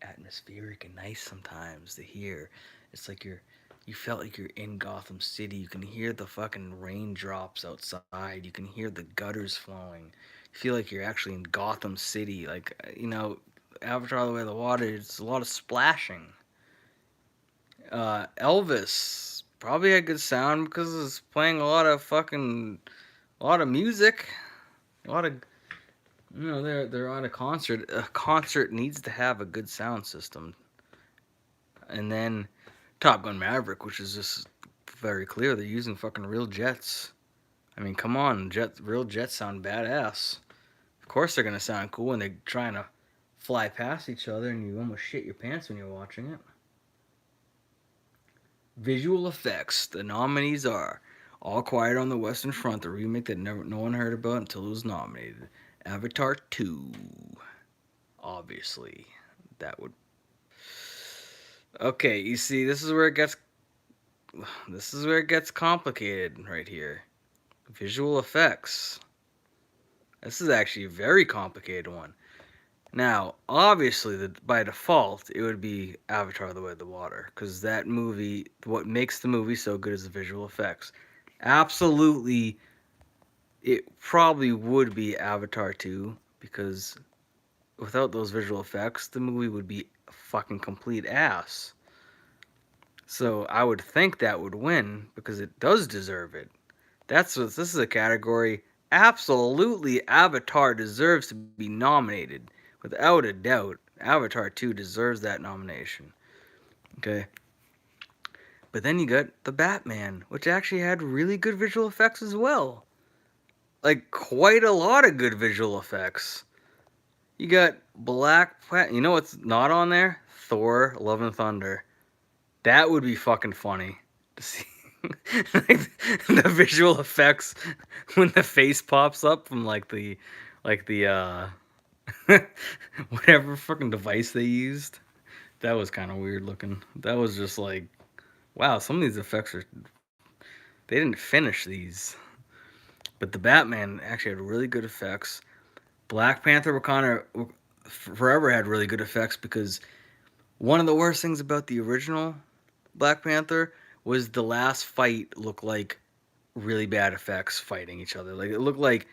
atmospheric and nice sometimes to hear. It's like you felt like you're in Gotham City. You can hear the fucking raindrops outside. You can hear the gutters flowing. You feel like you're actually in Gotham City. Like, Avatar: The Way of the Water, it's a lot of splashing. Elvis probably had good sound because it's playing a lot of music, a lot of they're on a concert. A concert needs to have a good sound system, and then Top Gun Maverick, which is just very clear they're using fucking real jets. I mean, come on, real jets sound badass. Of course they're gonna sound cool when they're trying to fly past each other and you almost shit your pants when you're watching it. Visual effects. The nominees are All Quiet on the Western Front, the remake that no one heard about until it was nominated. Avatar 2. Obviously. That would. Okay, you see, this is where it gets complicated right here. Visual effects. This is actually a very complicated one. Now, obviously, by default, it would be Avatar: The Way of the Water, because that movie, what makes the movie so good is the visual effects. Absolutely, it probably would be Avatar 2, because without those visual effects, the movie would be fucking complete ass. So I would think that would win, because it does deserve it. This is a category. Absolutely, Avatar deserves to be nominated. Without a doubt, Avatar 2 deserves that nomination. Okay. But then you got The Batman, which actually had really good visual effects as well. Like, quite a lot of good visual effects. You got You know what's not on there? Thor, Love and Thunder. That would be fucking funny to see. Like, the visual effects when the face pops up from whatever fucking device they used. That was kind of weird looking. That was just like, wow, some of these effects they didn't finish these. But the Batman actually had really good effects. Black Panther Wakanda Forever had really good effects because one of the worst things about the original Black Panther was the last fight looked like really bad effects fighting each other. Like, it looked like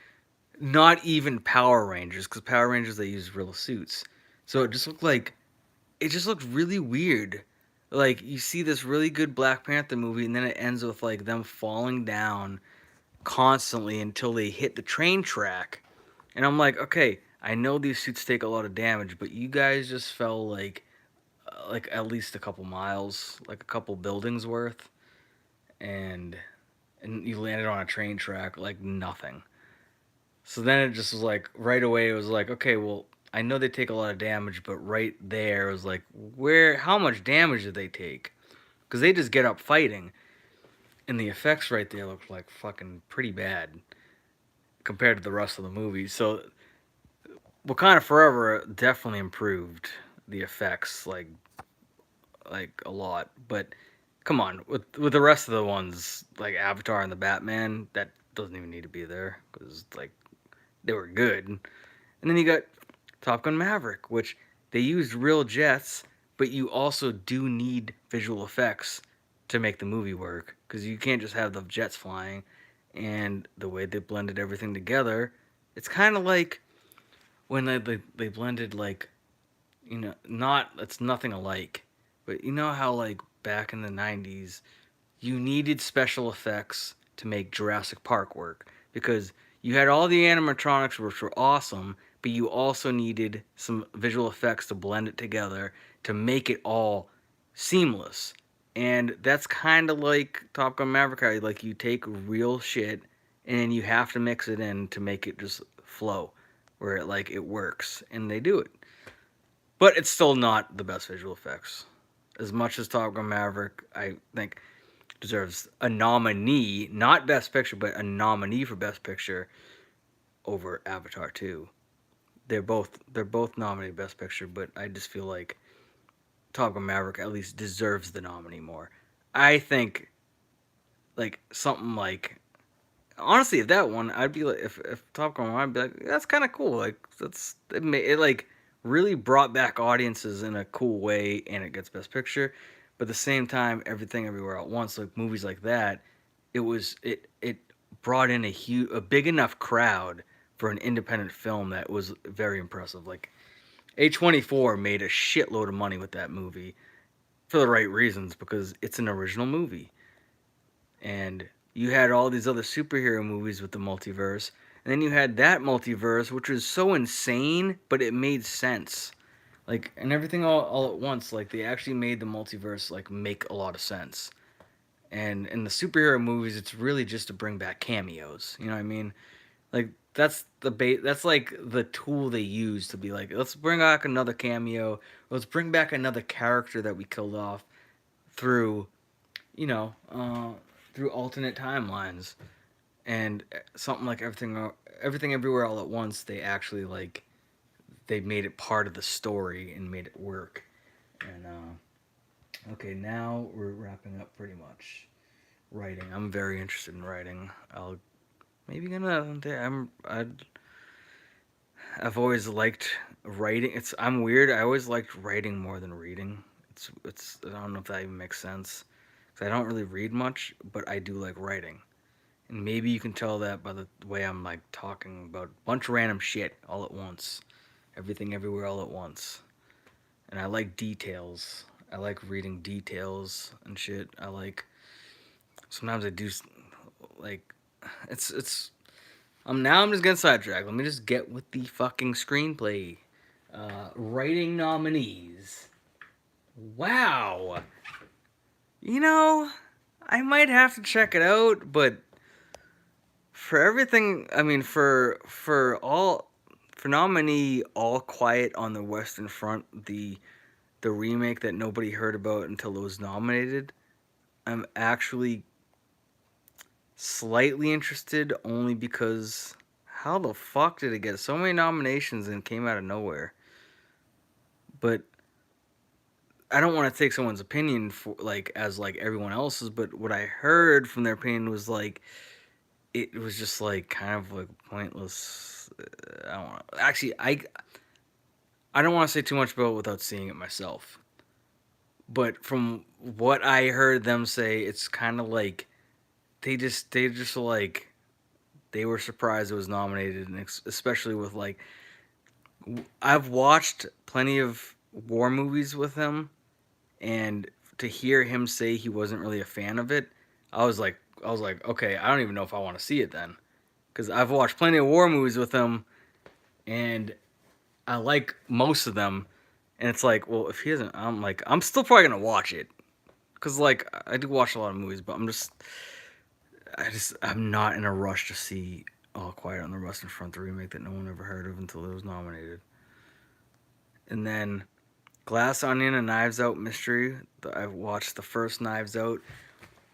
not even Power Rangers, because Power Rangers, they use real suits. So it just looked really weird. Like, you see this really good Black Panther movie, and then it ends with like them falling down constantly until they hit the train track. And I'm like, okay, I know these suits take a lot of damage, but you guys just fell like at least a couple miles, like a couple buildings worth, and you landed on a train track like nothing. So then it just was like right away it was like, okay, well, I know they take a lot of damage, but right there it was like, how much damage did they take? Because they just get up fighting, and the effects right there look like fucking pretty bad compared to the rest of the movie. So Wakanda Forever definitely improved the effects like a lot, but come on, with the rest of the ones like Avatar and the Batman, that doesn't even need to be there because like they were good. And then you got Top Gun Maverick, which they used real jets, but you also do need visual effects to make the movie work because you can't just have the jets flying. And the way they blended everything together, it's kind of like when they blended like, not it's nothing alike, but you know how like back in the 90s you needed special effects to make Jurassic Park work because you had all the animatronics which were awesome, but you also needed some visual effects to blend it together to make it all seamless. And that's kind of like Top Gun Maverick, like you take real shit and you have to mix it in to make it just flow where it works, and they do it. But it's still not the best visual effects. As much as Top Gun Maverick, I think deserves a nominee, not Best Picture, but a nominee for Best Picture over Avatar 2. They're both nominated Best Picture, but I just feel like Top Gun Maverick at least deserves the nominee more. I think like something like honestly, if that one, I'd be like, if Top Gun, I'd be like, that's kind of cool. Like it like really brought back audiences in a cool way, and it gets Best Picture. But at the same time, Everything Everywhere at Once, like movies like that, it brought in a big enough crowd for an independent film that was very impressive. Like A24 made a shitload of money with that movie for the right reasons because it's an original movie. And you had all these other superhero movies with the multiverse, and then you had that multiverse, which was so insane, but it made sense. Like, and everything all at once, like, they actually made the multiverse, like, make a lot of sense. And in the superhero movies, it's really just to bring back cameos. You know what I mean? Like, that's like the tool they use to be like, let's bring back another cameo. Let's bring back another character that we killed off through, you know, through alternate timelines. And something like everything everywhere all at once, they actually like they made it part of the story and made it work. And okay, now we're wrapping up pretty much. Writing. I'm very interested in writing. I'll maybe gonna. I've always liked writing. I'm weird. I always liked writing more than reading. It's. I don't know if that even makes sense. Cause I don't really read much, but I do like writing. And maybe you can tell that by the way I'm like talking about a bunch of random shit all at once. Everything everywhere all at once. And I like details. I like reading details and shit. I like sometimes I do like it's now I'm just getting sidetracked. Let me just get with the fucking screenplay. Writing nominees. Wow. You know, I might have to check it out, but for everything, I mean, for nominee All Quiet on the Western Front, the remake that nobody heard about until it was nominated, I'm actually slightly interested only because how the fuck did it get so many nominations and came out of nowhere? But I don't want to take someone's opinion for like as like everyone else's, but what I heard from their opinion was like it was just like kind of like pointless. I don't want to, actually I don't want to say too much about it without seeing it myself. But from what I heard them say, it's kind of like they just like they were surprised it was nominated, and especially with like I've watched plenty of war movies with him, and to hear him say he wasn't really a fan of it, I was like, okay, I don't even know if I want to see it then, because I've watched plenty of war movies with him, and I like most of them, and it's like, well, if he doesn't, I'm like, I'm still probably gonna watch it, because like I do watch a lot of movies, but I'm not in a rush to see All Quiet on the Western Front, the remake that no one ever heard of until it was nominated. And then Glass Onion and Knives Out Mystery. I watched the first Knives Out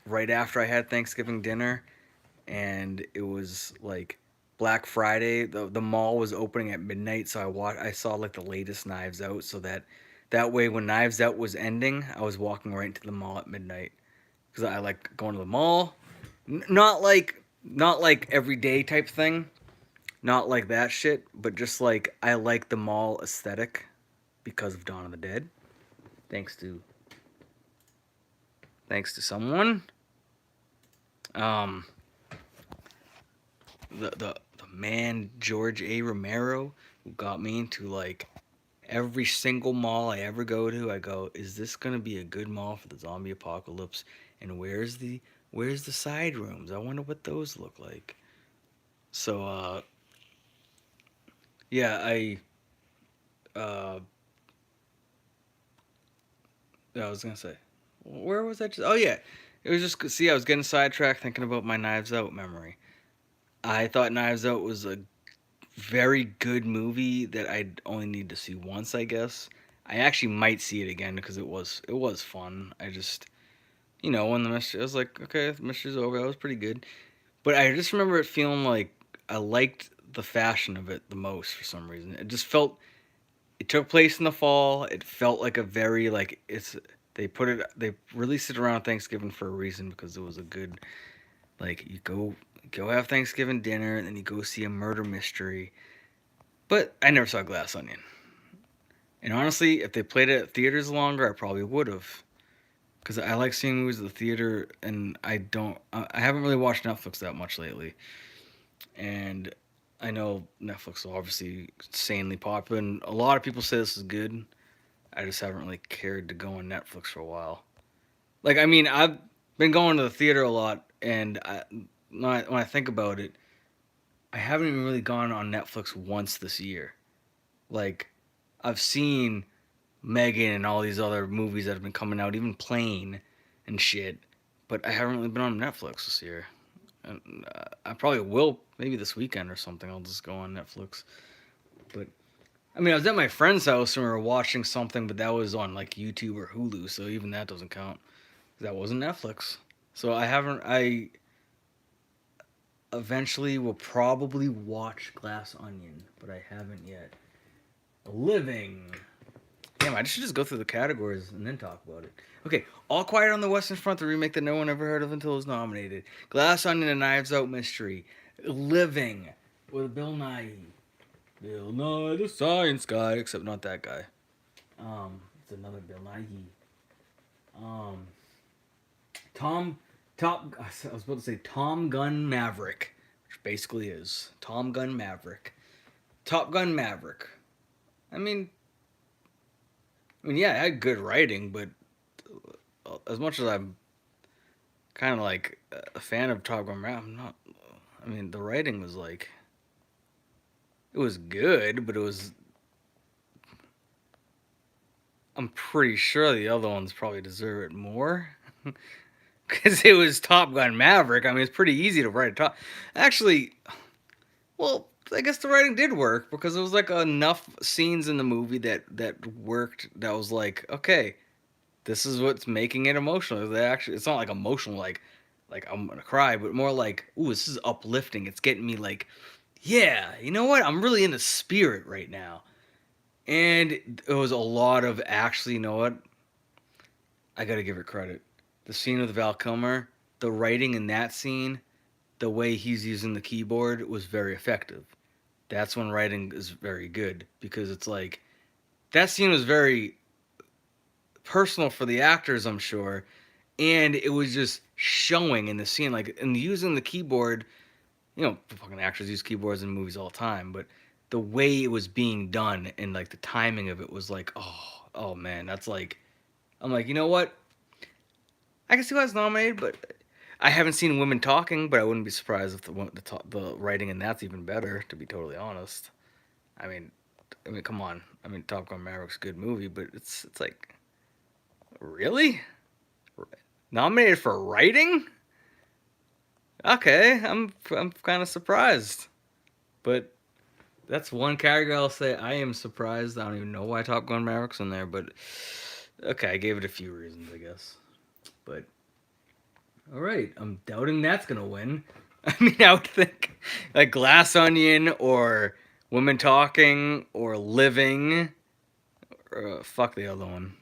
right after I had Thanksgiving dinner, and it was like Black Friday. The mall was opening at midnight, so I saw like the latest Knives Out, so that way when Knives Out was ending, I was walking right into the mall at midnight because I like going to the mall. Not like everyday type thing, not like that shit, but just like I like the mall aesthetic because of Dawn of the Dead. Thanks to someone. Um, the man George A. Romero who got me into like every single mall I ever go to. I go, is this gonna be a good mall for the zombie apocalypse? And where's the side rooms? I wonder what those look like. So yeah, uh I was gonna say, where was that? Oh yeah, it was just see, I was getting sidetracked thinking about my Knives Out memory. I thought Knives Out was a very good movie that I'd only need to see once, I guess. I actually might see it again because it was fun. I just when the mystery, I was like, okay, the mystery's over. That was pretty good. But I just remember it feeling like I liked the fashion of it the most for some reason. It just felt it took place in the fall. It felt like a very like they released it around Thanksgiving for a reason because it was a good like you go have Thanksgiving dinner and then you go see a murder mystery. But I never saw Glass Onion. And honestly, if they played it at theaters longer, I probably would have. Because I like seeing movies at the theater, and I haven't really watched Netflix that much lately. And I know Netflix is obviously insanely popular, and a lot of people say this is good. I just haven't really cared to go on Netflix for a while. Like, I mean, I've been going to the theater a lot, and when I think about it, I haven't even really gone on Netflix once this year. Like, I've seen Megan and all these other movies that have been coming out, even Plane and shit, but I haven't really been on Netflix this year. And I probably will maybe this weekend or something. I'll just go on Netflix. But I mean, I was at my friend's house and we were watching something, but that was on like YouTube or Hulu, so even that doesn't count. That wasn't Netflix. So I haven't. I eventually will probably watch Glass Onion, but I haven't yet. Living. Damn, I should just go through the categories and then talk about it. Okay, All Quiet on the Western Front, the remake that no one ever heard of until it was nominated. Glass Onion, and Knives Out Mystery. Living with Bill Nighy. Bill Nye the Science Guy, except not that guy. It's another Bill Nighy. I was about to say Tom Gun Maverick, which basically is Tom Gun Maverick. Top Gun Maverick. I mean, yeah, it had good writing, but as much as I'm kind of like a fan of Top Gun Maverick, I'm not. I mean, the writing was like, it was good, but it was. I'm pretty sure the other ones probably deserve it more. Because it was Top Gun Maverick. I mean, it's pretty easy to write a top. Actually, well, I guess the writing did work because it was like enough scenes in the movie that worked. That was like, okay, this is what's making it emotional. They actually, it's not like emotional, like I'm gonna cry, but more like, ooh, this is uplifting. It's getting me like, yeah, you know what? I'm really in the spirit right now. And it was a lot of actually, you know what? I gotta give it credit. The scene with Val Kilmer, the writing in that scene, the way he's using the keyboard was very effective. That's when writing is very good because it's like that scene was very personal for the actors, I'm sure, and it was just showing in the scene, like and using the keyboard. You know, fucking actors use keyboards in movies all the time, but the way it was being done and like the timing of it was like, oh man, that's like, I'm like, you know what? I can see why it's nominated, but I haven't seen Women Talking, but I wouldn't be surprised if the writing in that's even better. To be totally honest, I mean, come on. I mean, Top Gun Maverick's a good movie, but it's like, really nominated for writing? Okay, I'm kind of surprised, but that's one category I'll say I am surprised. I don't even know why Top Gun Maverick's in there, but okay, I gave it a few reasons, I guess. But all right, I'm doubting that's gonna win. I mean, I would think like Glass Onion or Women Talking or Living. Or, fuck the other one.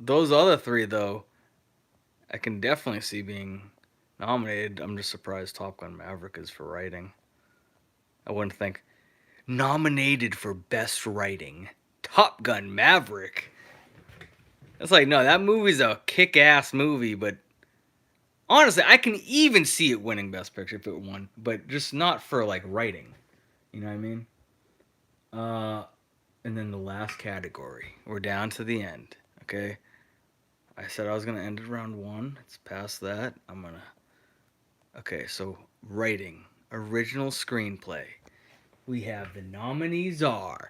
Those other three though, I can definitely see being nominated. I'm just surprised Top Gun Maverick is for writing. I wouldn't think nominated for best writing. Top Gun Maverick. It's like, no, that movie's a kick-ass movie, but honestly, I can even see it winning Best Picture if it won, but just not for like writing. You know what I mean? And then the last category. We're down to the end. Okay. I said I was gonna end at round one. It's past that. Okay, so writing, original screenplay. We have the nominees are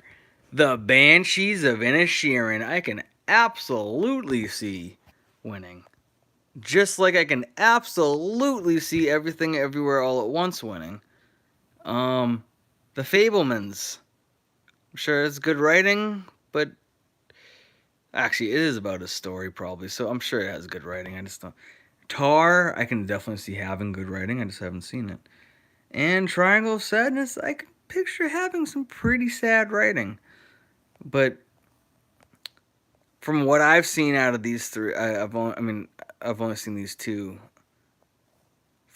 The Banshees of Inisherin. I can absolutely see winning. Just like I can absolutely see Everything Everywhere All at Once winning. The Fablemans. I'm sure it's good writing, but actually it is about a story probably, so I'm sure it has good writing. I just don't. Tar, I can definitely see having good writing. I just haven't seen it. And Triangle of Sadness, I can picture having some pretty sad writing. But from what I've seen out of these three, I've only seen these two.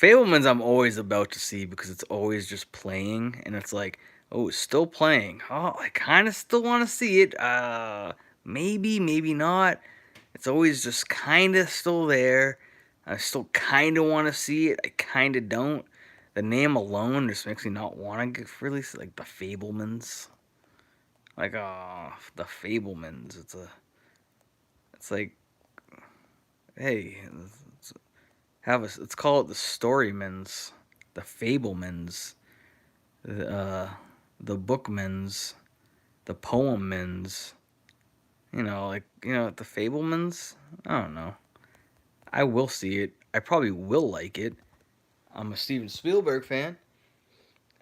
Fablemans, I'm always about to see because it's always just playing, and it's like, oh, it's still playing. Oh, I kind of still want to see it. Maybe, maybe not. It's always just kind of still there. I still kind of want to see it. I kind of don't. The name alone just makes me not want to get released. Like the Fablemans. Like, the Fablemans. It's a It's like, hey, let's call it the Storymans, the Fablemans, the Bookmans, the Poemmans. The Fablemans. I don't know. I will see it. I probably will like it. I'm a Steven Spielberg fan.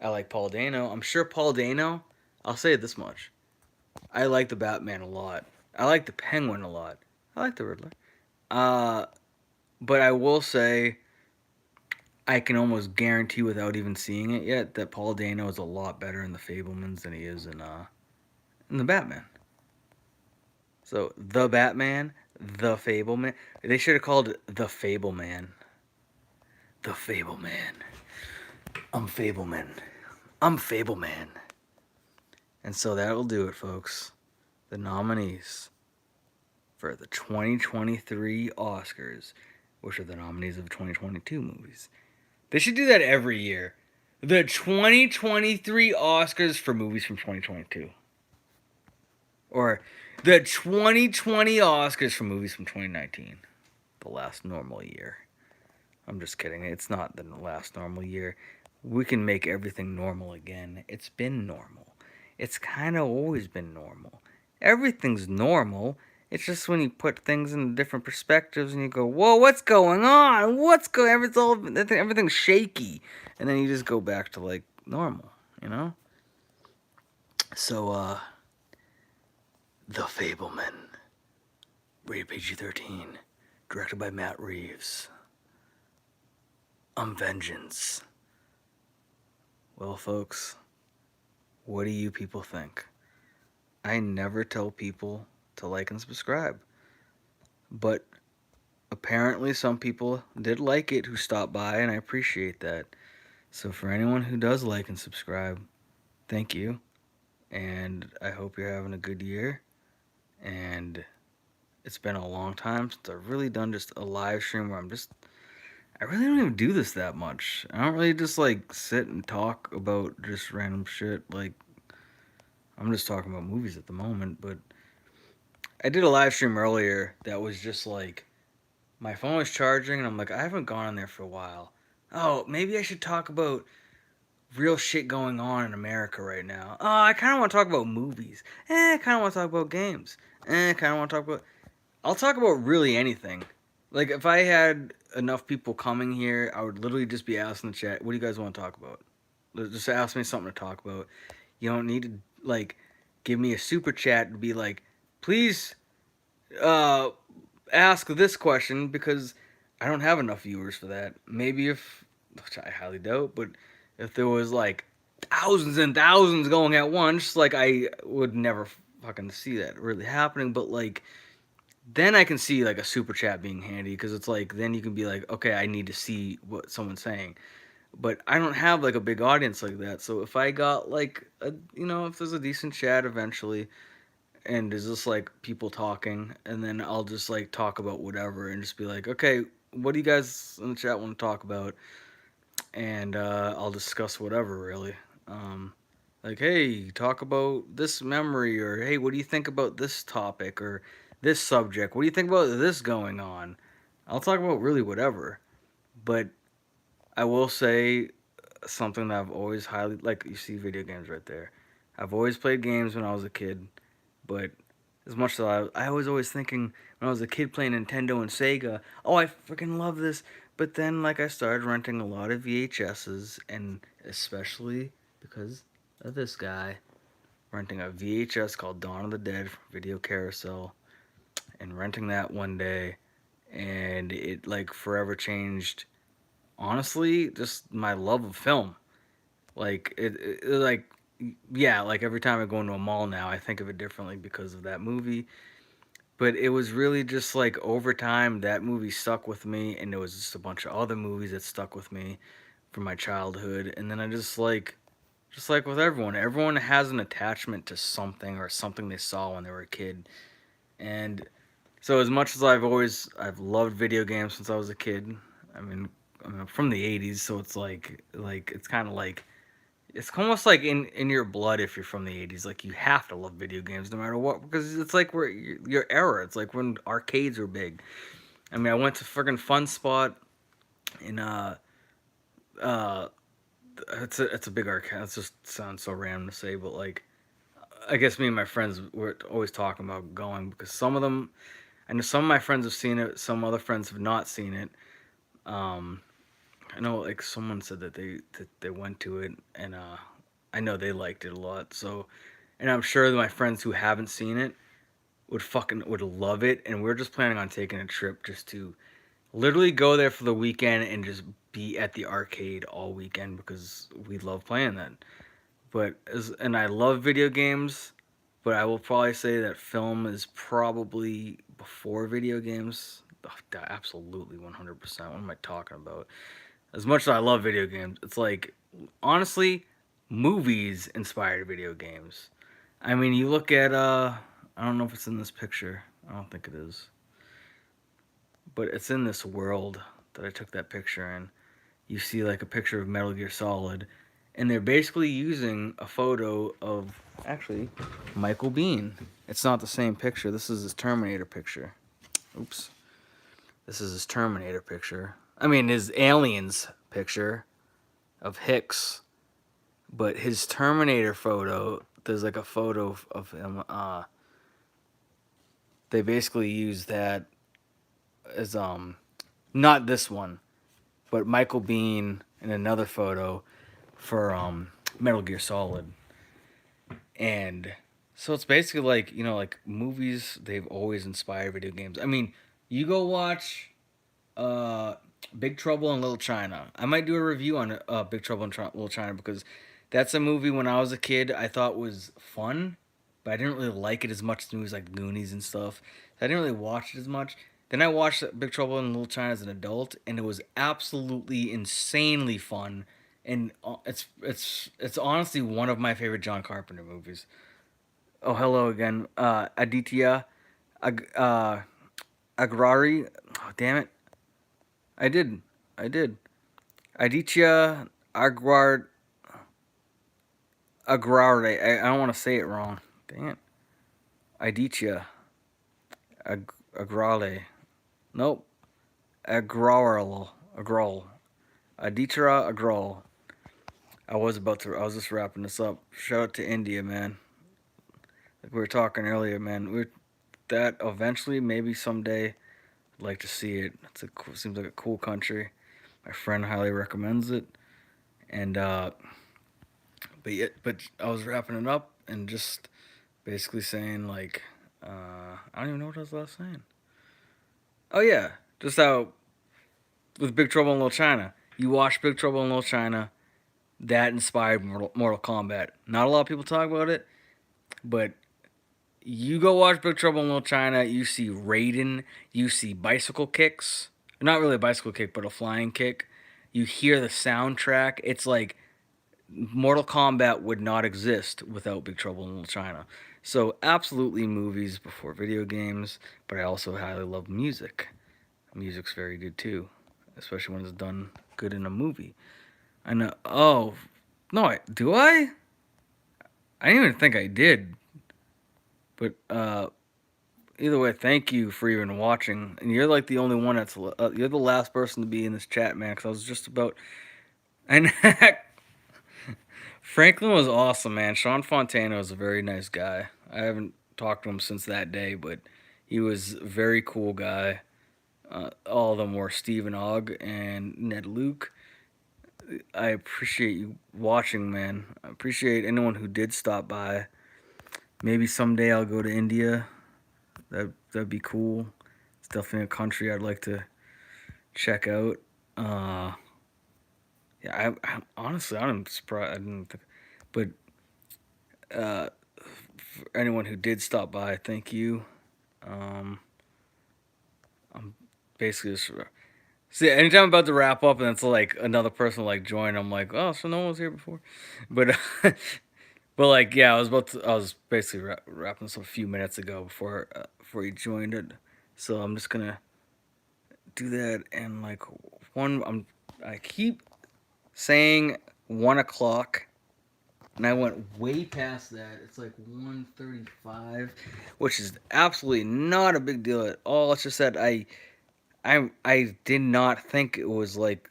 I like Paul Dano. I'm sure Paul Dano. I'll say it this much. I like the Batman a lot. I like the Penguin a lot. I like the Riddler. Uh, but I will say I can almost guarantee without even seeing it yet that Paul Dano is a lot better in the Fablemans than he is in the Batman. So the Batman, the Fableman. They should have called it the Fableman. The Fableman. I'm Fableman. I'm Fableman. And so that'll do it, folks. The nominees for the 2023 Oscars, which are the nominees of 2022 movies. They should do that every year. The 2023 Oscars for movies from 2022. Or the 2020 Oscars for movies from 2019. The last normal year. I'm just kidding. It's not the last normal year. We can make everything normal again. It's been normal. It's kind of always been normal. Everything's normal. It's just when you put things in different perspectives and you go, whoa, what's going on? Everything's shaky. And then you just go back to, like, normal, you know? So, The Fableman. Rated PG-13. Directed by Matt Reeves. Vengeance. Well, folks, what do you people think? I never tell people to like and subscribe, but apparently some people did like it who stopped by, and I appreciate that. So for anyone who does like and subscribe, thank you, and I hope you're having a good year. And it's been a long time since I've really done just a live stream where I really don't even do this that much. I don't really just like sit and talk about just random shit. Like, I'm just talking about movies at the moment, but I did a live stream earlier that was just like, my phone was charging and I'm like, I haven't gone on there for a while. Oh, maybe I should talk about real shit going on in America right now. Oh, I kind of want to talk about movies. I kind of want to talk about games. I kind of want to talk about... I'll talk about really anything. Like, if I had enough people coming here, I would literally just be asking the chat, what do you guys want to talk about? Just ask me something to talk about. You don't need to, like, give me a super chat to be like, please ask this question, because I don't have enough viewers for that. Maybe if, which I highly doubt, but if there was, like, thousands and thousands going at once, like, I would never fucking see that really happening, but, like, then I can see, like, a super chat being handy, because it's like, then you can be like, okay, I need to see what someone's saying. But I don't have, like, a big audience like that, so if I got, like, if there's a decent chat eventually, and there's just, like, people talking, and then I'll just, like, talk about whatever, and just be like, okay, what do you guys in the chat want to talk about? And, I'll discuss whatever, really. Like, hey, talk about this memory, or hey, what do you think about this topic, or this subject? What do you think about this going on? I'll talk about really whatever. But I will say something that I've always highly, like, you see video games right there. I've always played games when I was a kid, but as much as I was always thinking when I was a kid playing Nintendo and Sega, oh, I freaking love this. But then, like, I started renting a lot of VHSs, and especially because of this guy, renting a VHS called Dawn of the Dead from Video Carousel, and renting that one day, and it, like, forever changed, honestly, just my love of film. Like, like, yeah, like, every time I go into a mall now, I think of it differently because of that movie. But it was really just, like, over time, that movie stuck with me, and there was just a bunch of other movies that stuck with me from my childhood. And then I just like with everyone has an attachment to something, or something they saw when they were a kid. And so as much as I've loved video games since I was a kid. I mean, I'm from the 80s, so it's like it's kind of like, It's almost like in your blood if you're from the 80s. Like you have to love video games no matter what because it's like where your era. It's like when arcades were big. I mean, I went to friggin' Fun Spot in uh it's a big arcade. It just sounds so random to say, but like I guess me and my friends were always talking about going because some of them I know some of my friends have seen it, some other friends have not seen it. Um I know like someone said that they went to it and I know they liked it a lot. So and I'm sure that my friends who haven't seen it would love it and we're just planning on taking a trip just to literally go there for the weekend and just be at the arcade all weekend because we love playing that. And I love video games, but I will probably say that film is probably before video games. Oh, absolutely 100%. What am I talking about? As much as I love video games, it's like honestly, movies inspired video games. I mean, you look at I don't know if it's in this picture. I don't think it is. But it's in this world that I took that picture in. You see like a picture of Metal Gear Solid and they're basically using a photo of actually Michael Biehn. It's not the same picture. This is his Terminator picture. Oops. This is his Terminator picture. I mean his Aliens picture of Hicks, but his Terminator photo, there's like a photo of him they basically use that as not this one, but Michael Biehn in another photo for Metal Gear Solid. And so it's basically like, like movies, they've always inspired video games. I mean, you go watch uh, Big Trouble in Little China. I might do a review on Big Trouble in Little China because that's a movie when I was a kid I thought was fun, but I didn't really like it as much as movies like Goonies and stuff. I didn't really watch it as much. Then I watched Big Trouble in Little China as an adult, and it was absolutely insanely fun. And it's honestly one of my favorite John Carpenter movies. Oh, hello again, Aditya Agrari. Oh, damn it, I did, I did. Aditya Agrar Agrare. I don't want to say it wrong. Dang it, Aditya Agrale. Nope, Agrarl. Agrol. Aditya Agrol. I was just wrapping this up. Shout out to India, man. Like we were talking earlier, man. That eventually, maybe someday, I'd like to see it. Seems like a cool country. My friend highly recommends it. And but I was wrapping it up and just basically saying like, I don't even know what I was last saying. Oh yeah, just how with Big Trouble in Little China, you watch Big Trouble in Little China, that inspired Mortal Kombat. Not a lot of people talk about it, but you go watch Big Trouble in Little China, you see Raiden, you see bicycle kicks. Not really a bicycle kick, but a flying kick. You hear the soundtrack. It's like Mortal Kombat would not exist without Big Trouble in Little China. So, absolutely movies before video games, but I also highly love music. Music's very good too, especially when it's done good in a movie. I know. Oh, no, do I? I didn't even think I did. But either way, thank you for even watching. And you're like the only one you're the last person to be in this chat, man. Because I was just about. And Franklin was awesome, man. Sean Fontana was a very nice guy. I haven't talked to him since that day, but he was a very cool guy. All of them were Stephen Ogg and Ned Luke. I appreciate you watching, man. I appreciate anyone who did stop by. Maybe someday I'll go to India. That'd be cool. It's definitely a country I'd like to check out. Yeah, honestly, I'm surprised. I didn't think, but for anyone who did stop by, thank you. Um, I'm basically just see. Anytime I'm about to wrap up, and it's like another person like join, I'm like, oh, so no one was here before, but but like yeah, I was basically wrapping this up a few minutes ago before you joined it, so I'm just gonna do that and like I keep saying 1 o'clock and I went way past that. It's like 135, which is absolutely not a big deal at all. It's just that I did not think it was like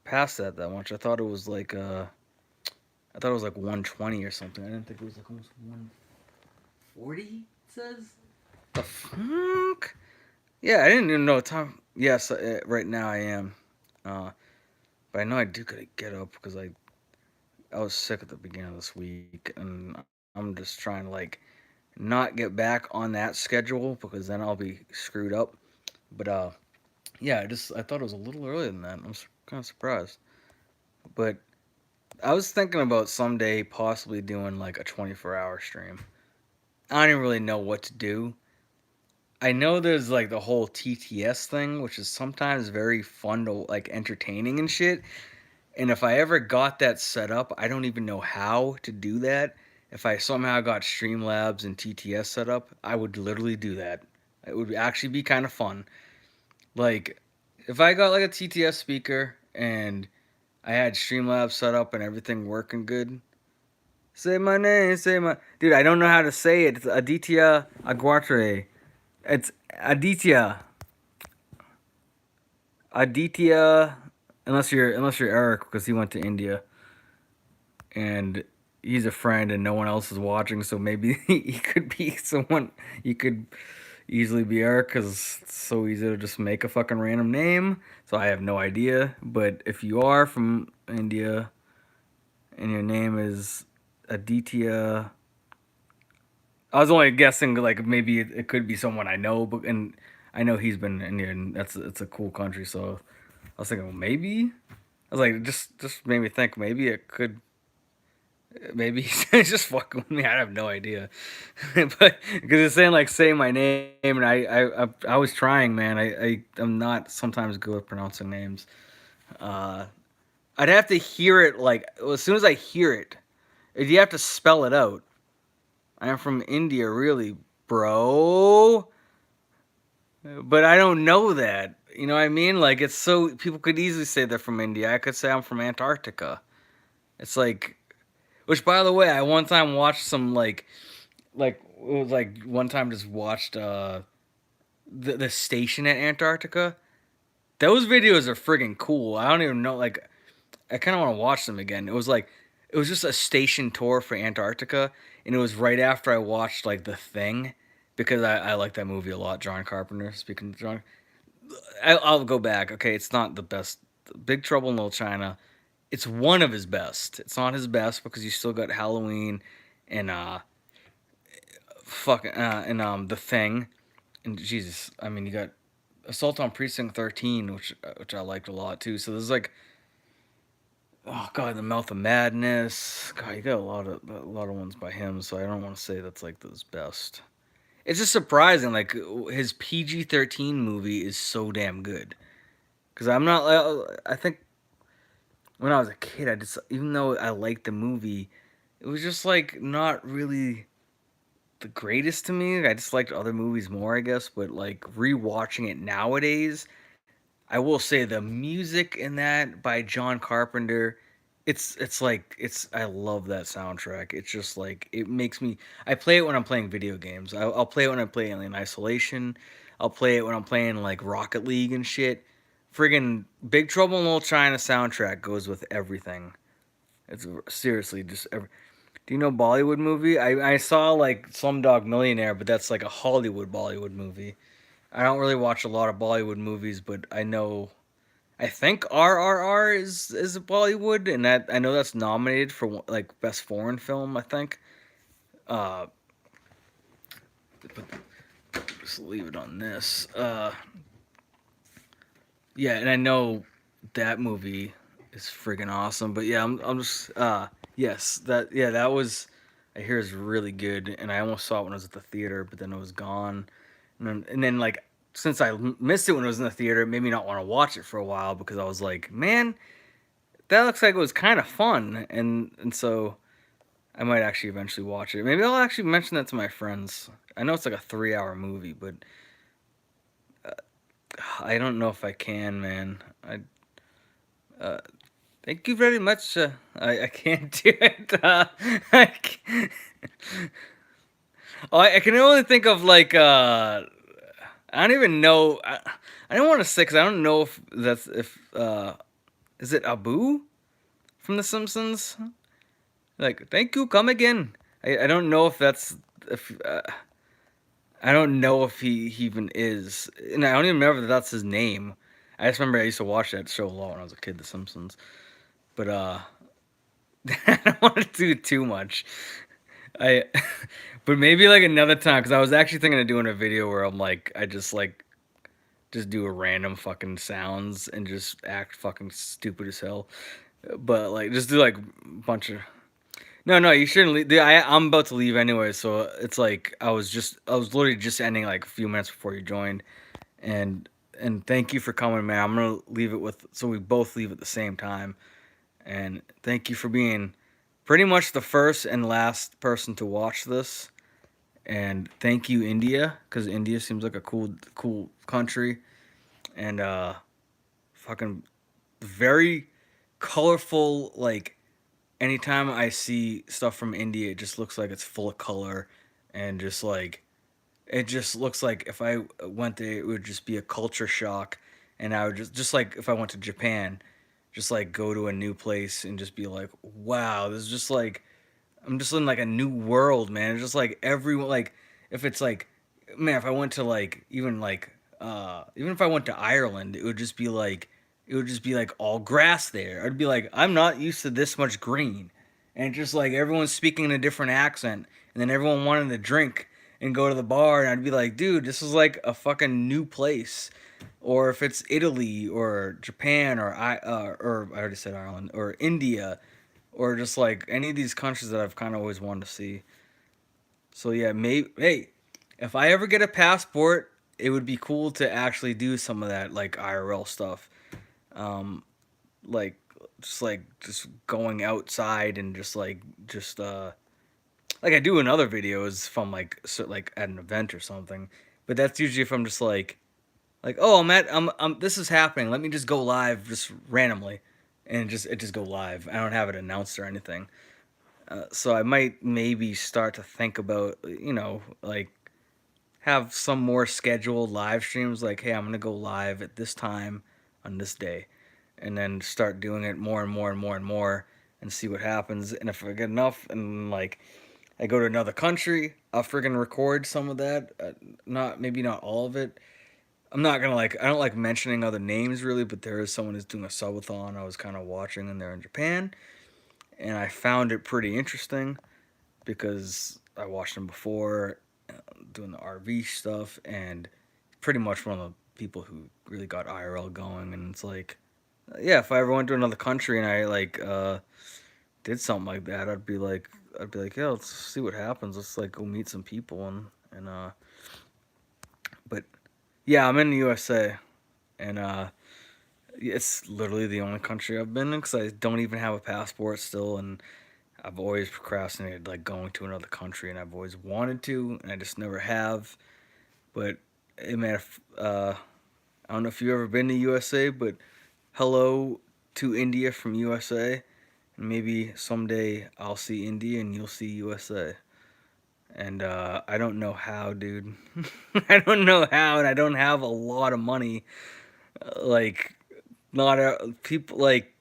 past that much. I thought it was like 120 or something. I didn't think it was like almost 140. It says the fuck. Yeah, I didn't even know what time. Yes, right now I am. Uh, but I know I do gotta get up because I was sick at the beginning of this week, and I'm just trying to like not get back on that schedule because then I'll be screwed up. But yeah, I thought it was a little earlier than that. I'm kind of surprised. But I was thinking about someday possibly doing like a 24-hour stream. I don't even really know what to do. I know there's like the whole TTS thing, which is sometimes very fun to like entertaining and shit. And if I ever got that set up, I don't even know how to do that. If I somehow got Streamlabs and TTS set up, I would literally do that. It would actually be kind of fun. Like, if I got like a TTS speaker and I had Streamlabs set up and everything working good, say my name, say my. Dude, I don't know how to say it. It's Aditya Aguatre. It's Aditya. Aditya. Unless you're Eric, because he went to India. And he's a friend and no one else is watching, so maybe he could be someone. He could easily be Eric because it's so easy to just make a fucking random name. So I have no idea. But if you are from India and your name is Aditya, I was only guessing like maybe it could be someone I know, but and I know he's been in India and it's a cool country. So I was thinking, well, maybe. I was like, just made me think maybe it could. Maybe he's just fucking with me. I have no idea, but because it's saying like say my name, and I was trying, man. I'm not sometimes good with pronouncing names. Uh, I'd have to hear it like as soon as I hear it, you have to spell it out. I am from India, really, bro. But I don't know that. You know what I mean? Like it's so people could easily say they're from India. I could say I'm from Antarctica. It's like, which by the way, I one time watched some like it was like one time just watched the station at Antarctica. Those videos are friggin' cool. I don't even know like I kind of want to watch them again. It was just a station tour for Antarctica, and it was right after I watched like The Thing because I like that movie a lot. John Carpenter. Speaking of John, I'll go back. Okay, it's not the best. Big Trouble in Little China. It's one of his best. It's not his best because you still got Halloween and fucking and The Thing, and Jesus, I mean you got Assault on Precinct 13, which I liked a lot too. So there's like, oh god, The Mouth of Madness. God, you got a lot of ones by him. So I don't want to say that's like his best. It's just surprising, like his PG-13 movie is so damn good. Cause I'm not. I think when I was a kid, I just even though I liked the movie, it was just like not really the greatest to me. I just liked other movies more, I guess. But like rewatching it nowadays, I will say the music in that by John Carpenter, it's like it's I love that soundtrack. It's just like it makes me. I play it when I'm playing video games. I'll play it when I'm playing Alien Isolation. I'll play it when I'm playing like Rocket League and shit. Friggin' Big Trouble in Little China soundtrack goes with everything. It's seriously just every. Do you know Bollywood movie? I saw like Slumdog Millionaire, but that's like a Hollywood Bollywood movie. I don't really watch a lot of Bollywood movies, but I know I think RRR is Bollywood, and that I know that's nominated for like best foreign film. I think. Uh, but just leave it on this. Yeah, and I know that movie is freaking awesome. But yeah, I'm just yes that was I hear is really good, and I almost saw it when I was at the theater, but then it was gone, and then like since I missed it when it was in the theater, it made me not want to watch it for a while because I was like, man, that looks like it was kind of fun, and so I might actually eventually watch it. Maybe I'll actually mention that to my friends. I know it's like a 3 hour movie, but I don't know if I can, man. I Thank you very much. I can't do it. I, can't. Oh, I can only think of like I don't even know. I don't want to say because I don't know if that's if is it Abu from The Simpsons? Like, thank you, come again. I don't know if that's if I don't know if he even is, and I don't even remember that that's his name. I just remember I used to watch that show a lot when I was a kid, The Simpsons. But I don't want to do too much. I, but maybe like another time because I was actually thinking of doing a video where I'm like I just do a random fucking sounds and just act fucking stupid as hell. But like just do like a bunch of no, you shouldn't leave. I'm about to leave anyway, so it's like I was literally just ending like a few minutes before you joined, and thank you for coming, man. I'm gonna leave it with so we both leave at the same time, and thank you for being pretty much the first and last person to watch this, and thank you India because India seems like a cool country, and fucking very colorful like anytime I see stuff from India, it just looks like it's full of color and just like it just looks like if I went there, it would just be a culture shock, and I would just like if I went to Japan, just like go to a new place and just be like, wow, this is just like I'm just in like a new world, man. It's just like everyone like if it's like man, if I went to like even if I went to Ireland, it would just be like all grass there. I'd be like, I'm not used to this much green. And just like everyone's speaking in a different accent and then everyone wanted to drink and go to the bar and I'd be like, dude, this is like a fucking new place. Or if it's Italy or Japan or I already said Ireland or India or just like any of these countries that I've kind of always wanted to see. So yeah, maybe hey, if I ever get a passport, it would be cool to actually do some of that like IRL stuff. Um, like just going outside and just like I do in other videos from like at an event or something. But that's usually if I'm just like oh I'm this is happening. Let me just go live just randomly, and it just go live. I don't have it announced or anything. So I might maybe start to think about like have some more scheduled live streams. Like hey, I'm gonna go live at this time on this day, and then start doing it more and more and more and more, and see what happens. And if I get enough, and like I go to another country, I'll friggin' record some of that. Not maybe not all of it. I'm not gonna like I don't like mentioning other names really, but there is someone who's doing a subathon I was kind of watching, and they're in Japan, and I found it pretty interesting because I watched him before doing the RV stuff, and pretty much one of the people who really got IRL going. And it's like, yeah, if I ever went to another country and I did something like that, I'd be like, yeah, let's see what happens. Let's like go meet some people and but yeah, I'm in the USA, and it's literally the only country I've been in because I don't even have a passport still, and I've always procrastinated like going to another country, and I've always wanted to, and I just never have. But hey man, I don't know if you've ever been to USA, but hello to India from USA, and maybe someday I'll see India and you'll see USA. And I don't know how, dude. I don't know how, and I don't have a lot of money. Like, not people like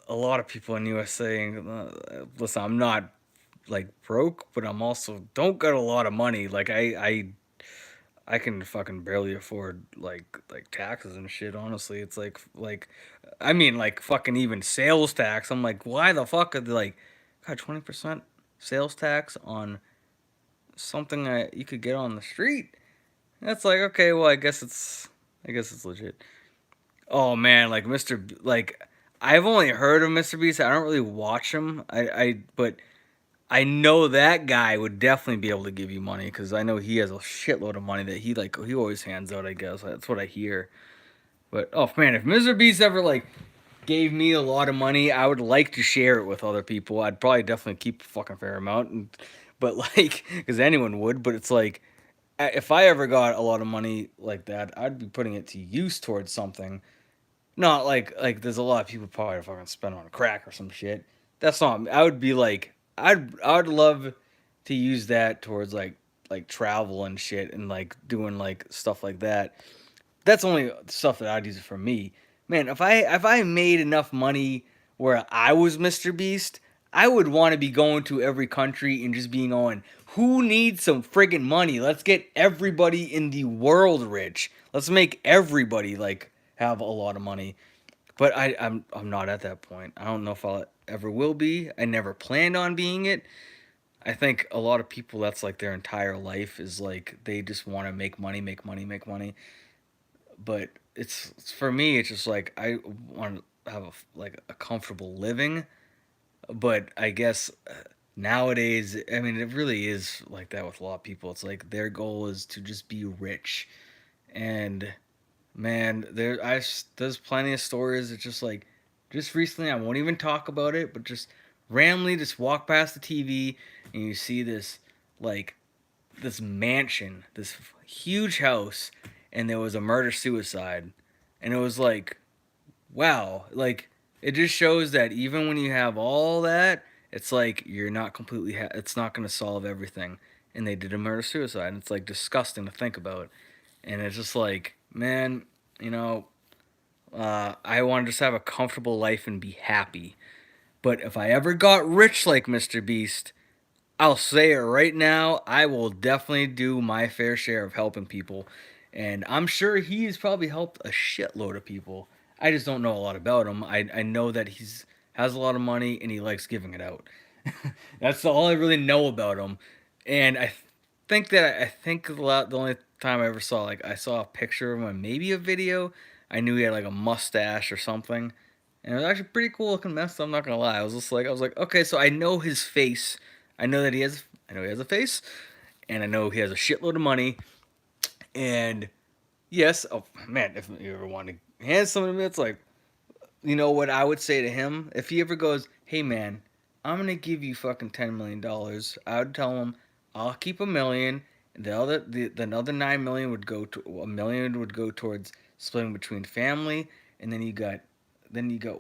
a lot of people in USA. Listen, I'm not like broke, but I'm also don't got a lot of money. Like I can fucking barely afford like taxes and shit. Honestly, it's like I mean like fucking even sales tax. I'm like, why the fuck are they like, God, 20% sales tax on something that you could get on the street? That's like okay, well I guess it's legit. Oh man, like like I've only heard of Mr. Beast. I don't really watch him. But I know that guy would definitely be able to give you money because I know he has a shitload of money that he always hands out. I guess that's what I hear. But oh man, if Mr. Beast ever like gave me a lot of money, I would like to share it with other people. I'd probably definitely keep a fucking fair amount, but like because anyone would. But it's like if I ever got a lot of money like that, I'd be putting it to use towards something. Not like there's a lot of people probably fucking spend on crack or some shit. That's not. I would be like, I would love to use that towards like travel and shit and like doing like stuff like that. That's only stuff that I'd use it for me. Man, if I made enough money where I was Mr. Beast, I would want to be going to every country and just being on. Who needs some friggin' money? Let's get everybody in the world rich. Let's make everybody like have a lot of money. But I'm not at that point. I don't know if I'll ever will be. I never planned on being it. I think a lot of people that's like their entire life is like they just want to make money, make money, make money. But it's for me. It's just like I want to have like a comfortable living. But I guess nowadays, I mean, it really is like that with a lot of people. It's like their goal is to just be rich, and man, there's plenty of stories that just like just recently I won't even talk about it, but just randomly just walk past the TV and you see this like this mansion, this huge house, and there was a murder suicide, and it was like wow, like it just shows that even when you have all that, it's like you're not completely. It's not gonna solve everything, and they did a murder suicide, and it's like disgusting to think about, and it's just like man, you know, I want to just have a comfortable life and be happy. But if I ever got rich like Mr. Beast, I'll say it right now, I will definitely do my fair share of helping people. And I'm sure he's probably helped a shitload of people. I just don't know a lot about him. I know that he's has a lot of money and he likes giving it out. That's all I really know about him. And I think the only time I ever saw like I saw a picture of him and maybe a video. I knew he had like a mustache or something. And it was actually pretty cool looking mess. I'm not gonna lie. I was like, okay, so I know his face. I know he has a face, and I know he has a shitload of money. And yes, oh man, if you ever want to hand someone to me, it's like, you know what I would say to him if he ever goes, "Hey man, I'm gonna give you fucking $10 million." I would tell him, "I'll keep a million. The another 9 million would go to a million would go towards splitting between family, and then you got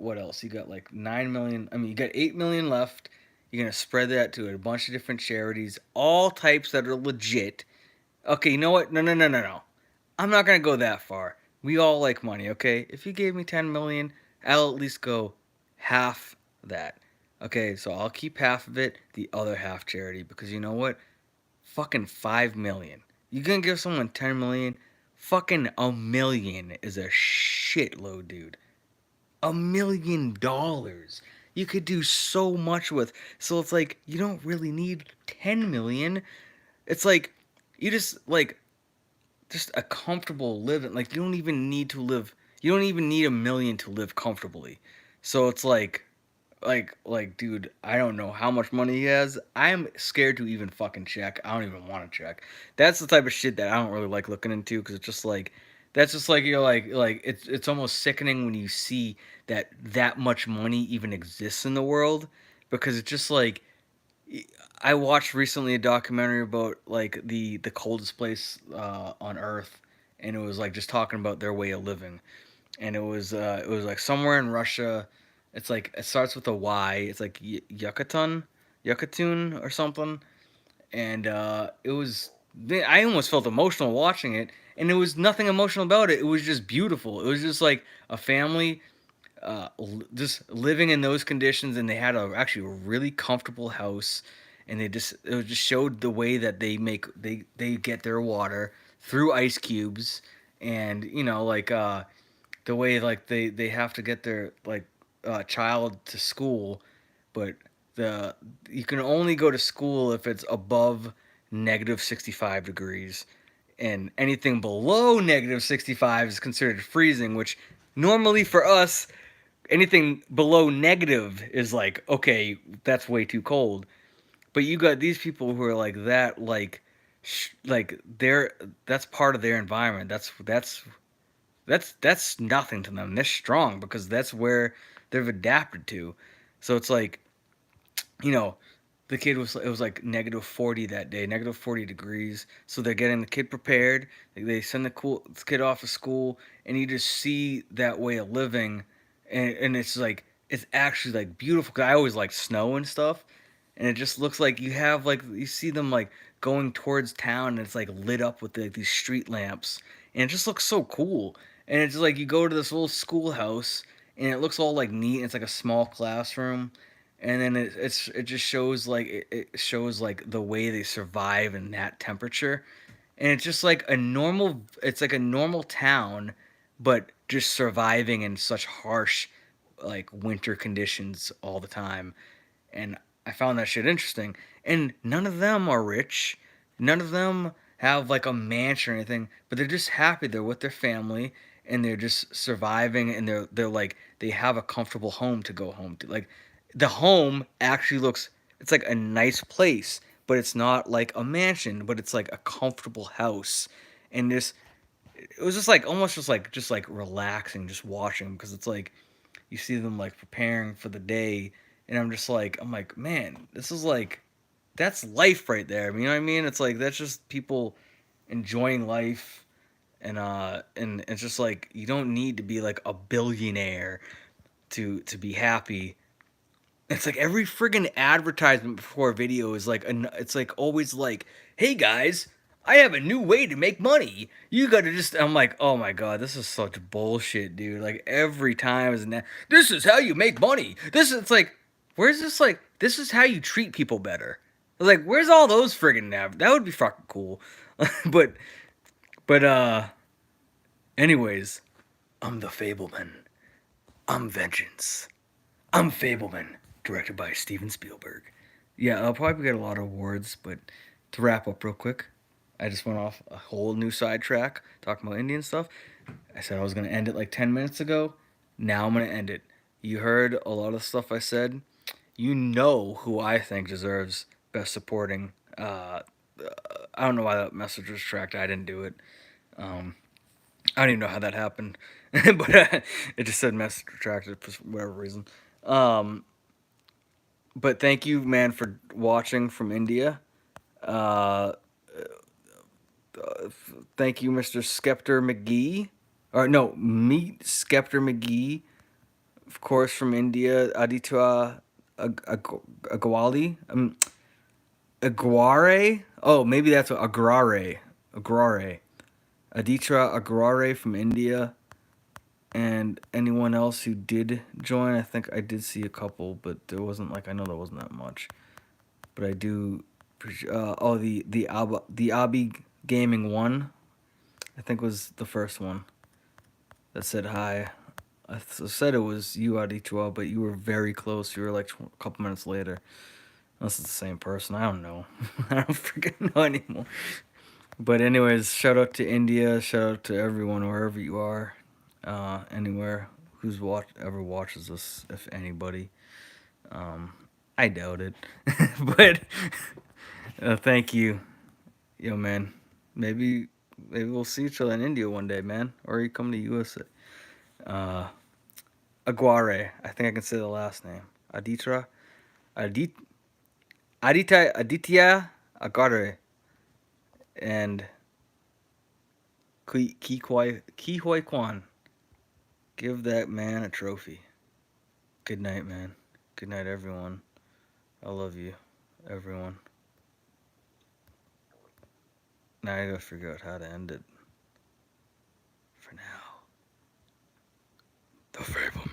what else? You got like 9 million. I mean, you got 8 million left. You're gonna spread that to a bunch of different charities, all types that are legit. Okay, you know what? No, no, no, no, no. I'm not gonna go that far. We all like money, okay? If you gave me 10 million, I'll at least go half that. Okay, so I'll keep half of it, the other half charity, because you know what? Fucking 5 million. You gonna give someone 10 million? Fucking a million is a shitload, dude. $1 million. You could do so much with. So it's like you don't really need 10 million. It's like you just a comfortable living. Like you don't even need to live. You don't even need a million to live comfortably. So it's like, dude, I don't know how much money he has. I'm scared to even fucking check. I don't even want to check. That's the type of shit that I don't really like looking into because it's just like, that's just like you're like it's almost sickening when you see that that much money even exists in the world because it's just like I watched recently a documentary about like the coldest place on Earth, and it was like just talking about their way of living, and it was like somewhere in Russia. It's like it starts with a Y. It's like Yucatan or something, and it was. I almost felt emotional watching it, and it was nothing emotional about it. It was just beautiful. It was just like a family just living in those conditions, and they had actually a really comfortable house, and it just showed the way that they get their water through ice cubes, and like the way like they have to get their like child to school, but the you can only go to school if it's above negative 65 degrees, and anything below negative 65 is considered freezing, which normally for us anything below negative is like okay, that's way too cold. But you got these people who are like that, like they're that's part of their environment. That's nothing to them. They're strong because that's where they've adapted to. So it's like, you know, the kid was it was like -40 that day, -40 degrees. So they're getting the kid prepared. They send the kid off to school, and you just see that way of living, and it's like it's actually like beautiful. 'Cause I always like snow and stuff, and it just looks like you have like you see them like going towards town, and it's like lit up with like these street lamps, and it just looks so cool. And it's like you go to this little schoolhouse, and it looks all like neat. And it's like a small classroom, and then it just shows like it shows like the way they survive in that temperature, and it's just like it's like a normal town, but just surviving in such harsh like winter conditions all the time. And I found that shit interesting. And none of them are rich. None of them have like a mansion or anything, but they're just happy. They're with their family, and they're just surviving, and they're like they have a comfortable home to go home to. Like the home actually looks it's like a nice place, but it's not like a mansion, but it's like a comfortable house. And this it was just like almost just like relaxing just watching because it's like you see them like preparing for the day, and I'm like, man, this is like that's life right there. You know what I mean? It's like that's just people enjoying life, and it's just like you don't need to be like a billionaire to be happy. It's like every friggin' advertisement before a video is like it's like always like, "Hey guys, I have a new way to make money. You gotta just." I'm like, "Oh my god, this is such bullshit, dude." Like every time is this is how you make money. This is it's like, where's this like this is how you treat people better. Like, where's all those friggin' that would be fucking cool. but but anyways, I'm the Fableman. I'm vengeance. I'm Fableman, directed by Steven Spielberg. Yeah, I'll probably get a lot of awards, but to wrap up real quick, I just went off a whole new sidetrack talking about Indian stuff. I said I was going to end it like 10 minutes ago. Now I'm going to end it. You heard a lot of stuff I said. You know who I think deserves Best Supporting. I don't know why that message was tracked. I didn't do it. Um, I don't even know how that happened, but it just said message retracted for whatever reason. Um, but thank you, man, for watching from India. Uh, thank you, Mr. Skeptor McGee. Or no, Meet Skeptor McGee, of course, from India. Aditya Agwali. Aguare. Oh, maybe that's what Agrare. Agrare. Aditya Agrare from India. And anyone else who did join, I think I did see a couple, but there wasn't like I know there wasn't that much. But I do. The Abi Gaming one, I think was the first one that said hi. I said it was you, Aditya, but you were very close. You were like a couple minutes later. Unless it's the same person, I don't know. I don't freaking know anymore. But anyways, shout out to India. Shout out to everyone wherever you are, anywhere who's ever watches this, if anybody. I doubt it, but thank you, yo man. Maybe we'll see each other in India one day, man, or you come to USA. Uh, Aguare, I think I can say the last name. Aditra, Adit, Aditya Aguare, and Ki Hoi Kwan. Give that man a trophy. Good night, man. Good night, everyone. I love you, everyone. Now I gotta figure out how to end it. For now, the Fable.